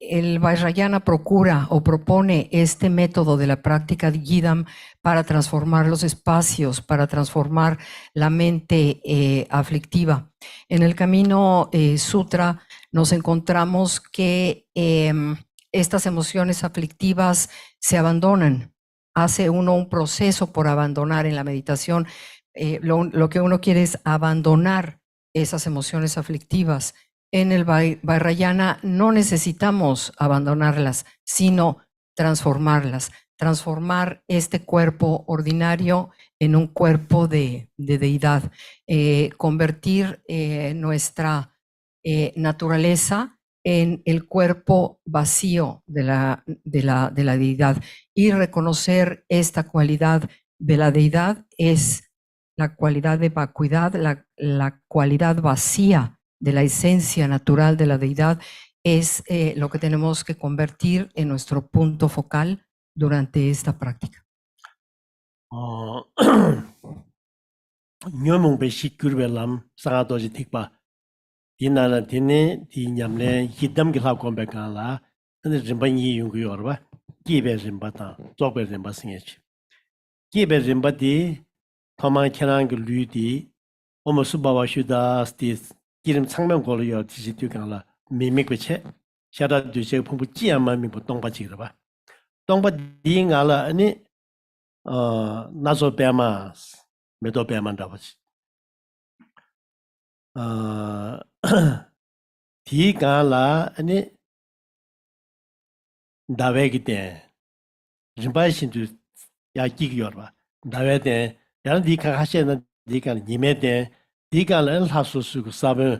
El Vajrayana procura o propone este método de la práctica de Yidam para transformar los espacios, para transformar la mente aflictiva. En el Camino Sutra nos encontramos que estas emociones aflictivas se abandonan. Hace uno un proceso por abandonar en la meditación. Lo que uno quiere es abandonar esas emociones aflictivas. En el Vajrayana no necesitamos abandonarlas, sino transformarlas, transformar este cuerpo ordinario en un cuerpo de deidad, convertir nuestra naturaleza en el cuerpo vacío de la deidad, y reconocer esta cualidad de la deidad es la cualidad de vacuidad, la cualidad vacía de la esencia natural de la deidad, es lo que tenemos que convertir en nuestro punto focal durante esta práctica. nyomung be shi gyurbe lam sanga doji tikpa dinana dine di nyamne hidam gi la kombe kan la ane rimba yi yung yor ba gibe rimba ta zogbe rimba singech gibe rimba di tamang kenang gi lu di omo su bawa shu da sti girim changmen gol yor di ji kan la mimik be che shada du je pung bu ji ma mi bu dong ba ji ba dong ba di nga la ane nazo bema medo bema da ba 디 간라 아니 다베기테 림바신도 야기기여봐 다베데 야는 디카 하시는 디카 니메데 디간을 하수수고 사베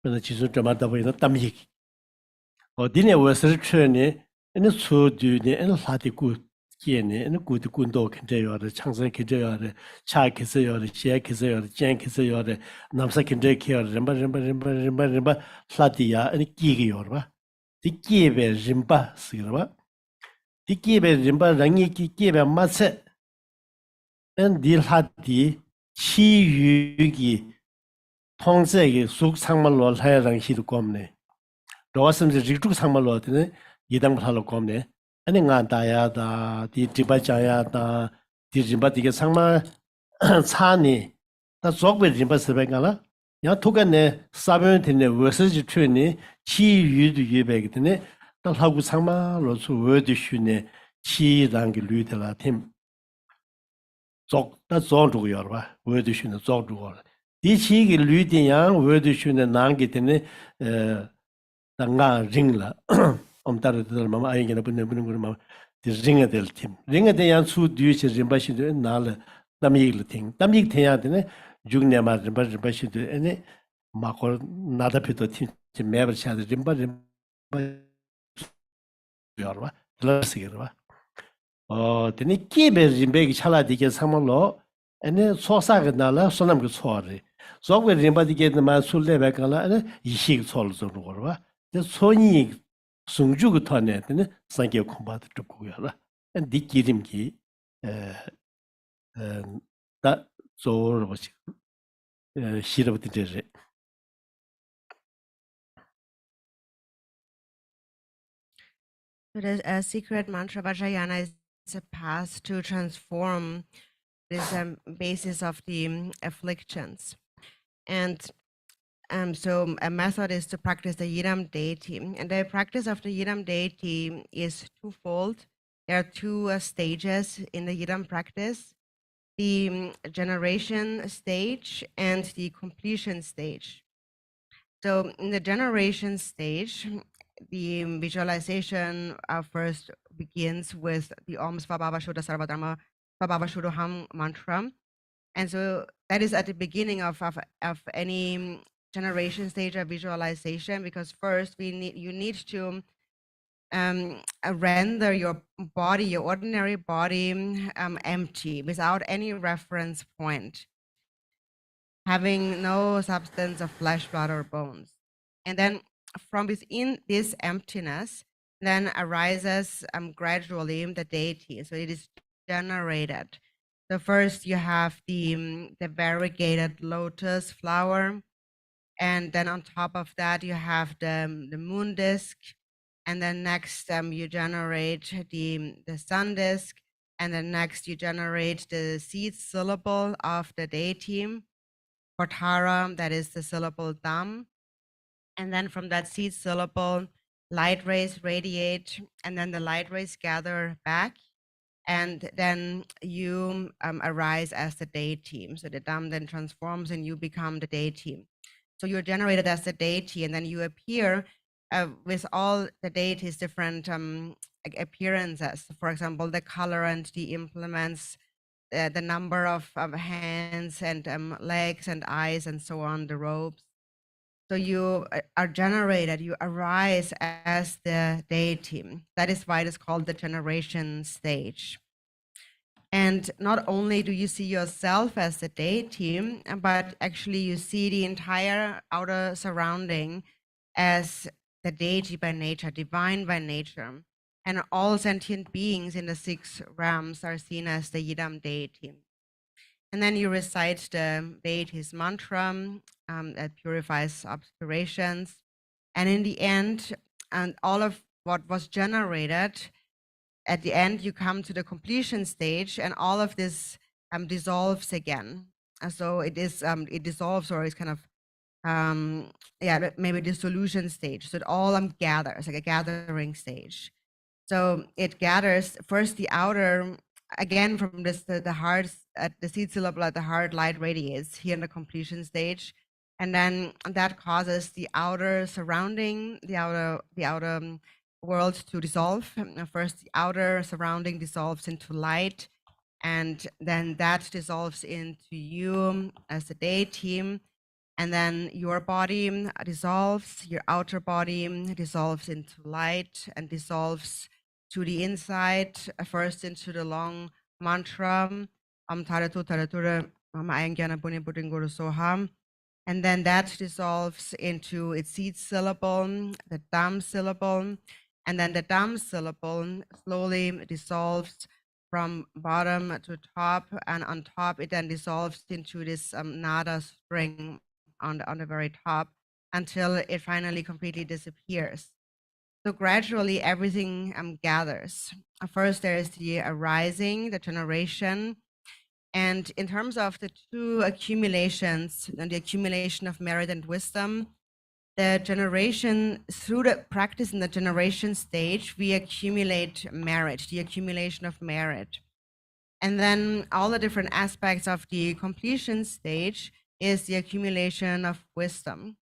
그래서 지수 좀 하다 보이는 땀이 어디네 워서 트니 ene sudu ne ene lati gu kiene ene gu de gundo kente yore changsa kente yore cha kese yore xie kese yore jian kese yore namsa kente yore rimba lati ya ene gi yore ba di gibe rimba sigir ba di gibe rimba rangi ki gibe matse ene di lati chi yu gi tongze gi suk sangmal lo laya rang hi du gomne rowa samse rikchuk sangmal lo tene yidang bhalo komne ane nga daya da di jiba jaya da di rimba dige sangma chani da zogbe rimba sebe ngala ya toga ne sabyon tene wese ji chune chi yu du yebe tene da lagu sangma lo su we de shune chi rang lu de la tim zog da zog du yor ba we de shune zog du yor di chi gi lu de yang we de shune nang gi tene da nga ring la omta르들 마마 아이게나 분네 분는 마 링에 될 팀 링에 대한 수 뒤에서 림바시도 날 담이글 팀 담이 돼야 되네 중내마 림바시도 에네 마고 나다피도 팀 매버 샤드 림바 여러와 들으시게라 되네 끼베 림베기 찰라디게 상말로 에네 소사가 날라 소남그 소리 소그 림바디게 마 술레베가라 에네 이식 솔즈로 거와 손이 송주고 타네는 상계 공부도 듣고요라. 디 기림기 다 조르버시 시르부티제 The secret mantra Vajrayana is a path to transform this basis of the afflictions. And so a method is to practice the Yidam deity. And the practice of the Yidam deity is twofold. There are two stages in the Yidam practice, the generation stage and the completion stage. So in the generation stage, the visualization first begins with the Om Svabhava Shuddha Sarvadharma Svabhava Shuddham mantra. And so that is at the beginning of any generation stage of visualization, because first you need to render your body, your ordinary body, empty, without any reference point, having no substance of flesh, blood, or bones. And then from within this emptiness, then arises gradually the deity. So it is generated. So first you have the variegated lotus flower, and then on top of that you have the moon disk, and then next you generate the sun disk, and then next you generate the seed syllable of the deity, Potara, that is the syllable Dam. And then from that seed syllable, light rays radiate, and then the light rays gather back, and then you arise as the deity. So the Dam then transforms and you become the deity. So you're generated as the deity, and then you appear with all the deities' different appearances. For example, the color and the implements, the number of hands and legs and eyes and so on, the robes. So you are generated, you arise as the deity. That is why it is called the generation stage. And not only do you see yourself as the deity, but actually you see the entire outer surrounding as the deity by nature, divine by nature. And all sentient beings in the 6 realms are seen as the Yidam deity. And then you recite the deity's mantra that purifies obscurations. And in the end, and all of what was generated, at the end, you come to the completion stage, and all of this dissolves again. And so it is, it dissolves, or it's kind of, maybe dissolution stage. So it all gathers, like a gathering stage. So it gathers first the outer, again from this, the heart, at the seed syllable at the heart, light radiates here in the completion stage. And then that causes the outer surrounding, the outer world to dissolve. First, the outer surrounding dissolves into light, and then that dissolves into you as a deity. And then your body dissolves, your outer body dissolves into light and dissolves to the inside, first into the long mantra, Taratu Taratura Mama Ayangana Buni Budinguru Soham. And then that dissolves into its seed syllable, the Dam syllable. And then the Dam syllable slowly dissolves from bottom to top. And on top, it then dissolves into this nada string on the very top, until it finally completely disappears. So gradually everything gathers. First there is the arising, the generation. And in terms of the 2 accumulations, and the accumulation of merit and wisdom, the generation, through the practice in the generation stage, we accumulate merit, the accumulation of merit. And then all the different aspects of the completion stage is the accumulation of wisdom.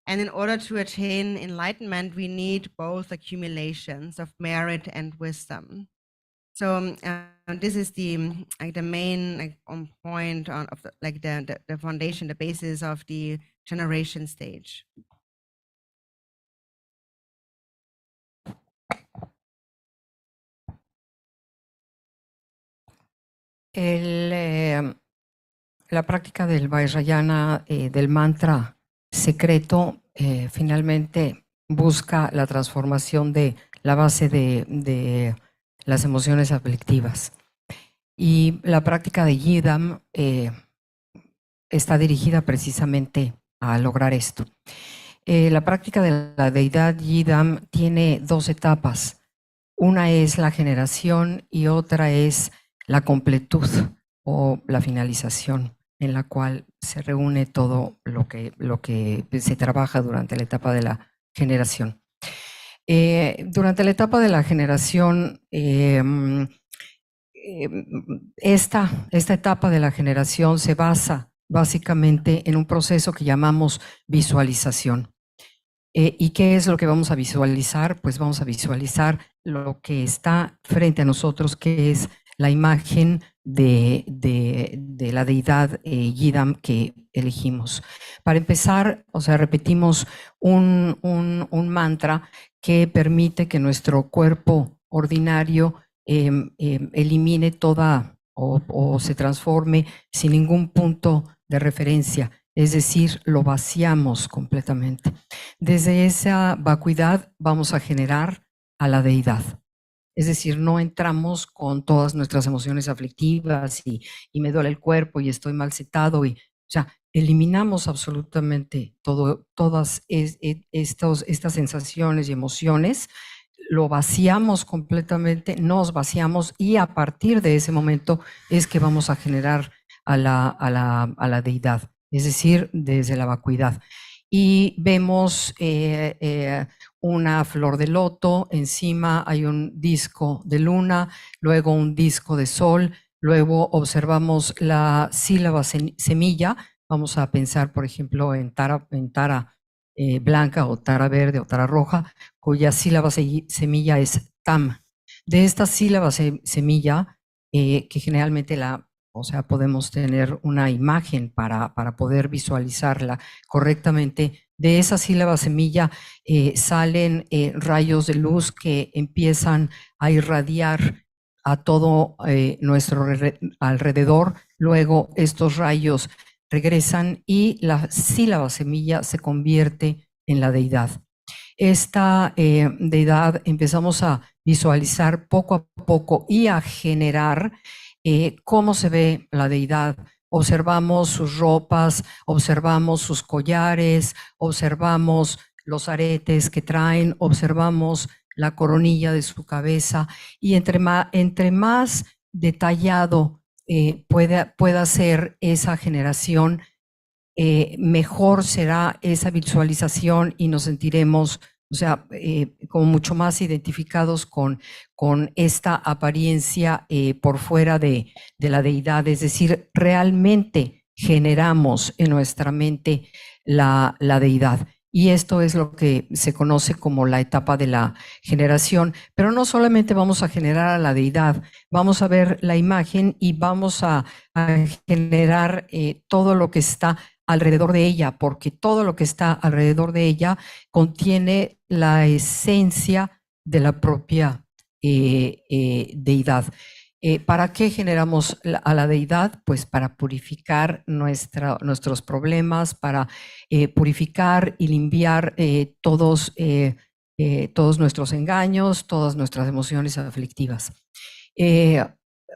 And in order to attain enlightenment, we need both accumulations of merit and wisdom. So this is the main point of the foundation, the basis of the generation stage. La práctica del Vajrayana, del mantra secreto, finalmente busca la transformación de la base de las emociones aflictivas. Y la práctica de Yidam está dirigida precisamente a lograr esto. La práctica de la deidad Yidam tiene 2 etapas. Una es la generación y otra es la completud o la finalización, en la cual se reúne todo lo que se trabaja durante la etapa de la generación. Durante la etapa de la generación, esta etapa de la generación se basa básicamente en un proceso que llamamos visualización. ¿Y qué es lo que vamos a visualizar? Pues vamos a visualizar lo que está frente a nosotros, que es la imagen de la deidad Yidam que elegimos. Para empezar, o sea, repetimos un mantra que permite que nuestro cuerpo ordinario elimine toda o se transforme sin ningún punto de referencia, es decir, lo vaciamos completamente. Desde esa vacuidad vamos a generar a la deidad. Es decir, no entramos con todas nuestras emociones aflictivas y me duele el cuerpo y estoy mal setado. O sea, eliminamos absolutamente todas estas sensaciones y emociones, lo vaciamos completamente, nos vaciamos y a partir de ese momento es que vamos a generar a la deidad, es decir, desde la vacuidad. Y vemos una flor de loto, encima hay un disco de luna, luego un disco de sol, luego observamos la sílaba semilla. Vamos a pensar, por ejemplo, en tara blanca o tara verde o tara roja, cuya sílaba semilla es tam. De esta sílaba semilla, que generalmente o sea, podemos tener una imagen para poder visualizarla correctamente. De esa sílaba semilla salen rayos de luz que empiezan a irradiar a todo nuestro alrededor. Luego estos rayos regresan y la sílaba semilla se convierte en la deidad. Esta deidad empezamos a visualizar poco a poco y a generar cómo se ve la deidad. Observamos sus ropas, observamos sus collares, observamos los aretes que traen, observamos la coronilla de su cabeza y entre más detallado pueda ser esa generación, mejor será esa visualización y nos sentiremos, o sea, como mucho más identificados con esta apariencia por fuera de la deidad. Es decir, realmente generamos en nuestra mente la deidad. Y esto es lo que se conoce como la etapa de la generación. Pero no solamente vamos a generar a la deidad, vamos a ver la imagen y vamos a generar todo lo que está alrededor de ella, porque todo lo que está alrededor de ella contiene la esencia de la propia deidad. ¿Para qué generamos a la deidad? Pues para purificar nuestros problemas, para purificar y limpiar todos nuestros engaños, todas nuestras emociones aflictivas.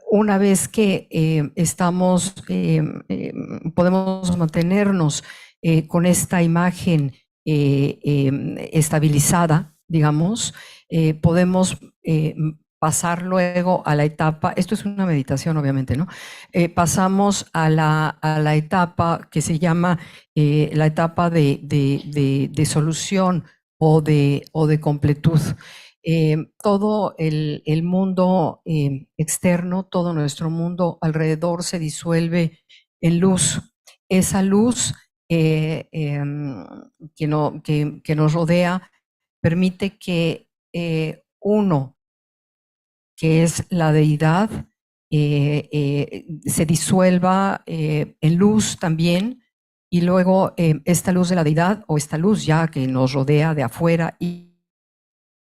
Una vez que podemos mantenernos con esta imagen estabilizada, digamos, podemos pasar luego a la etapa, esto es una meditación obviamente, ¿no? Pasamos a la etapa que se llama la etapa de solución o de completud. Todo el mundo externo, todo nuestro mundo alrededor se disuelve en luz. Esa luz que nos rodea permite que uno, que es la deidad, se disuelva en luz también, y luego esta luz de la deidad o esta luz ya que nos rodea de afuera y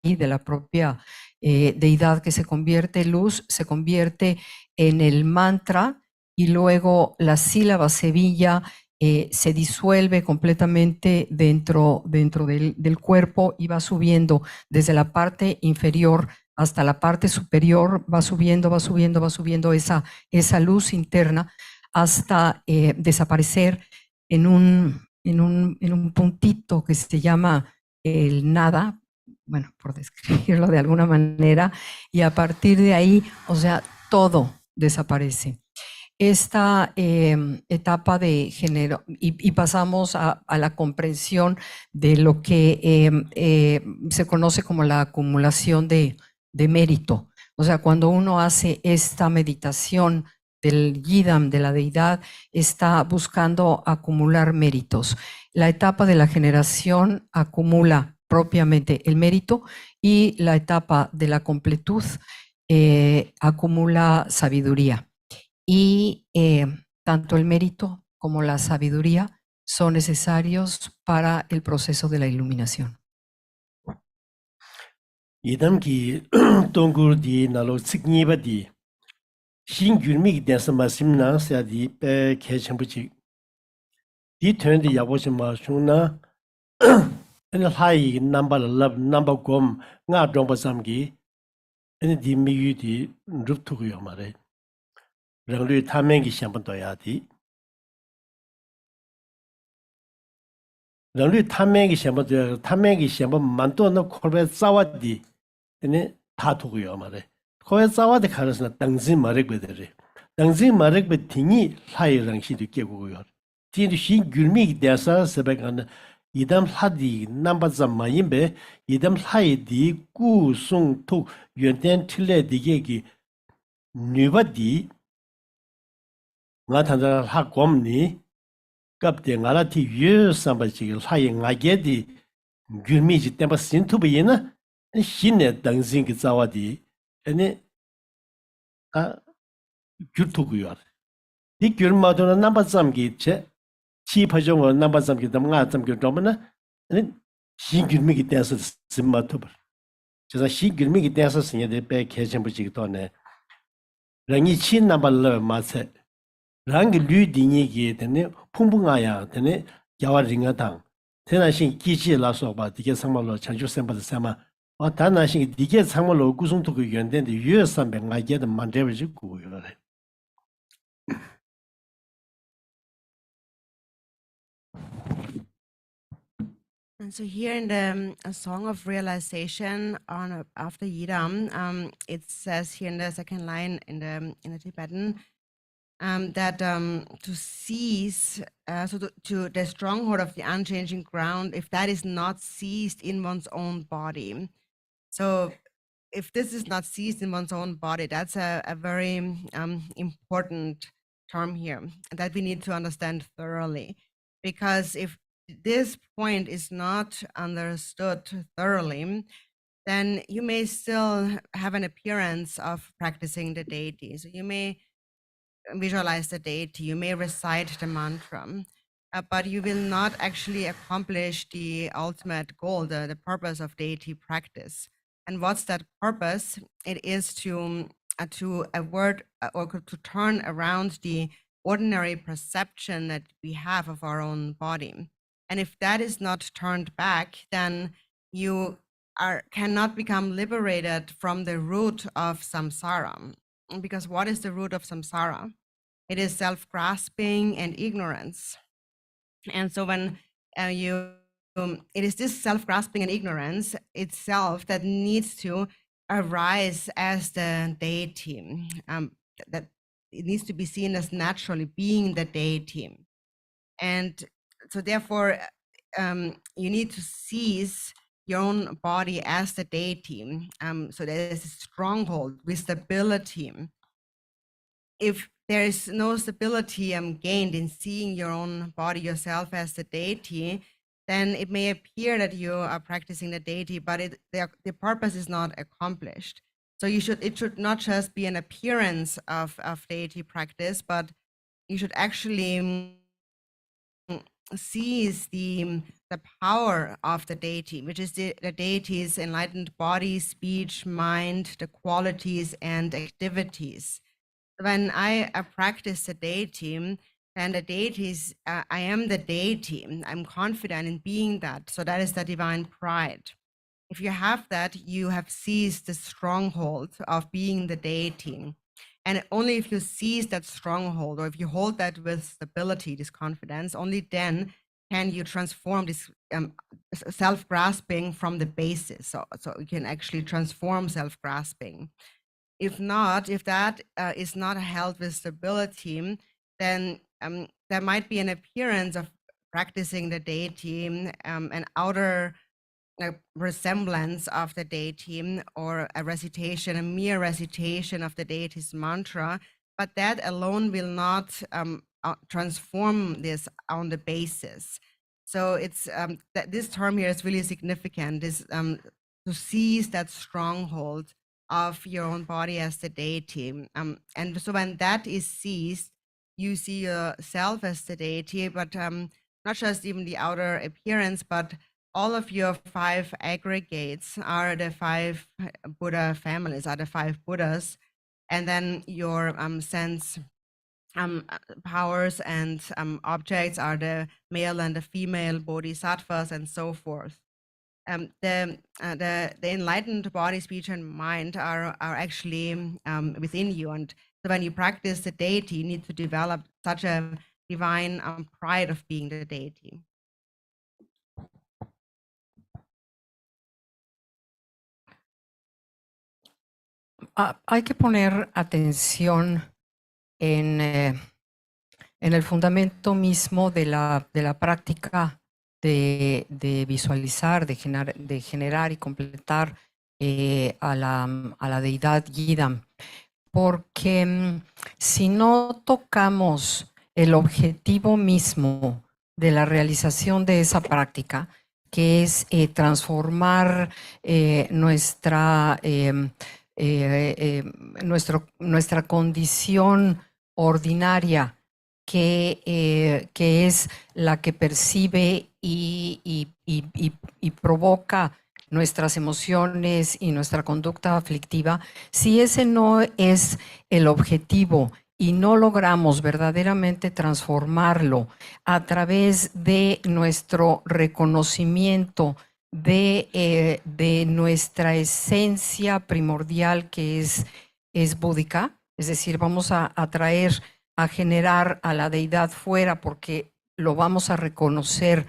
de la propia deidad que se convierte en luz, se convierte en el mantra y luego la sílaba semilla se disuelve completamente dentro del cuerpo y va subiendo desde la parte inferior hasta la parte superior, va subiendo esa luz interna hasta desaparecer en un puntito que se llama el nada, bueno, por describirlo de alguna manera, y a partir de ahí, o sea, todo desaparece. Esta etapa de género, y pasamos a la comprensión de lo que se conoce como la acumulación de mérito. O sea, cuando uno hace esta meditación del Yidam, de la deidad, está buscando acumular méritos. La etapa de la generación acumula propiamente el mérito y la etapa de la completud acumula sabiduría. y tanto el mérito como la sabiduría son necesarios para el proceso de la iluminación. Idam ki tongur di nalo tsikniba di shin gyurmi ki densa masim na sa di pe kechambuchi. Di tuan di yaboshi ma shung na ene hai namba lab namba gom nga dongpa samgi ene di miyu di rup tuku yo ma re. Ranglu tamengi shampan toya di. Ranglu tamengi shampan toya, tamengi shampan manto na korbe zawa di ene ta tuku yo ma re. Korbe zawa di karasana dangzin marikbe de re. Dangzin marikbe tingi hai rangshi di kegu yo. Tingi shin gyurmi ki densa sebekana idam hadi namba zamayinbe idam hai di gu sung tuk yuanten tile dige ki nyuba di nga tanda ha gomni kapte nga la ti yu samba chigi hai nga ge di gyurmi ji tenpa sintuba yina shinne dangzin ki zawa di ene gyur tuku yor. Di gyur maduna namba zamgi che chi pachongo namba zamgi dam nga zamgi domana shin gyurmi ki tensa simma tubar. Chisa shin gyurmi ki tensa sinye de pe kechenpo chigi tohne rangi chi namba lawa ma se rangi lu dingi ki tene pungpu nga ya tene gyawa ringa tang tena shin ki chi la soba dike sangma lo chanchu senpa de sema tana shin dike sangma lo kusung tuku yuan de yue sambe nga ge de mandrewa chi gu yu re. And so here in the a Song of Realization on after Yidam, it says here in the second line in the Tibetan that to seize, to the stronghold of the unchanging ground, if that is not seized in one's own body. So if this is not seized in one's own body, that's a very important term here that we need to understand thoroughly. Because if this point is not understood thoroughly, then you may still have an appearance of practicing the deity. So you may visualize the deity, you may recite the mantra, but you will not actually accomplish the ultimate goal, the purpose of deity practice. And what's that purpose? It is to avert or to turn around the ordinary perception that we have of our own body. And if that is not turned back, then you cannot become liberated from the root of samsara. Because what is the root of samsara? It is self-grasping and ignorance. And so when it is this self-grasping and ignorance itself that needs to arise as the deity, that it needs to be seen as naturally being the deity. And so therefore, you need to seize your own body as the deity. So there is a stronghold with stability. If there is no stability gained in seeing your own body, yourself as the deity, then it may appear that you are practicing the deity, but the purpose is not accomplished. So it should not just be an appearance of deity practice, but you should actually seize the power of the deity, which is the deity's enlightened body, speech, mind, the qualities and activities. When I practice the deity, then the deity is, I am the deity. I'm confident in being that. So that is the divine pride. If you have that, you have seized the stronghold of being the deity. And only if you seize that stronghold, or if you hold that with stability, this confidence, only then can you transform this self-grasping from the basis. So you can actually transform self-grasping. If not, if that is not held with stability, then there might be an appearance of practicing the deity, an outer resemblance of the deity, or a recitation, a mere recitation of the deity's mantra, but that alone will not transform this on the basis. So it's that this term here is really significant, is to seize that stronghold of your own body as the deity. And so when that is ceased, you see yourself as the deity, but not just even the outer appearance, but all of your 5 aggregates are the 5 Buddha families, are the 5 Buddhas. And then your sense powers and objects are the male and the female bodhisattvas and so forth. The enlightened body, speech, and mind are actually within you. And so when you practice the deity, you need to develop such a divine pride of being the deity. Hay que poner atención en el fundamento mismo de la práctica de visualizar, de generar y completar a la deidad Yidam. Porque si no tocamos el objetivo mismo de la realización de esa práctica, que es transformar nuestra condición ordinaria, que es la que percibe y provoca nuestras emociones y nuestra conducta aflictiva, si ese no es el objetivo y no logramos verdaderamente transformarlo a través de nuestro reconocimiento de nuestra esencia primordial, que es búdica, es decir, vamos a traer, a generar a la deidad fuera porque lo vamos a reconocer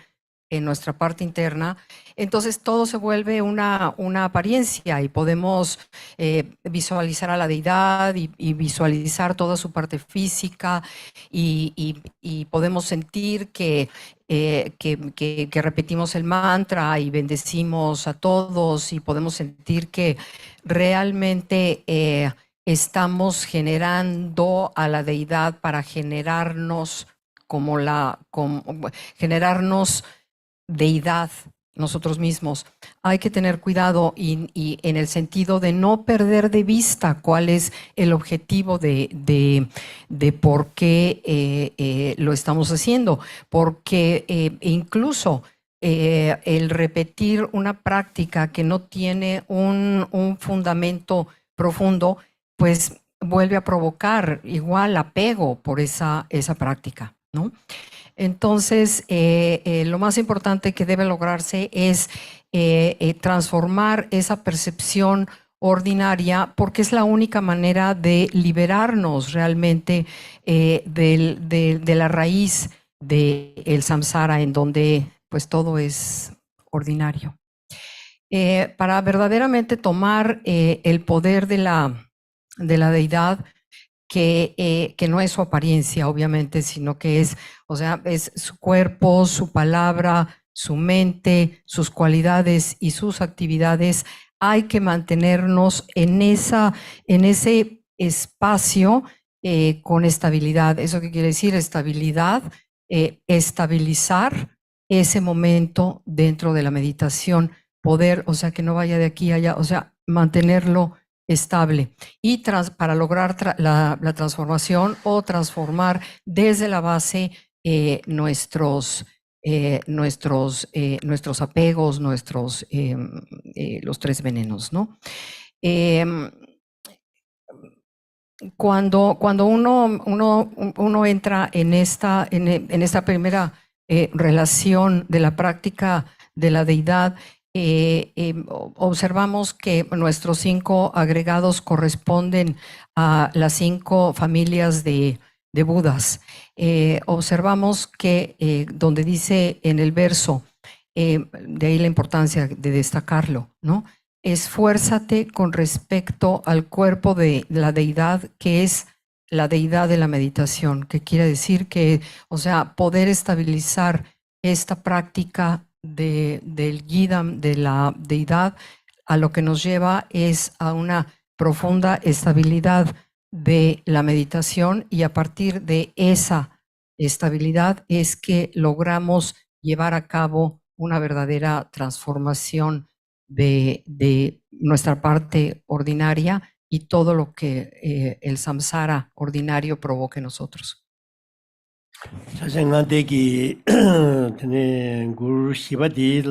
en nuestra parte interna, entonces todo se vuelve una apariencia y podemos visualizar a la deidad y visualizar toda su parte física y podemos sentir que repetimos el mantra y bendecimos a todos y podemos sentir que realmente estamos generando a la deidad para generarnos generarnos deidad nosotros mismos. Hay que tener cuidado y en el sentido de no perder de vista cuál es el objetivo de por qué lo estamos haciendo, porque incluso el repetir una práctica que no tiene un fundamento profundo, pues vuelve a provocar igual apego por esa práctica, ¿no? Entonces, lo más importante que debe lograrse es transformar esa percepción ordinaria, porque es la única manera de liberarnos realmente de la raíz del samsara, en donde pues todo es ordinario. Para verdaderamente tomar el poder de la deidad, que no es su apariencia, obviamente, sino que es, o sea, es su cuerpo, su palabra, su mente, sus cualidades y sus actividades. Hay que mantenernos en ese espacio con estabilidad. ¿Eso qué quiere decir? Estabilidad, estabilizar ese momento dentro de la meditación, poder, o sea, que no vaya de aquí a allá, o sea, mantenerlo estable y para lograr la transformación o transformar desde la base nuestros apegos, los 3 venenos, ¿no? Cuando uno entra en esta primera relación de la práctica de la deidad, observamos que nuestros 5 agregados corresponden a las 5 familias de Budas. Observamos que donde dice en el verso, de ahí la importancia de destacarlo, ¿no? Esfuérzate con respecto al cuerpo de la deidad, que es la deidad de la meditación, que quiere decir que, o sea, poder estabilizar esta práctica del Yidam, de la deidad, a lo que nos lleva es a una profunda estabilidad de la meditación, y a partir de esa estabilidad es que logramos llevar a cabo una verdadera transformación de nuestra parte ordinaria y todo lo que el samsara ordinario provoque en nosotros. Chetsang degi tene guru shiba di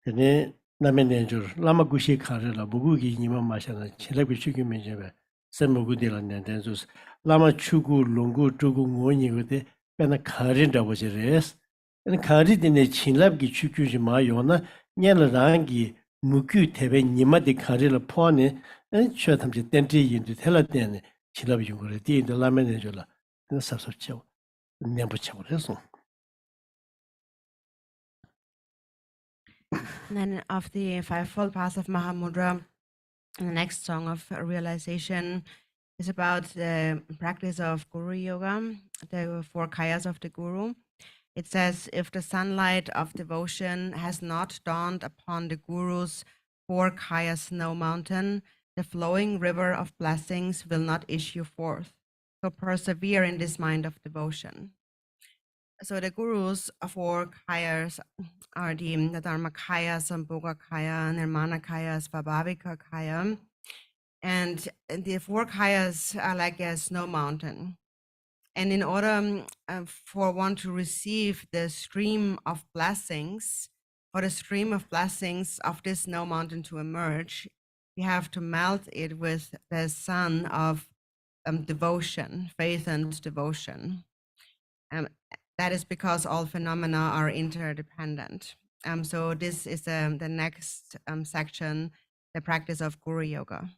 tene namen nenjur lama gushi khare la bugu gi nima ma sha na chela gu chu gi me je ba sem gu de la nen den sus lama chu gu long gu zhu gu ngo ni gu de na khare da bo je res en khare de ne chinlab gi chu chu ji ma yo na nyen la rang gi mu gyu te be nima de khare la pho ne en chö tham ji den ji yin de tela den chilab yu gu re di de la men nenjur la den sap sap chao And then of the fivefold path of Mahamudra, the next song of realization is about the practice of Guru Yoga, the four kayas of the Guru. It says, if the sunlight of devotion has not dawned upon the Guru's four kaya snow mountain, the flowing river of blessings will not issue forth. So persevere in this mind of devotion. So the Guru's four kayas are the Dharmakaya, Sambhogakaya, Nirmanakaya, Svabhavikakaya. And the four kayas are like a snow mountain. And in order for one to receive the stream of blessings, or the stream of blessings of this snow mountain to emerge, we have to melt it with the sun of devotion, faith and devotion. That is because all phenomena are interdependent. So this is the next section, the practice of Guru Yoga.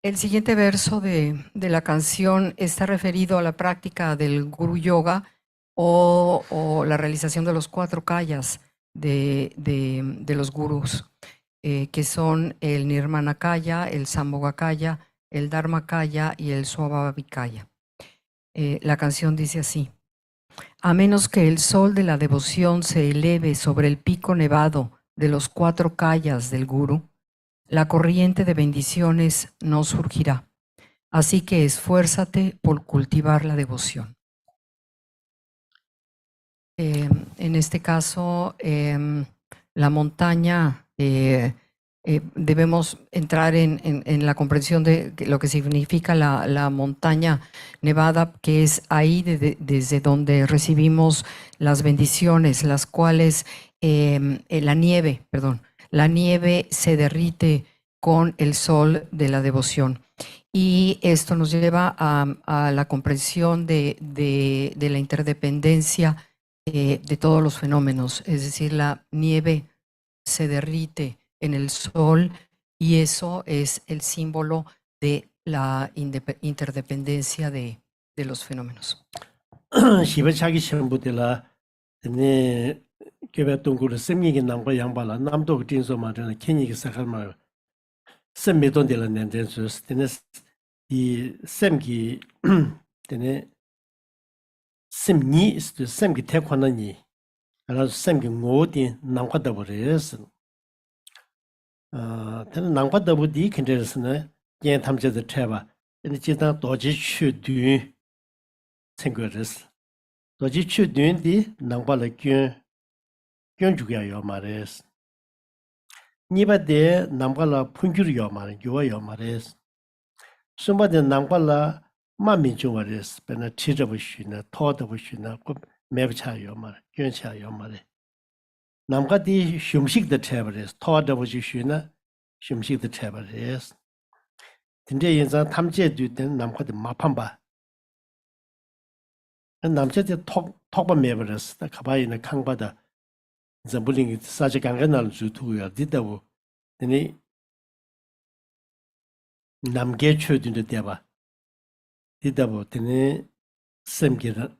El siguiente verso de la canción está referido a la práctica del Guru Yoga o la realización de los cuatro kayas de los gurús, que son el Nirmanakaya, el Sambhogakaya, el Dharmakaya y el Svabhavikaya. La canción dice así: a menos que el sol de la devoción se eleve sobre el pico nevado de los cuatro kayas del Guru, la corriente de bendiciones no surgirá. Así que esfuérzate por cultivar la devoción. En este caso, la montaña, debemos entrar en la comprensión de lo que significa la montaña nevada, que es ahí desde donde recibimos las bendiciones, las cuales la nieve se derrite con el sol de la devoción. Y esto nos lleva a la comprensión de la interdependencia de todos los fenómenos. Es decir, la nieve se derrite en el sol y eso es el símbolo de la interdependencia de los fenómenos. Kyabgön 동굴을 semgi 남과 양발라 남도 진소 말하는 kenyi 사갈마 sem메돈 데라 nendensus tenes 이 semgi tene semni ist semgi tekwanani 알아서 semgi ngodi 남과다 버려스 tene 남과다 버디 컨데스네 yen 탐제의 tre바 근데 지다 도지 추드 생거스 도지 추드인디 남발라 gyönjugya yo mares. Niba de nambala pungyur yo mares, yuwa yo mares. Sumba de nambala ma minchung mares, pena chidabu shuna, todabu shuna, mebcha yo mares, gyöncha yo mares. Namga di shumshik de trebares, todabu shuna, shumshik de trebares. Tinte yinzang tamche du den namga de mapamba. Namche de tokba mebares, da kabayi na kangbada Zambuling saja ganganal zutuya didawu tene namge chödünde deba didawu tene semgira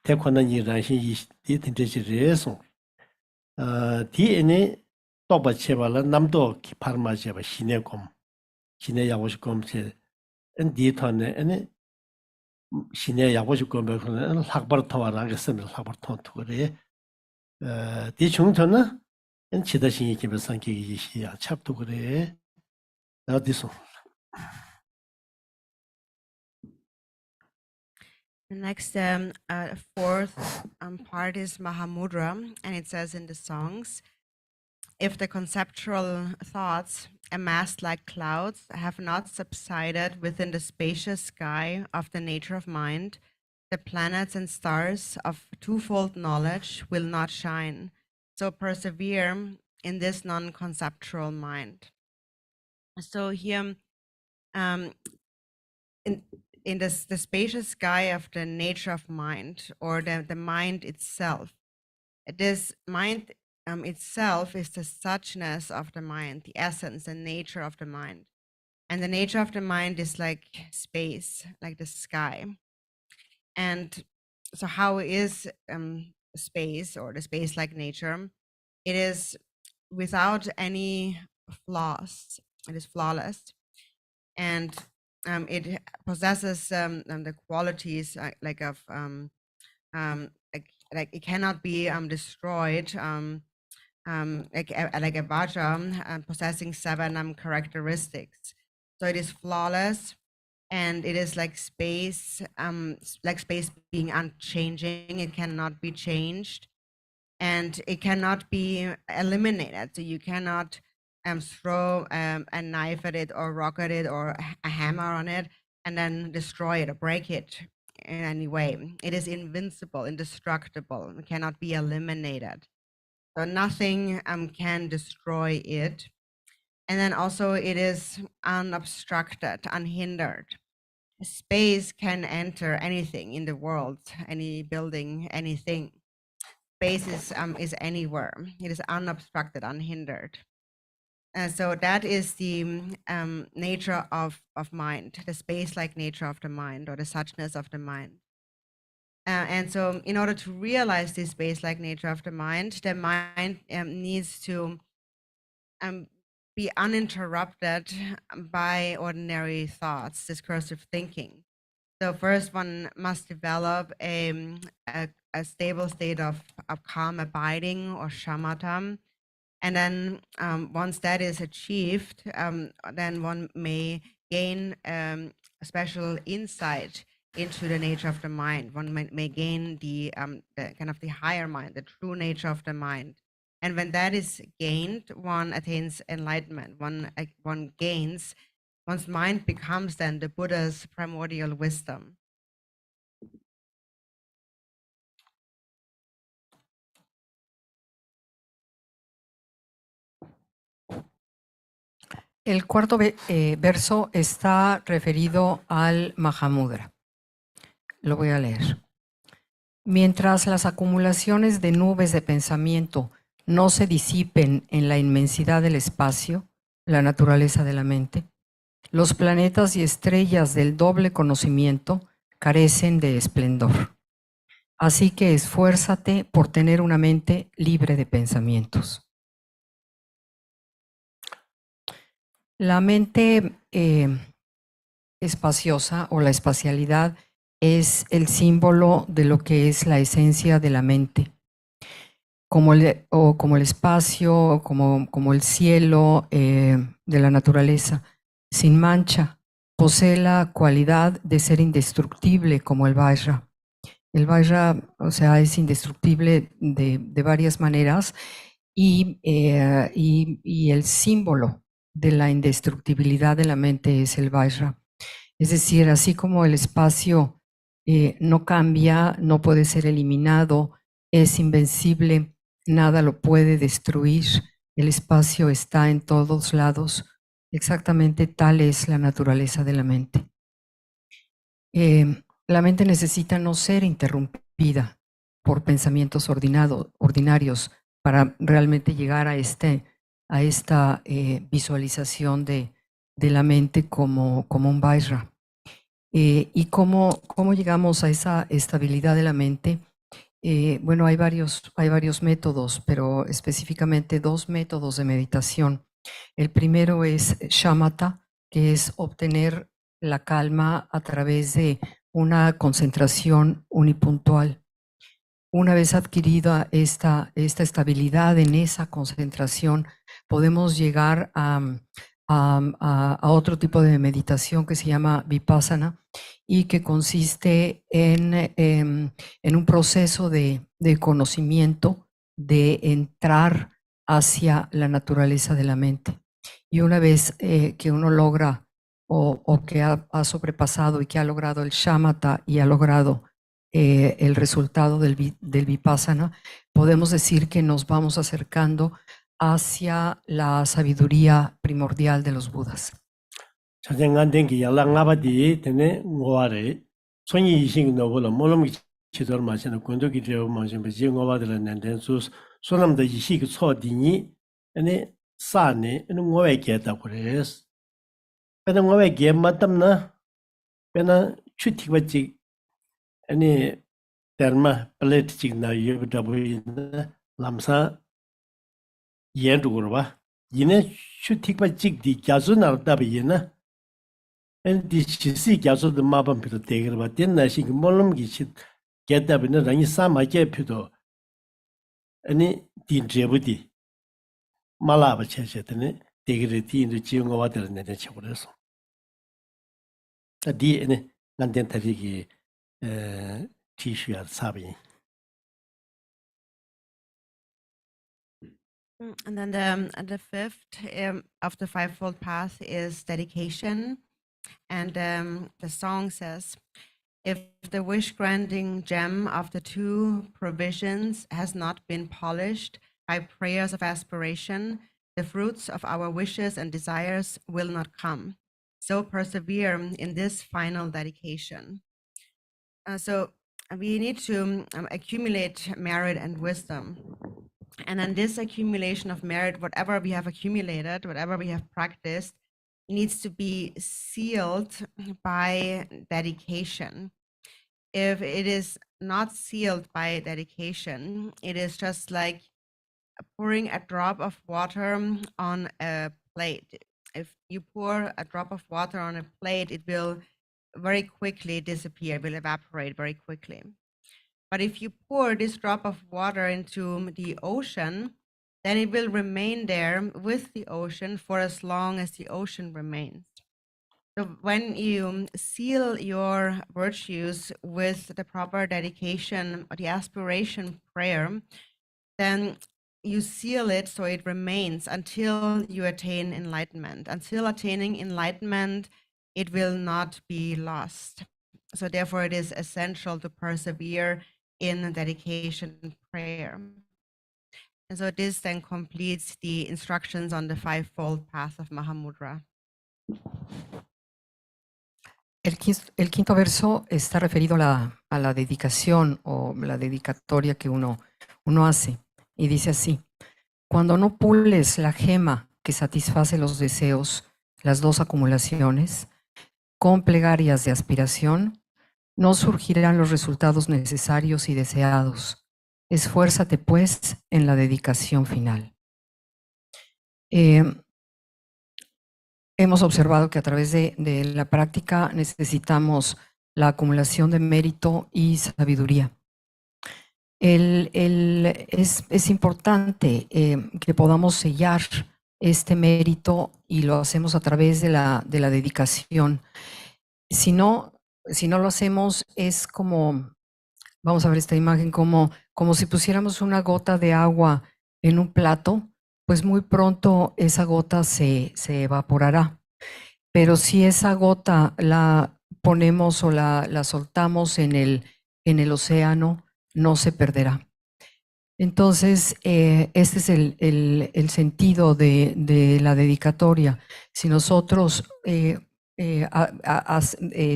tekwana ni ranshin yi di tindeji resong di ene toba chebala namdo ki parma cheba shine kom shine yagoshi kom che en di tone ene shine yagoshi kom be khone lakbar tawara ga semir lakbar ton tugore 디 중토는 치다신이 기본상 기기시야 찹도 그래 어디서 The next fourth part is Mahamudra, and it says in the songs, if the conceptual thoughts amassed like clouds have not subsided within the spacious sky of the nature of mind, the planets and stars of twofold knowledge will not shine. So persevere in this non-conceptual mind. So here, in the spacious sky of the nature of mind, or the mind itself, this mind itself is the suchness of the mind, the essence, the nature of the mind. And the nature of the mind is like space, like the sky. And so how is space, or the space-like nature? It is without any flaws. It is flawless. And it possesses the qualities like it cannot be destroyed, like a Vajra possessing 7 characteristics. So it is flawless, and it is like space being unchanging. It cannot be changed, and it cannot be eliminated. So you cannot throw a knife at it, or rock at it, or a hammer on it, and then destroy it or break it in any way. It is invincible, indestructible. It cannot be eliminated. So nothing can destroy it. And then also it is unobstructed, unhindered. Space can enter anything in the world, any building, anything. Space is anywhere. It is unobstructed, unhindered. So that is the nature of mind, the space-like nature of the mind, or the suchness of the mind. And so in order to realize this space-like nature of the mind needs to be uninterrupted by ordinary thoughts, discursive thinking. So first one must develop a stable state of calm abiding, or shamatha. And then once that is achieved, then one may gain a special insight into the nature of the mind. One may gain the kind of the higher mind, the true nature of the mind. And when that is gained, one attains enlightenment. One gains, one's mind becomes then the Buddha's primordial wisdom. El cuarto verso está referido al Mahamudra. Lo voy a leer. Mientras las acumulaciones de nubes de pensamiento no se disipen en la inmensidad del espacio, la naturaleza de la mente, los planetas y estrellas del doble conocimiento carecen de esplendor. Así que esfuérzate por tener una mente libre de pensamientos. La mente espaciosa, o la espacialidad, es el símbolo de lo que es la esencia de la mente, como el espacio, como el cielo de la naturaleza, sin mancha. Posee la cualidad de ser indestructible, como el Vajra. El Vajra, o sea, es indestructible de varias maneras, y el símbolo de la indestructibilidad de la mente es el Vajra. Es decir, así como el espacio no cambia, no puede ser eliminado, es invencible, nada lo puede destruir, el espacio está en todos lados, exactamente tal es la naturaleza de la mente. La mente necesita no ser interrumpida por pensamientos ordinarios para realmente llegar a esta visualización de la mente como un Vajra. ¿Y cómo llegamos a esa estabilidad de la mente? Bueno, hay varios métodos, pero específicamente 2 métodos de meditación. El primero es shamatha, que es obtener la calma a través de una concentración unipuntual. Una vez adquirida esta estabilidad en esa concentración, podemos llegar a a otro tipo de meditación que se llama Vipassana y que consiste en un proceso de conocimiento, de entrar hacia la naturaleza de la mente. Y una vez que uno logra o que ha sobrepasado y que ha logrado el shamatha y ha logrado el resultado del Vipassana, podemos decir que nos vamos acercando hacia la sabiduría primordial de los Budas. Chetsang denki yala ngabadi tene ngware. Sonyi yishing nobola molom chidor machina kundo ki teo machin beji ngwabadila nanden sus sonam da yishik so dini ane sa ne ane ngwawe geta kures. Pena ngwawe ge matam na pena chutikwa chik ane dharma plate chik na yubdabu ina lamsa yen rukurwa. Yine chutikwa chik di gyazu nar dabi ina and the Shisi Gaso the Mabam Pito take about then I think Molum Gishit get up in the Rani Sama Pito any Din Jebuti Malaba Chachetane, take it in the Chiung water and the Chores. A D and then Tariki Tishu at Sabi. And then the fifth of the fivefold path is dedication. And the song says, if the wish-granting gem of the two provisions has not been polished by prayers of aspiration, the fruits of our wishes and desires will not come. So persevere in this final dedication. So we need to accumulate merit and wisdom. And then this accumulation of merit, whatever we have accumulated, whatever we have practiced, needs to be sealed by dedication. If it is not sealed by dedication, it is just like pouring a drop of water on a plate. If you pour a drop of water on a plate, it will very quickly disappear, will evaporate very quickly. But if you pour this drop of water into the ocean, then it will remain there with the ocean for as long as the ocean remains. So when you seal your virtues with the proper dedication or the aspiration prayer, then you seal it so it remains until you attain enlightenment. Until attaining enlightenment, it will not be lost. So therefore, it is essential to persevere in dedication prayer. And so this then completes the instructions on the fivefold path of Mahamudra. El quinto verso está referido a la dedicación o la dedicatoria que uno hace. Y dice así: cuando no pules la gema que satisface los deseos, las dos acumulaciones, con plegarias de aspiración, no surgirán los resultados necesarios y deseados. Esfuérzate, pues, en la dedicación final. Hemos observado que a través de la práctica necesitamos la acumulación de mérito y sabiduría. Es importante que podamos sellar este mérito y lo hacemos a través de la dedicación. Si no lo hacemos, es como, vamos a ver esta imagen, como si pusiéramos una gota de agua en un plato, pues muy pronto esa gota se evaporará. Pero si esa gota la ponemos o la soltamos en el océano, no se perderá. Entonces, este es el sentido de la dedicatoria. Si nosotros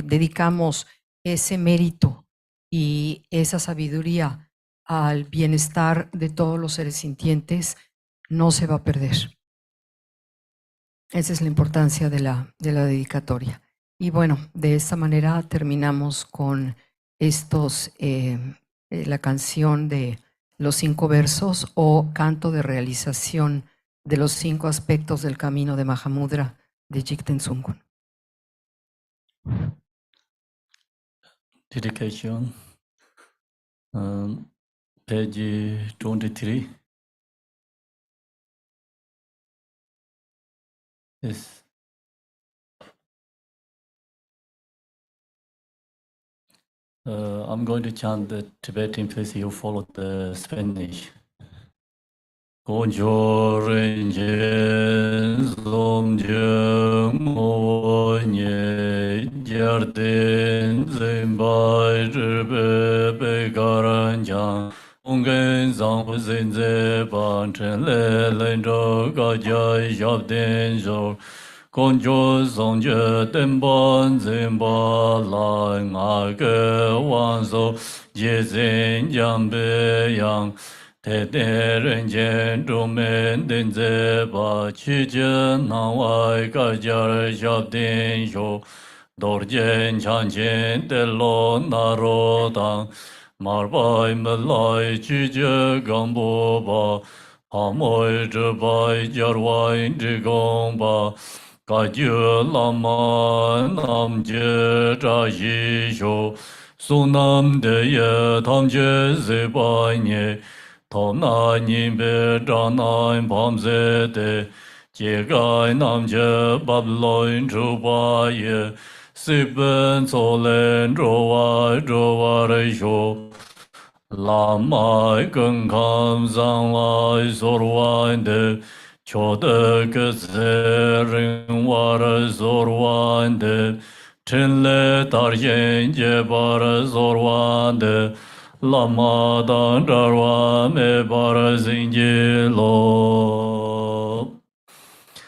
dedicamos ese mérito y esa sabiduría al bienestar de todos los seres sintientes, no se va a perder. Esa es la importancia de la dedicatoria. Y bueno, de esta manera terminamos con la canción de los 5 versos o canto de realización de los 5 aspectos del camino de Mahamudra de Chetsang. Dedication, page 23. Yes. I'm going to chant the Tibetan, please you follow the Spanish. Conjoren zom mo nye jarden zimbai zhibe be garan jang ungen zang zin ze ban chen le len zhou ga jia xiao den zhou Conjo zong je den ban zin ba la nga ge wan zo jie zin jiang be yang Te te ren jen zhu men den ze ba qi jian nang wai ga jia xiao den xiu dor jian chan jian de lo na ro dang mar bai me lai qi jie gang bo ba ha moi zhi bai jar wai zhi gong ba ga jie la ma nam jie zha yi xiu su nam de ye tam jie zi bai nie Tom na nim be zhang na pam ze de jie gai nam je bab loin zhu ba ye si ben co len zhuo wa re xiu la mai geng kam zang lai zor wan de qiu de ge ze ren wa re zor wan de chen le dar yen jie ba re zor wan de Lama dan darwa me bar zinji lo.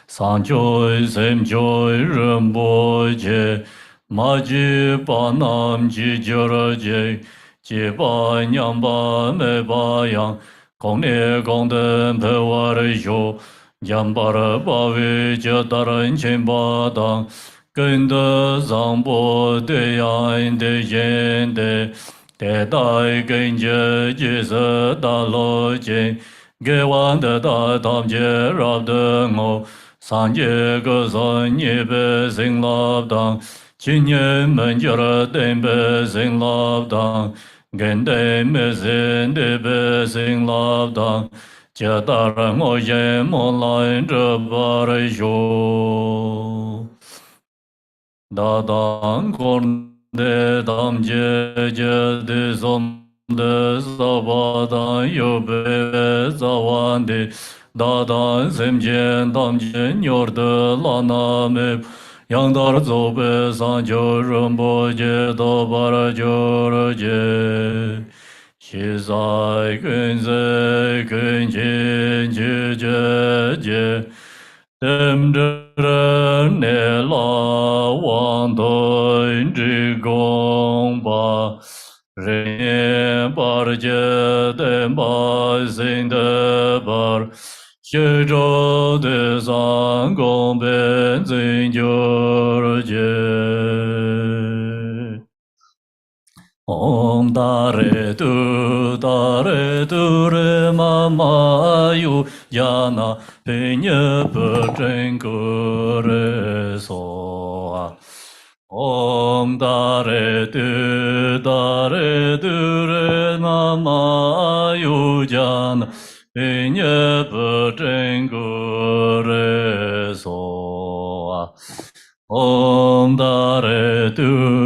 San joy sem joy rumbo je. Ma ji pa nam ji jora je. Ji pa nyam ba me ba yang. Gong ne gong den pe war yo. Yam bar ba we je daran chen ba dang. Gen de zang bo de yan de yen de. Te dai gen je ji se da lo jin, ge wan de da tam je rab de ngo, san je ge san ye be sing lab dang, qin ye men je re den be sing lab dang, gen de me sin de be sing lab dang, jie da ren ngo ye mo lai zhe ba re xiu. Da dang kon de dam je de som de sa ba dan yo be za wan de da dan sem je dam je nyor de la na me yang dar zo be san jo rum bo je do ba ra jo ra je xi zai gen ze gen jin je je Dem zhe ne la wang doi zhi gong ba ren ye bar jie den ba xin de bar xie zhou de zang gong ben zin jiu jie Om dare tu re ma ma yu ya na pe nye pe chen ku re so Om dare tu re ma ma yu ya na pe nye pe chen ku re so Om dare tu